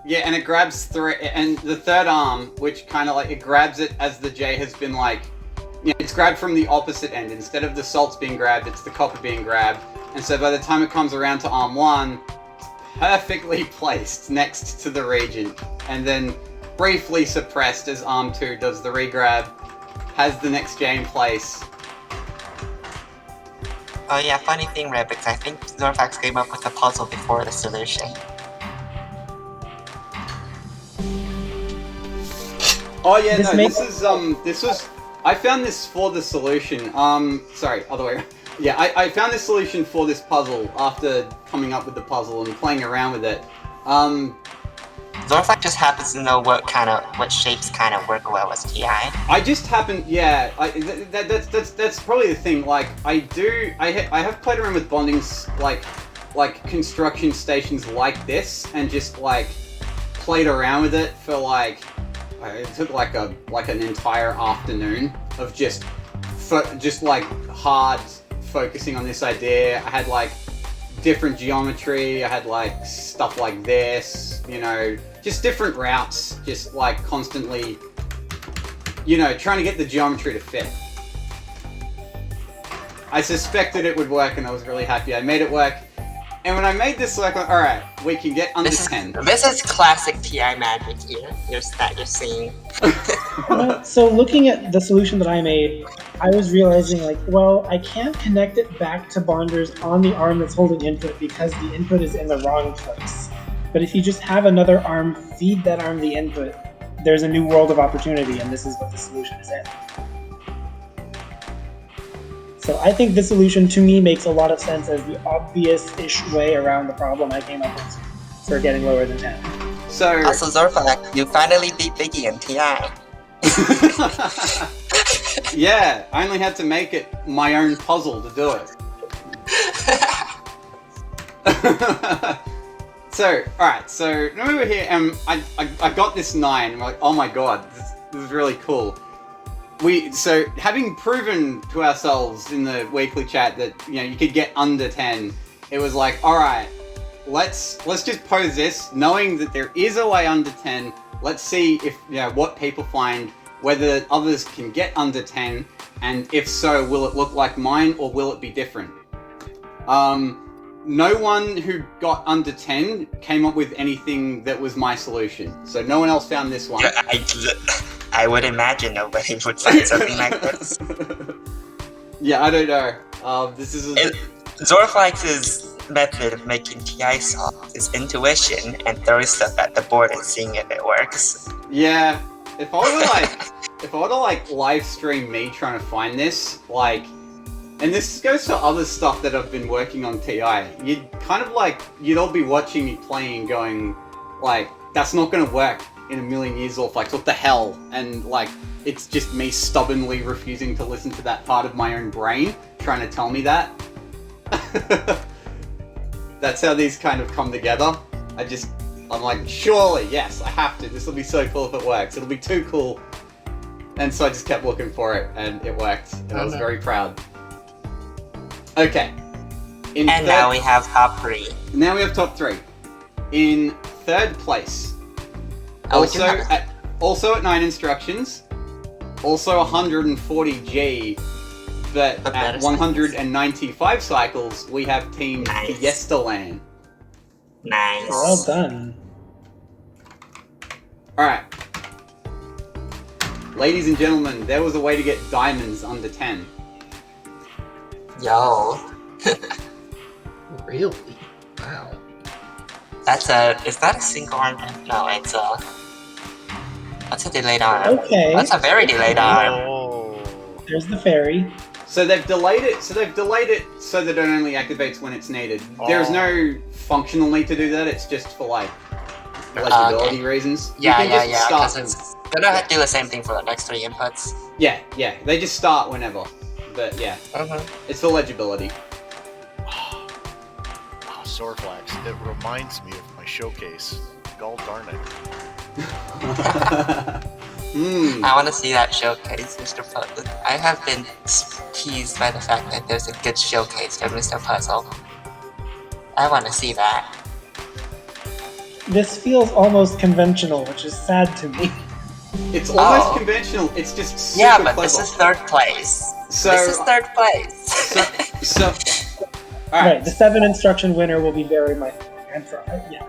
yeah, and it grabs 3, and the third arm, which kind of like, it grabs it as the J has been like, you know, it's grabbed from the opposite end. Instead of the salts being grabbed, it's the copper being grabbed. And so by the time it comes around to arm 1, it's perfectly placed next to the regent. And then briefly suppressed as arm 2 does the regrab, has the next J in place. Oh yeah, funny thing, Rebix, I think Zorfax came up with the puzzle before the solution. Oh yeah, This no, makes- this was, I found this for the solution, sorry, other way around. Yeah, I found this solution for this puzzle after coming up with the puzzle and playing around with it. Zorfax just happens to know what shapes kind of work well with TI. I just happen, yeah. That's probably the thing. Like, I have played around with bondings, like construction stations like this, and just like played around with it for like, it took like an entire afternoon of just like hard focusing on this idea. I had like different geometry. I had like stuff like this, you know. Just different routes, just like constantly, you know, trying to get the geometry to fit. I suspected it would work and I was really happy I made it work. And when I made this work, alright, we can get under 10. This is classic TI magic here, that you're seeing. So looking at the solution that I made, I was realizing like, well, I can't connect it back to bonders on the arm that's holding input because the input is in the wrong place. But if you just have another arm feed that arm the input, there's a new world of opportunity, and this is what the solution is in. So I think this solution, to me, makes a lot of sense as the obvious-ish way around the problem I came up with for getting lower than 10. So... Also, Zorfax, you finally beat Biggie in TI. Yeah, I only had to make it my own puzzle to do it. So, alright, so now we're here, I got this 9, I'm like, oh my god, this is really cool. So, having proven to ourselves in the weekly chat that, you could get under 10, it was like, alright, let's just pose this, knowing that there is a way under 10, let's see if, what people find, whether others can get under 10, and if so, will it look like mine, or will it be different? No one who got under 10 came up with anything that was my solution. So no one else found this one. Yeah, I would imagine nobody would find something like this. Yeah, I don't know. This is... Zorflex's method of making TI soft is intuition and throwing stuff at the board and seeing if it works. Yeah. If I were to live stream me trying to find this, and this goes to other stuff that I've been working on TI, you'd all be watching me playing going, that's not gonna work in a million years, Zorflex, what the hell? And, it's just me stubbornly refusing to listen to that part of my own brain trying to tell me that. That's how these kind of come together. I'm like, surely, yes, I have to. This will be so cool if it works. It'll be too cool. And so I just kept looking for it, and it worked. And I was very proud. Okay. Now we have top 3. Now we have top 3. In third place, also at 9 instructions, also 140G, but at 195 cycles, we have Team Fiestaland. Nice. Well done. Alright. Ladies and gentlemen, there was a way to get diamonds under 10. Yo. Really? Wow. Is that a single arm? No, that's a delayed arm. Okay. That's a very delayed arm. Oh. There's the fairy. So they've delayed it so that it only activates when it's needed. There's no functional need to do that, it's just for legibility reasons. Yeah. Start They don't do the same thing for the next 3 inputs. Yeah, they just start whenever. But yeah, it's for legibility. Zorflex, it reminds me of my showcase. God darn it. I want to see that showcase, Mr. Puzzle. I have been teased by the fact that there's a good showcase of Mr. Puzzle. I want to see that. This feels almost conventional, which is sad to me. It's almost conventional, it's just super but clever. This is 3rd place. This is 3rd place. Alright. Right, the 7 instruction winner will be very much yeah.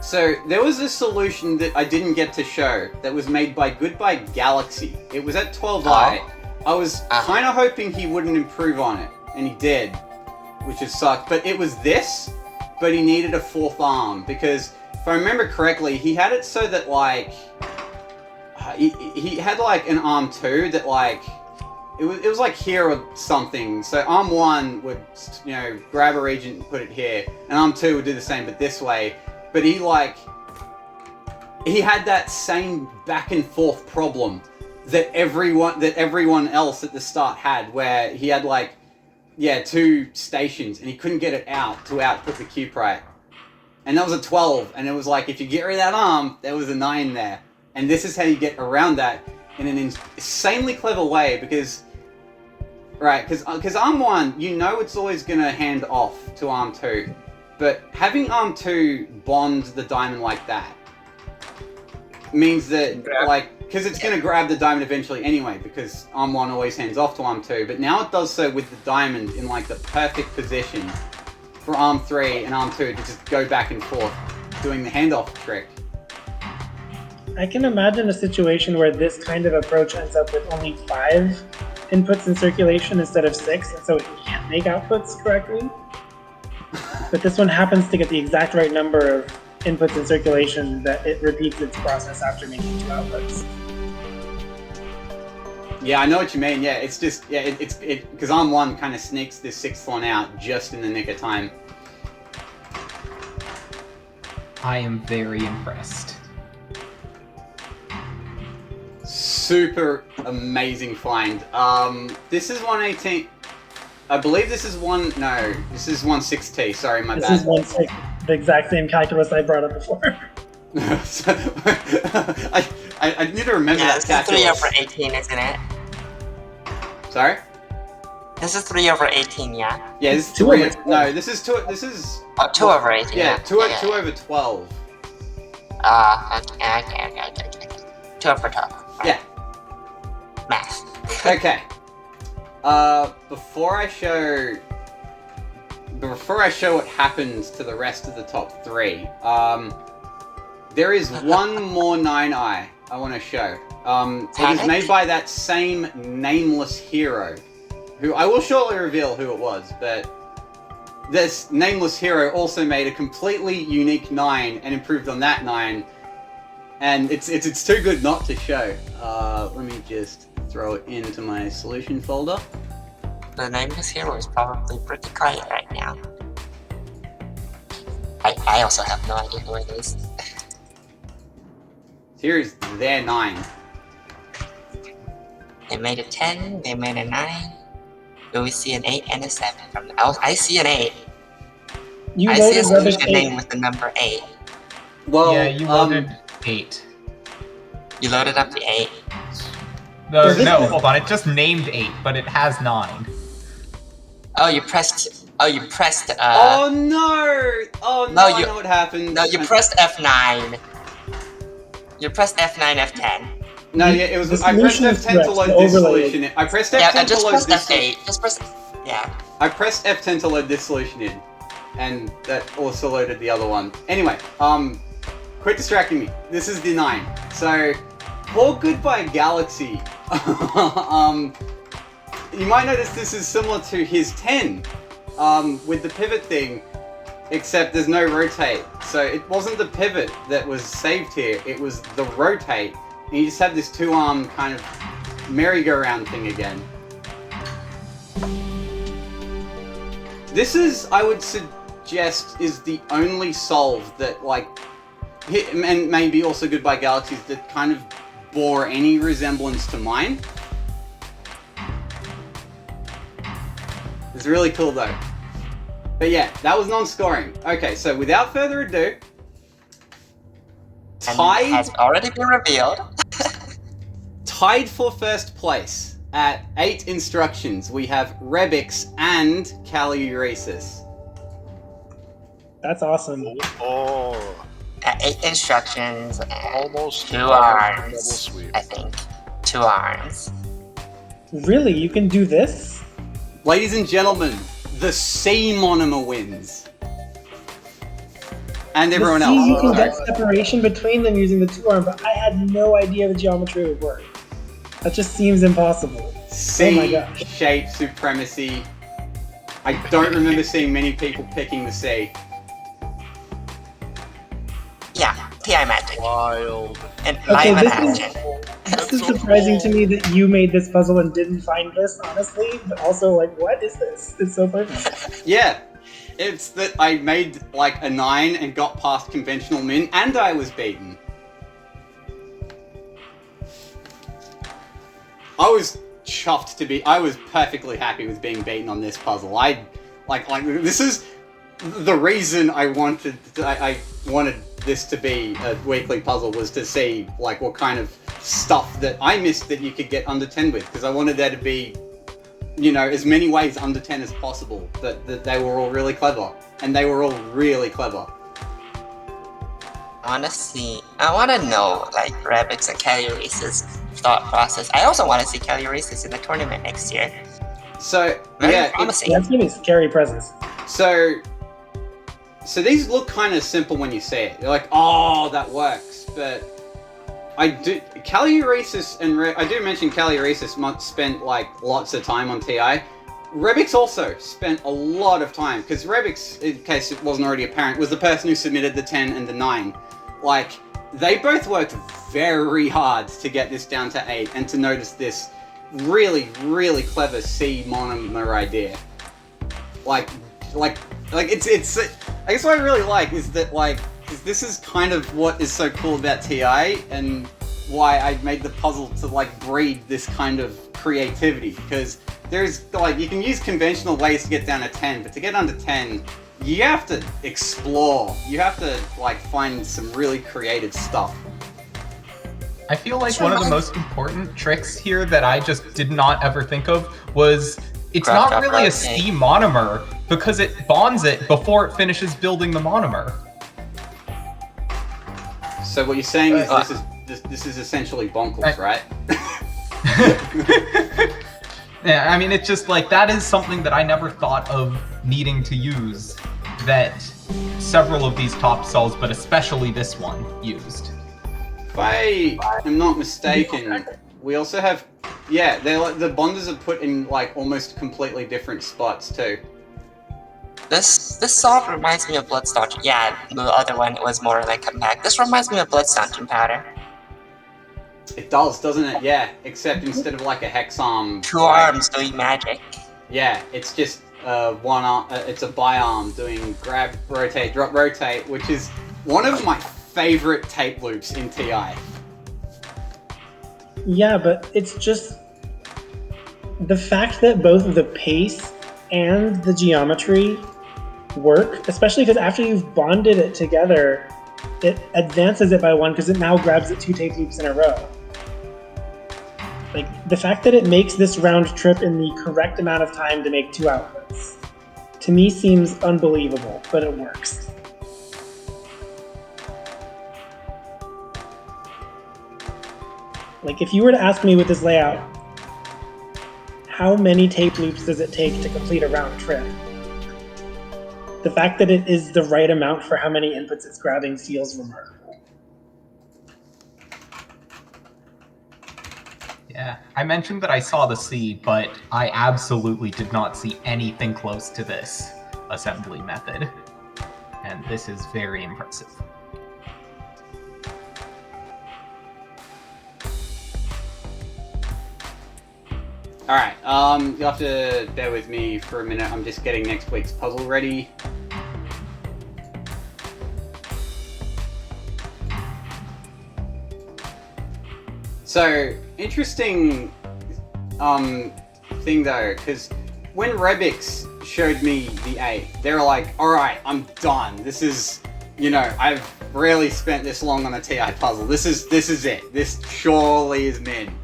So there was a solution that I didn't get to show that was made by Goodbye Galaxy. It was at 12i. I was kind of hoping he wouldn't improve on it, and he did, which is sucked. But it was this, but he needed a 4th arm, because if I remember correctly, he had it so that he had an arm 2 that it was here or something. So arm 1 would grab a regent and put it here, and arm 2 would do the same but this way. But he had that same back and forth problem that everyone else at the start had, where he had 2 stations and he couldn't get it out to output the Cuprite. And that was a 12, and it was if you get rid of that arm, there was a 9 there. And this is how you get around that in an insanely clever way, because arm 1, it's always going to hand off to arm 2. But having arm 2 bond the diamond like that means that, because it's going to grab the diamond eventually anyway, because arm 1 always hands off to arm 2, but now it does so with the diamond in the perfect position for arm 3 and arm 2 to just go back and forth doing the handoff trick. I can imagine a situation where this kind of approach ends up with only 5 inputs in circulation instead of 6, and so it can't make outputs correctly. But this one happens to get the exact right number of inputs in circulation that it repeats its process after making 2 outputs. Yeah, I know what you mean. Yeah, it's just because arm 1 kind of sneaks this 6th one out just in the nick of time. I am very impressed. Super amazing find. This is 118. I believe this is one. No, this is 1/6T. Sorry, my This bad. is 1/6, the exact same calculus I brought up before. So, I need to remember Yeah, that this is 3 calculus. over 18, isn't it? Sorry. This is 3 over 18, yeah? Yeah, this is Two 3. over 12. No, this is 2. This is Oh, 2 over 18. yeah, 2 over 12. Okay. 2 over 12. Yeah. Math. Okay. Before I show what happens to the rest of the top 3, there is one more 9-eye I want to show. It is made by that same nameless hero, who I will shortly reveal who it was, but this nameless hero also made a completely unique 9 and improved on that 9, and it's too good not to show. Let me just throw it into my solution folder. The nameless hero is probably pretty quiet right now. I also have no idea who it is. Here's their 9. They made a 10, they made a 9. Do we see an 8 and a 7 from the... Oh, I see an 8. You I see a loaded Rubbish solution 8. name with the number 8. Well, Yeah, you loaded 8. You loaded up the 8. No, this no, is- hold on. It just named 8, but it has 9. Oh, you pressed... Oh no! Oh no! No, I know what happened. No, you pressed F9. You pressed F9, F10. No, yeah, it was. The I pressed solution is F10 to correct, load the this overlay. solution in. I pressed F10 Yeah, to just load press this. F8. Just press... Yeah. I pressed F10 to load this solution in, and that also loaded the other one. Anyway, quit distracting me. This is the 9. So, for Goodbye Galaxy, you might notice this is similar to his 10, with the pivot thing, except there's no rotate. So it wasn't the pivot that was saved here, it was the rotate, and you just have this 2-arm kind of merry-go-round thing again. This is, I would suggest, is the only solve that, like, and maybe also Goodbye Galaxies, that kind of bore any resemblance to mine. It's really cool though. But yeah, that was non-scoring. Okay, so without further ado, And it has already been revealed. tied for first place at 8 instructions, we have Rebix and Calliuresis. That's awesome. Oh, 8 instructions. almost 2 double arms. sweep. I think. 2 arms. Really? You can do this? Ladies and gentlemen, the C monomer wins. And everyone the else. C, you can Sorry. get separation between them using the 2-arm, but I had no idea the geometry would work. That just seems impossible. Oh my gosh. C-shape supremacy. I don't remember seeing many people picking the C. Yeah, TI magic. Wild. And Okay, live this action. This is surprising to me that you made this puzzle and didn't find this, honestly, but also, like, what is this? It's so perfect. Yeah, it's that I made like a 9 and got past conventional min, and I was beaten. I was chuffed to be. I was perfectly happy with being beaten on this puzzle. Like this is the reason I wanted. I wanted this to be a weekly puzzle, was to see like what kind of stuff that I missed that you could get under 10 with, because I wanted there to be, you know, as many ways under 10 as possible, that they were all really clever, and they were all really clever. Honestly, I want to know, like, Rebix and Calliuresis' thought process. I also want to see Calliuresis in the tournament next year. So Very yeah, promising. That's gonna be a scary presence. so these look kind of simple when you see it. You're like, oh, that works, but I do Calliuresis and I do mention Calliuresis spent like lots of time on TI. Rebix also spent a lot of time, because Rebix, in case it wasn't already apparent, was the person who submitted the 10 and the 9. Like, they both worked very hard to get this down to 8 and to notice this really, really clever C monomer idea. Like it's I guess what I really like is that, like, this is kind of what is so cool about TI, and why I made the puzzle to, like, breed this kind of creativity, because there's like you can use conventional ways to get down to 10, but to get under 10, you have to explore. You have to like find some really creative stuff. I feel like one of the most important tricks here that I just did not ever think of was it's not really a steam monomer because it bonds it before it finishes building the monomer. So what you're saying is this is essentially bonkles, right? Yeah, I mean, it's just like that is something that I never thought of needing to use that several of these top cells, but especially this one, used. If I am not mistaken, we also have, yeah, they're like, the bonders are put in like almost completely different spots too. This salt reminds me of blood staunch. Yeah, the other one was more like compact. This reminds me of blood staunching powder. It does, doesn't it? Yeah, except instead of like a hex arm, Two arms doing magic. Yeah, it's just one arm. It's a bi-arm doing grab, rotate, drop, rotate, which is one of my favorite tape loops in TI. Yeah, but it's just the fact that both the pace and the geometry work, especially because after you've bonded it together, it advances it by one because it now grabs it 2 tape loops in a row. Like, the fact that it makes this round trip in the correct amount of time to make 2 outputs, to me seems unbelievable, but it works. Like, if you were to ask me with this layout, how many tape loops does it take to complete a round trip? The fact that it is the right amount for how many inputs it's grabbing feels remarkable. Yeah, I mentioned that I saw the C, but I absolutely did not see anything close to this assembly method. And this is very impressive. Alright, you'll have to bear with me for a minute. I'm just getting next week's puzzle ready. So, interesting thing though, because when Rebix showed me the A, they were like, alright, I'm done. This is, you know, I've rarely spent this long on a TI puzzle. This is it. This surely is min.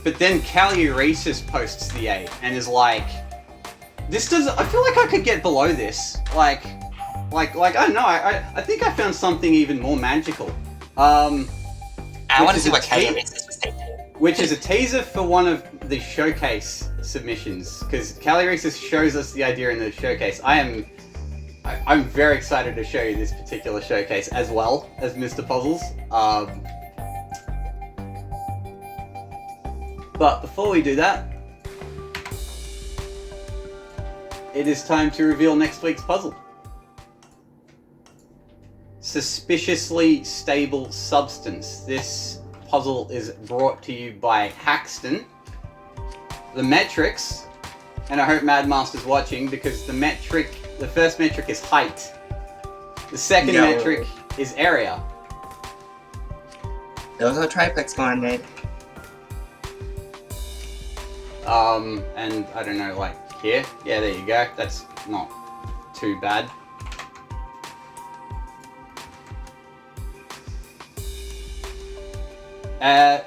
But then Caleuresis posts the 8 and is like, this does, I feel like I could get below this. Like, I don't know, I think I found something even more magical. I want to see what Caleuresis was thinking. Which is a teaser for one of the showcase submissions, because Caleuresis shows us the idea in the showcase. I'm very excited to show you this particular showcase as well as Mr. Puzzles. But before we do that, it is time to reveal next week's puzzle. Suspiciously Stable Substance. This puzzle is brought to you by Haxton. The metrics, and I hope Madmaster's watching, because the first metric is height. The second metric is area. Those are triplex bonded. And I don't know, like here? Yeah, there you go. That's not too bad.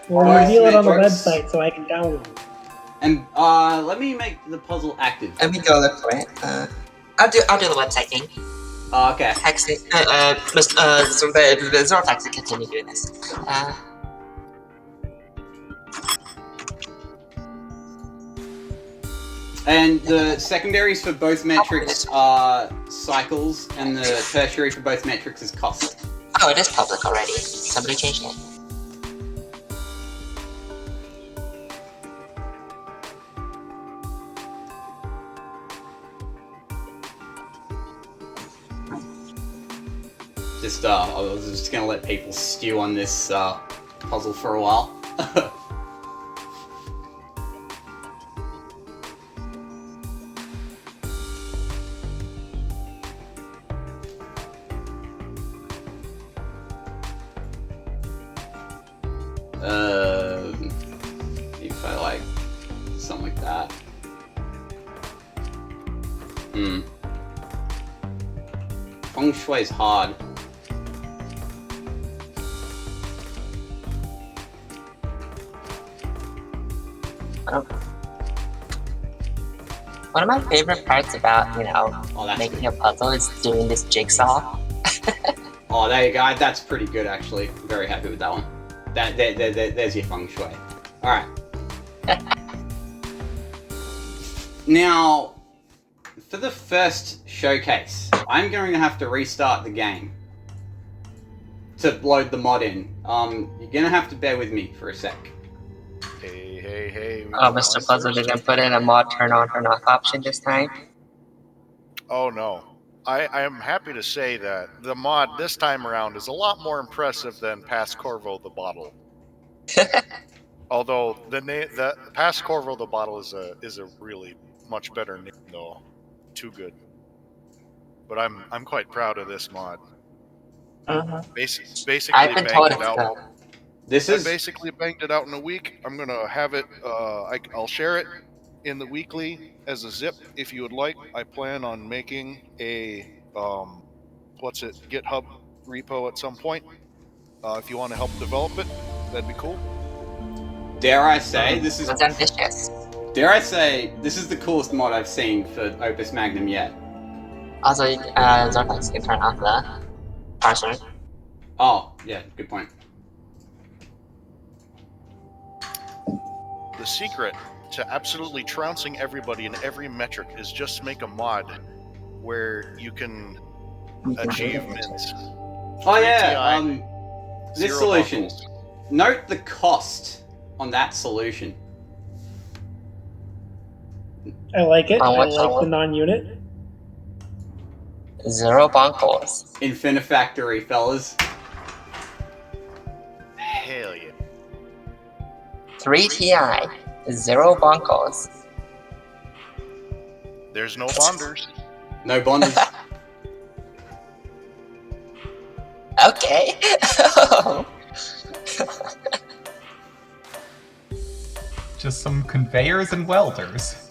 We'll reveal it on the website so I can download it. And let me make the puzzle active. Let me go look for it. I'll do the website thing. Okay. Hexing, so the Zorfax will continue doing this. And the secondaries for both metrics are cycles, and the tertiary for both metrics is cost. Oh, it is public already. Somebody changed it. I was just gonna let people stew on this puzzle for a while. If I like something like that. Feng Shui is hard. One of my favorite parts about, making a puzzle is doing this jigsaw. Oh, there you go. That's pretty good, actually. I'm very happy with that one. There's your Feng Shui. Alright. Now, for the first showcase, I'm going to have to restart the game to load the mod in. You're going to have to bear with me for a sec. Hey. Oh, Mr. Puzzle didn't put in a mod turn on, turn off option this time? Oh, no. I am happy to say that the mod this time around is a lot more impressive than Past Corvo the Bottle. Although the Past Corvo the Bottle is a really much better name though. Too good. But I'm quite proud of this mod. Basically I've been told banged it it's out. This I is... basically banged it out in a week. I'm gonna have it. I'll share it in the weekly as a zip if you would like. I plan on making a GitHub repo at some point. If you want to help develop it, that'd be cool. Dare I say, this is... That's ambitious. Dare I say, this is the coolest mod I've seen for Opus Magnum yet. Also, Zorfax can turn off the parser. Oh, yeah, good point. The secret to absolutely trouncing everybody in every metric is just make a mod where you can achieve mints. Oh yeah, this Zero solution. buckles. Note the cost on that solution. I like it. On I what like the level? non-unit. 0 bonkles. Infinifactory, fellas. Hell yeah. 3 TI. 0 bonkles. There's no bonders. No bonders. Okay. Just some conveyors and welders.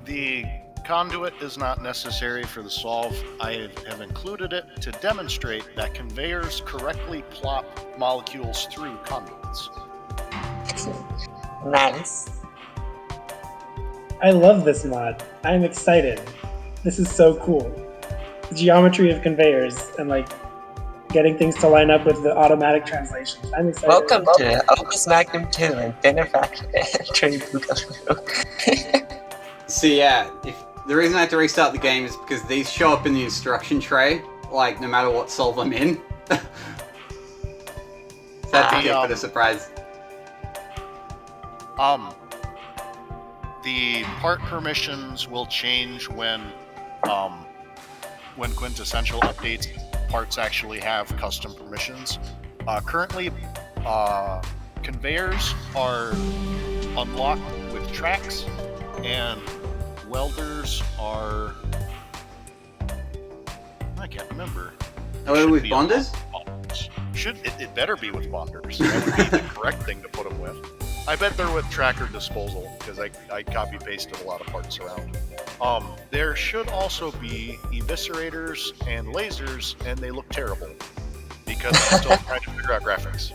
The conduit is not necessary for the solve. I have included it to demonstrate that conveyors correctly plop molecules through conduits. Nice. I love this mod. I'm excited. This is so cool. The geometry of conveyors and getting things to line up with the automatic translations. I'm excited. Welcome to Opus Magnum 2 and Benefactory Boogaloo. So yeah, if the reason I had to restart the game is because these show up in the instruction tray, no matter what solve I'm in. So that's a bit of a surprise. The part permissions will change when Quintessential updates. Parts actually have custom permissions. Currently, conveyors are unlocked with tracks, and welders are... I can't remember. Oh, with bonders? It better be with bonders. That would be the correct thing to put them with. I bet they're with tracker disposal, because I copy-pasted a lot of parts around. There should also be eviscerators and lasers, and they look terrible, because I'm still trying to figure out graphics.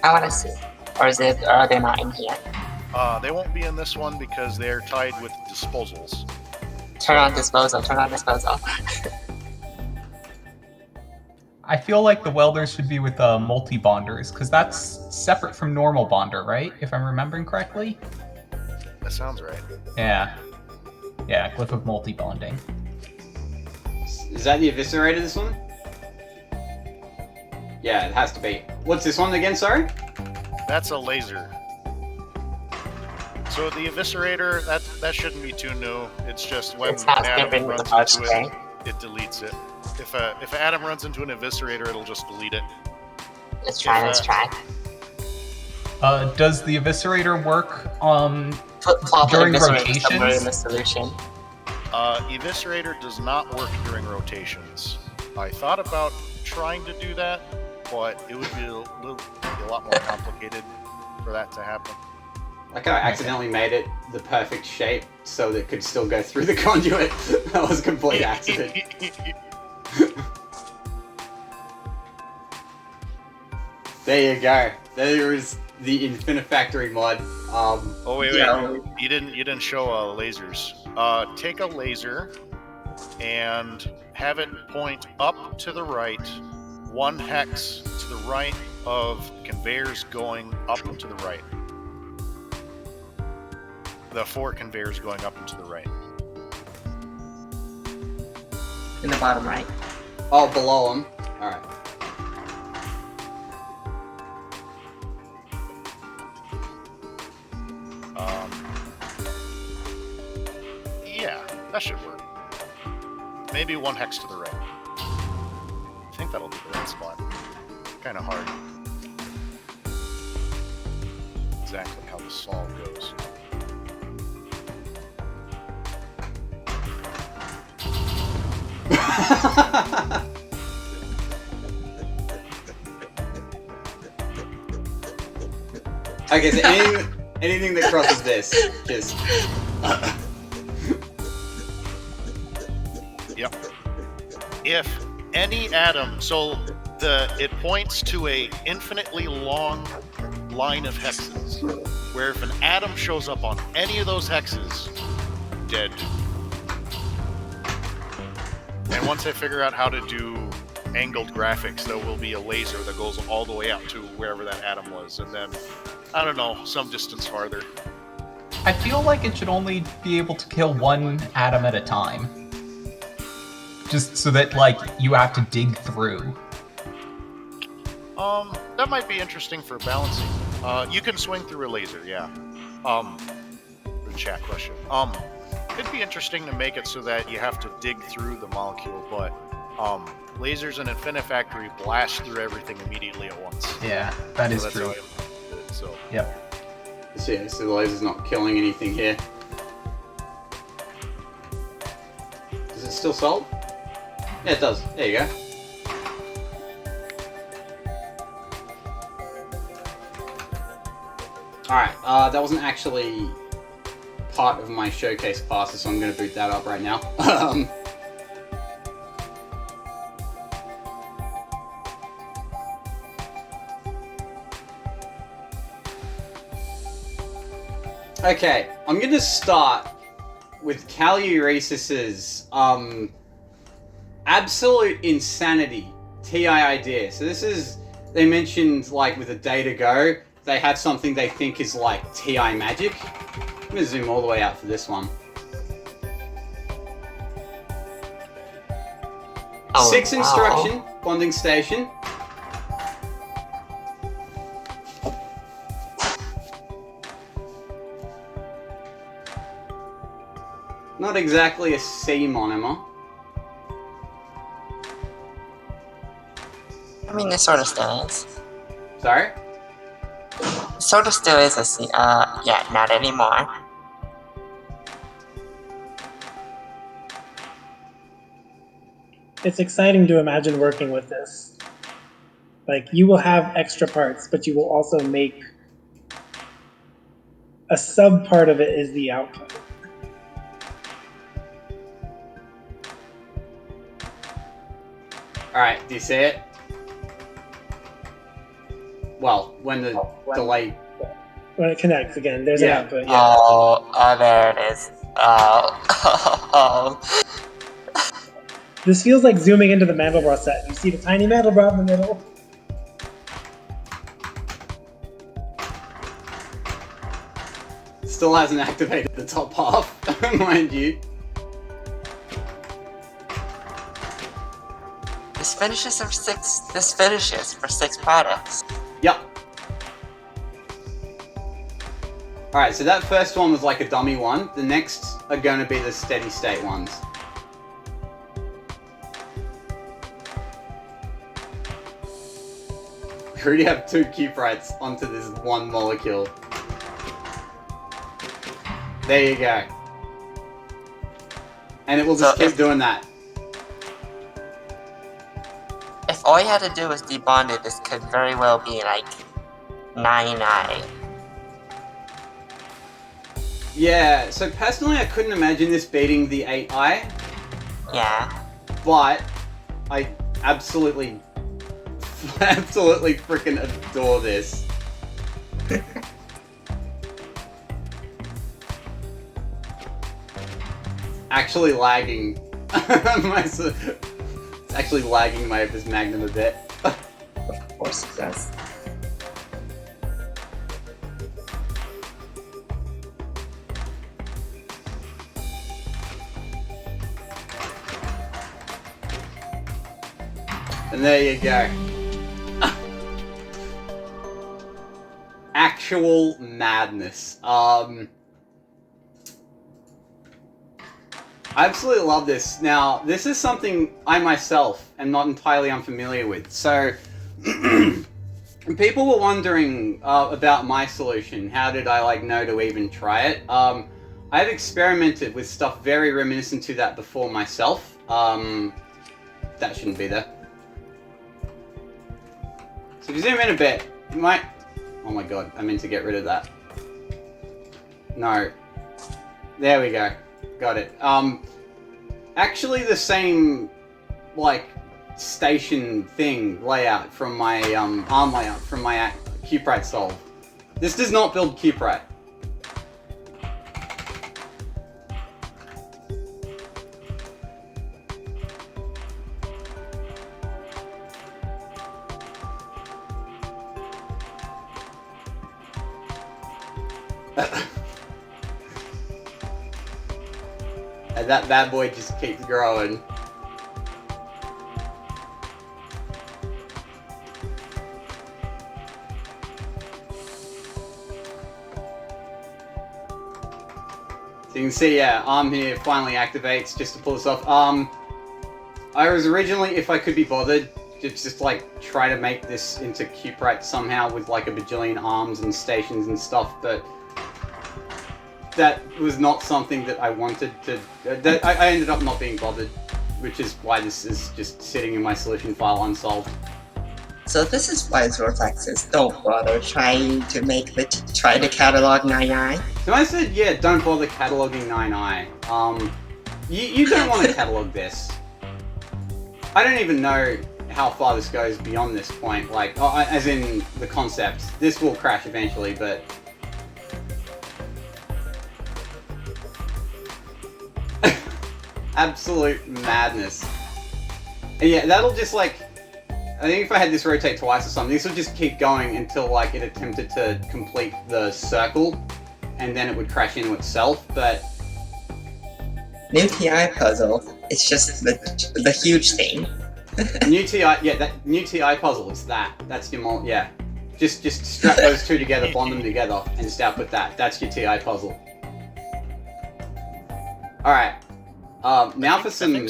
I want to see. Or are they not in here? They won't be in this one because they're tied with disposals. Turn on disposal, turn on disposal. I feel like the welders should be with multi-bonders, because that's separate from normal bonder, right? If I'm remembering correctly? That sounds right. Yeah. Yeah, glyph of multi-bonding. Is that the eviscerator, this one? Yeah, it has to be. What's this one again, sorry? That's a laser. So the eviscerator, that shouldn't be too new. It's just when It's not an atom skipping with runs the into string. it deletes it. If an atom runs into an eviscerator, it'll just delete it. Let's try. Does the eviscerator work Plop during eviscerator somewhere in rotations? the solution. Eviscerator does not work during rotations. I thought about trying to do that, but it would be a lot more complicated for that to happen. Like I accidentally made it the perfect shape so that it could still go through the conduit. That was a complete accident. There you go. There is the Infinifactory mod. Oh wait, Yeah. you didn't show lasers. Take a laser and have it point up to the right, 1 hex to the right of conveyors going up and to the right. The 4 conveyors going up and to the right. In the bottom right. Oh, below them. Alright. Yeah, that should work. Maybe 1 hex to the right. I think that'll be the right spot. Kind of hard. Exactly how the solve goes. Okay, so anything that crosses this, just... Yep. If any atom, so it points to a infinitely long line of hexes, where if an atom shows up on any of those hexes, dead. And once I figure out how to do angled graphics, there will be a laser that goes all the way out to wherever that atom was, and then, I don't know, some distance farther. I feel like it should only be able to kill 1 atom at a time. Just so that, like, you have to dig through. That might be interesting for balancing. You can swing through a laser, yeah. The chat question. It'd be interesting to make it so that you have to dig through the molecule, but, lasers and Infinifactory blast through everything immediately at once. Yeah, that is that's true. how I did it, so. Yep. Yeah, so the laser's not killing anything here. Does it still solve? Yeah, it does. There you go. Alright, that wasn't actually part of my showcase passes, so I'm going to boot that up right now. Okay, I'm going to start with Caluresis's Absolute Insanity TI idea. So this is, they mentioned, like, with a day to go, they have something they think is like TI magic. I'm going to zoom all the way out for this one. Oh, 6 wow. instruction bonding station. Not exactly a C monomer. I mean, it sort of still is. Sorry? It sort of still is a C. Yeah, not anymore. It's exciting to imagine working with this. Like, you will have extra parts, but you will also make a sub part of it is the output. Alright, do you see it? Well, when the delay... When it connects again, there's Yeah. an output. Yeah. Oh, there it is. Oh. This feels like zooming into the Mandelbrot set. You see the tiny Mandelbrot in the middle. Still hasn't activated the top half, mind you. This finishes for 6 products. Yep. Alright, so that first one was like a dummy one. The next are going to be the steady state ones. We already have 2 Cuprites onto this one molecule. There you go. And it will just keep doing that. If all you had to do was debond it, this could very well be like 9i. Yeah, so personally I couldn't imagine this beating the 8i, Yeah. but I absolutely freaking adore this. Actually lagging. It's actually lagging my Opus Magnum a bit. Of course it does. And there you go. Actual madness. I absolutely love this. Now, this is something I myself am not entirely unfamiliar with. So, people were wondering about my solution. How did I know to even try it? I've experimented with stuff very reminiscent to that before myself. That shouldn't be there. So if you zoom in a bit, you might... Oh my god, I meant to get rid of that. No. There we go. Got it. Actually the same, station thing layout from my, ARM layout from my Cuprite solve. This does not build Cuprite. And that bad boy just keeps growing. So you can see, yeah, ARM here finally activates just to pull this off. I was originally, if I could be bothered, just try to make this into Cuprite somehow with a bajillion arms and stations and stuff, but that was not something that I wanted to... I ended up not being bothered, which is why this is just sitting in my solution file unsolved. So this is why Zorflex says don't bother trying to try to catalog 9i. So I said, yeah, don't bother cataloging 9i. You don't want to catalog this. I don't even know how far this goes beyond this point, as in the concept. This will crash eventually, but... Absolute madness. And yeah, that'll just I think if I had this rotate twice or something, this would just keep going until it attempted to complete the circle, and then it would crash into itself, but... New TI puzzle, it's just the huge thing. New TI, yeah, that new TI puzzle is that. That's your yeah. Just strap those two together, bond them together, and just output that. That's your TI puzzle. Alright. Now for some...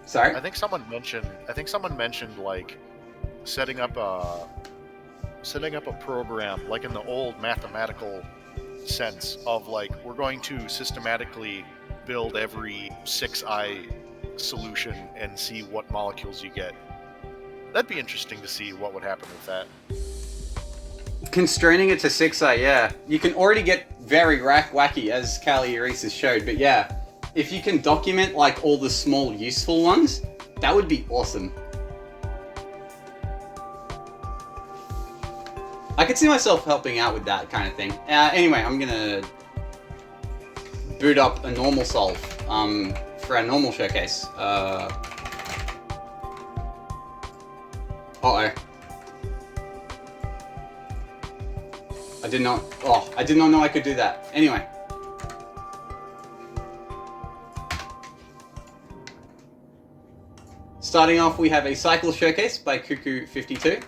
Sorry? I think someone mentioned setting up a program in the old mathematical sense of we're going to systematically build every 6i solution and see what molecules you get. That'd be interesting to see what would happen with that. Constraining it to 6i, yeah. You can already get very wacky, as Callie Euresis showed, but yeah. If you can document all the small useful ones, that would be awesome. I could see myself helping out with that kind of thing. Anyway, I'm gonna boot up a normal solve for our normal showcase. Uh-oh. I did not know I could do that. Anyway. Starting off, we have a cycle showcase by Cuckoo52.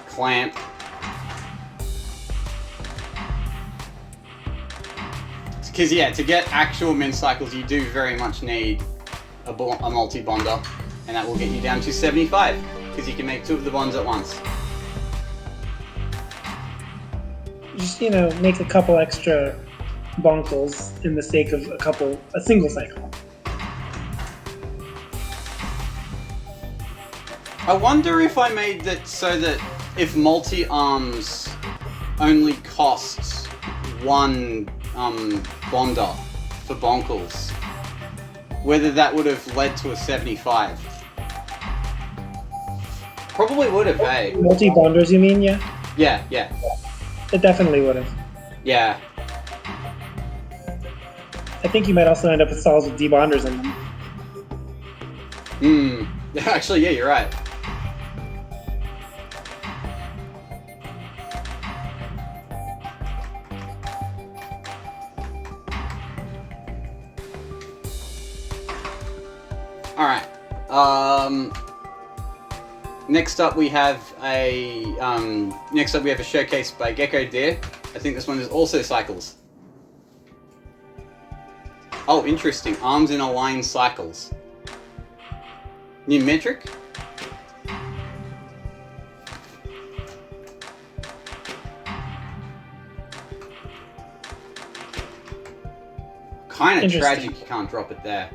Clamp. Because yeah, to get actual min cycles, you do very much need a multi-bonder, and that will get you down to 75, because you can make 2 of the bonds at once. Just, make a couple extra bonkles in the sake of a single cycle. I wonder if I made that so that if multi-arms only costs one bonder for bonkles, whether that would have led to a 75. Probably would have, eh? Multi-bonders, you mean? Yeah? Yeah. It definitely would have. Yeah. I think you might also end up with stalls with debonders in them. Actually, yeah, you're right. Alright. Next up we have a showcase by Gecko Deer. I think this one is also cycles. Oh, interesting. Arms in a line cycles. New metric? Kind of tragic you can't drop it there.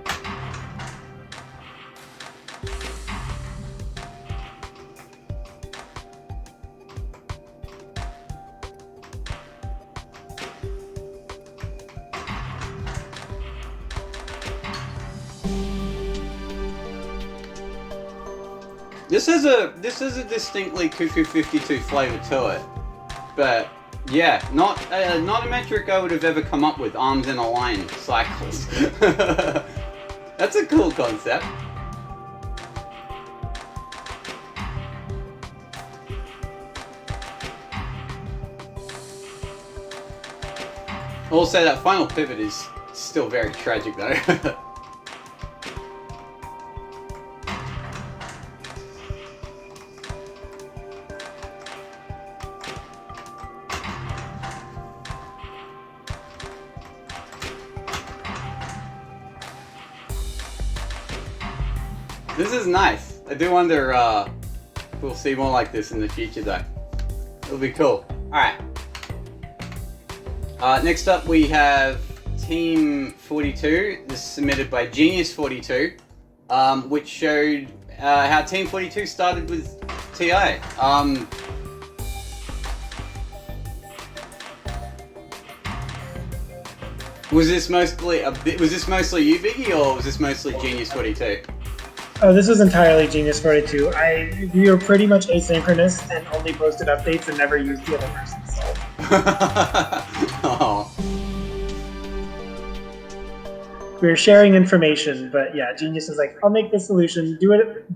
This has a distinctly Cuckoo 52 flavor to it, but yeah, not a metric I would have ever come up with. Arms in a line cycles. That's a cool concept. Also, that final pivot is still very tragic though. This is nice. I do wonder if we'll see more like this in the future though. It'll be cool. Alright. Next up we have Team 42. This is submitted by Genius 42, which showed how Team 42 started with TI. Was this mostly you, Biggie, or was this mostly Genius 42? Oh, this was entirely Genius 42. We were pretty much asynchronous and only posted updates and never used the other person's stuff. Oh. We were sharing information, but yeah, Genius was like, "I'll make this solution. Do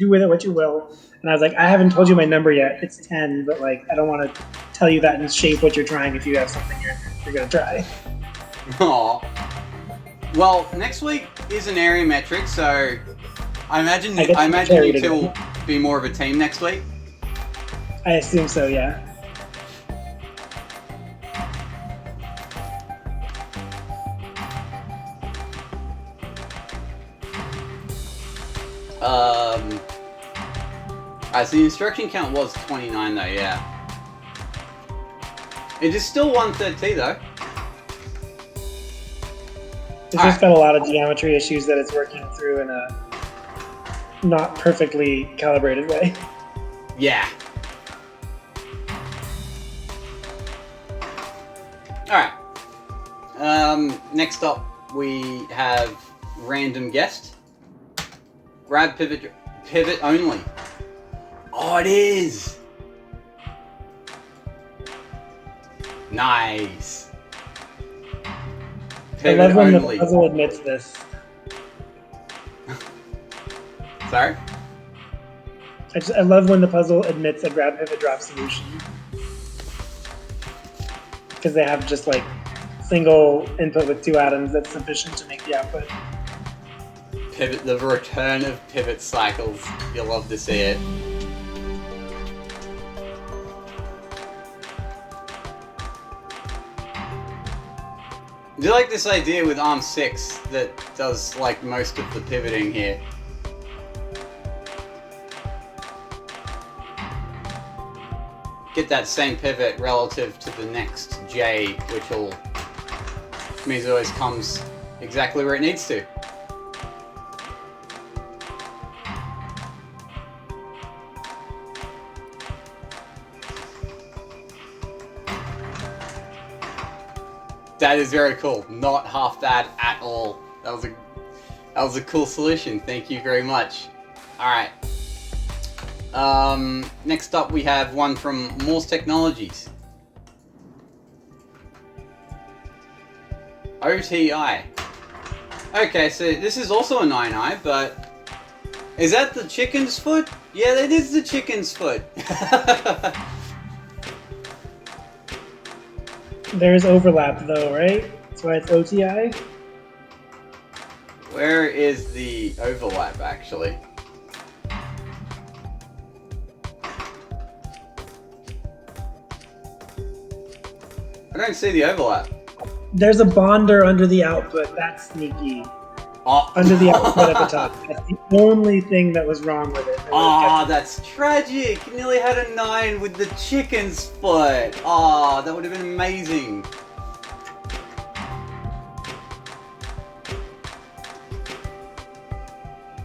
with it what you will." And I was like, "I haven't told you my number yet. It's 10, but like, I don't want to tell you that and shape what you're trying if you have something you're gonna try." Aw. Well, next week is an area metric, so I imagine you two will be more of a team next week. I assume so, yeah. So the instruction count was 29 though, yeah. It is still 130 though. It's just got a lot of geometry issues that it's working through in a not perfectly calibrated way. Yeah. Alright. Next up we have random guest. Grab pivot only. Oh, it is! Nice. Pivot I love when only. the puzzle admits this. Sorry? I love when the puzzle admits a grab pivot drop solution. Because they have just like single input with 2 atoms that's sufficient to make the output. Pivot, the return of pivot cycles. You'll love to see it. I do like this idea with ARM 6 that does like most of the pivoting here. Get that same pivot relative to the next J, which means it always comes exactly where it needs to. That is very cool. Not half bad at all. That was a cool solution. Thank you very much. Alright. Next up we have one from Morse Technologies. OTI. Okay, so this is also a 9i, but is that the chicken's foot? Yeah, that is the chicken's foot. There's overlap though, right? That's why it's OTI. Where is the overlap, actually? I don't see the overlap. There's a bonder under the output. That's sneaky. Oh. Under the output at the top. That's the only thing that was wrong with it. Ah, that's tragic. You nearly had a 9 with the chicken's foot. Ah, that would have been amazing.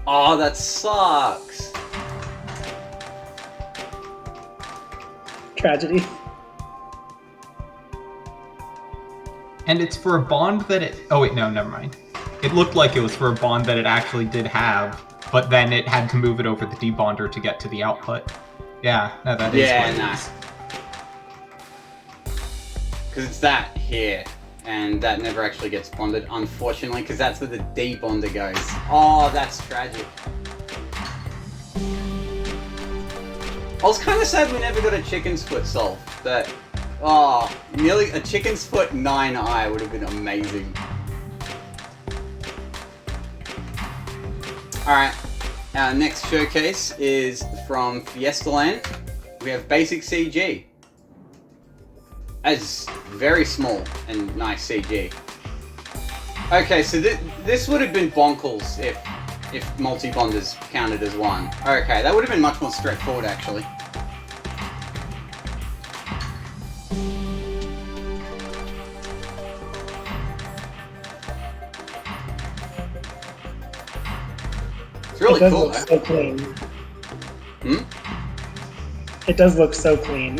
Oh, that sucks. Tragedy. And it's for a bond that it... Oh wait, no, never mind. It looked like it was for a bond that it actually did have, but then it had to move it over the debonder to get to the output. Yeah, no, that is what it is. Because it's that here, and that never actually gets bonded, unfortunately, because that's where the debonder goes. Oh, that's tragic. I was kind of sad we never got a chicken's foot solved, but... Oh, nearly a chicken's foot 9i would have been amazing. Alright, our next showcase is from Fiestaland. We have Basic CG. As very small and nice CG. Okay, so this would have been bonkles if multi-bonders counted as one. Okay, that would have been much more straightforward actually. It's really it does cool, look so clean. Hmm? It does look so clean.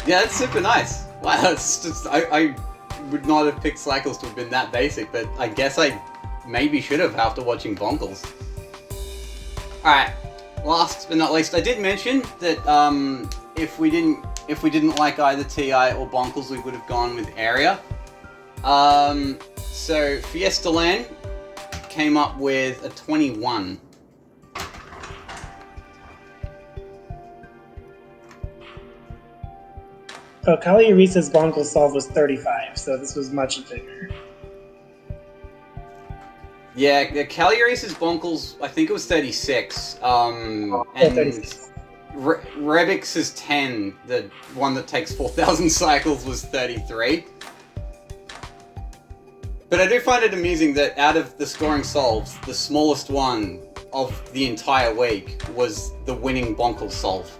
Yeah, it's super nice. Wow, it's just I would not have picked Cycles to have been that basic, but I guess I maybe should have after watching Bonkles. Alright, last but not least, I did mention that if we didn't like either TI or Bonkles, we would have gone with Area. So Fiestaland came up with a 21. Oh, Cagliarisa's Bonkle solve was 35, so this was much bigger. Yeah, Cagliarisa's Bonkles, I think it was 36. And 36. Rebix's 10, the one that takes 4,000 cycles, was 33. But I do find it amusing that out of the scoring solves, the smallest one of the entire week was the winning Bonkle solve.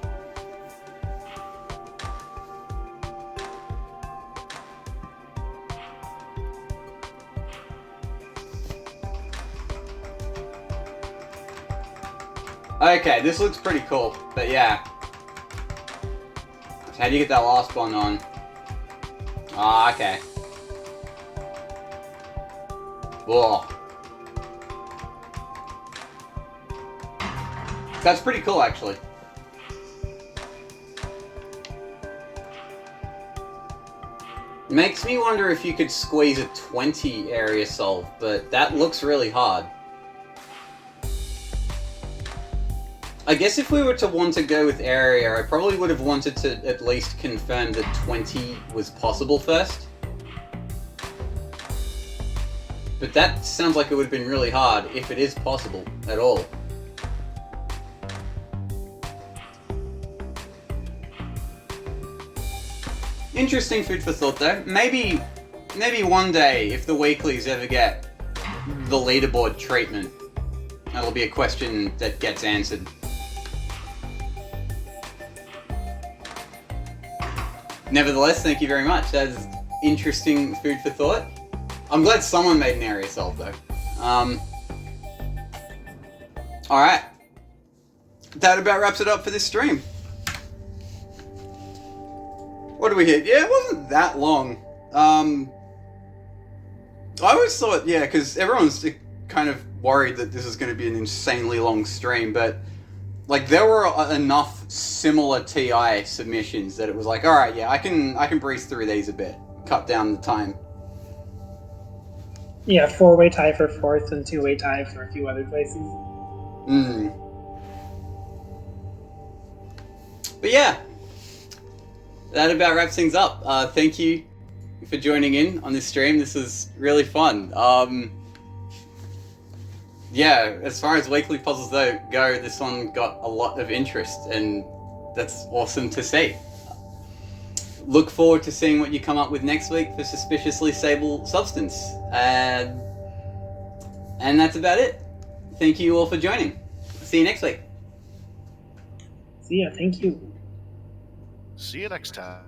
Okay, this looks pretty cool, but yeah. So how do you get that last one on? Ah, okay. Whoa. That's pretty cool, actually. Makes me wonder if you could squeeze a 20 area solve, but that looks really hard. I guess if we were to want to go with area, I probably would have wanted to at least confirm that 20 was possible first. But that sounds like it would have been really hard, if it is possible at all. Interesting food for thought though. Maybe one day, if the weeklies ever get the leaderboard treatment, that'll be a question that gets answered. Nevertheless, thank you very much. That is interesting food for thought. I'm glad someone made an area solve though. Alright. That about wraps it up for this stream. What did we hit? Yeah, it wasn't that long. I always thought, yeah, because everyone's kind of worried that this is going to be an insanely long stream, but like there were enough similar TI submissions that it was like, all right, yeah, I can breeze through these a bit, cut down the time. Yeah, 4-way tie for 4th and 2-way tie for a few other places. But yeah, that about wraps things up. Thank you for joining in on this stream. This was really fun. Yeah, as far as weekly puzzles go, this one got a lot of interest, and that's awesome to see. Look forward to seeing what you come up with next week for Suspiciously Stable Substance. And that's about it. Thank you all for joining. See you next week. See ya, thank you. See you next time.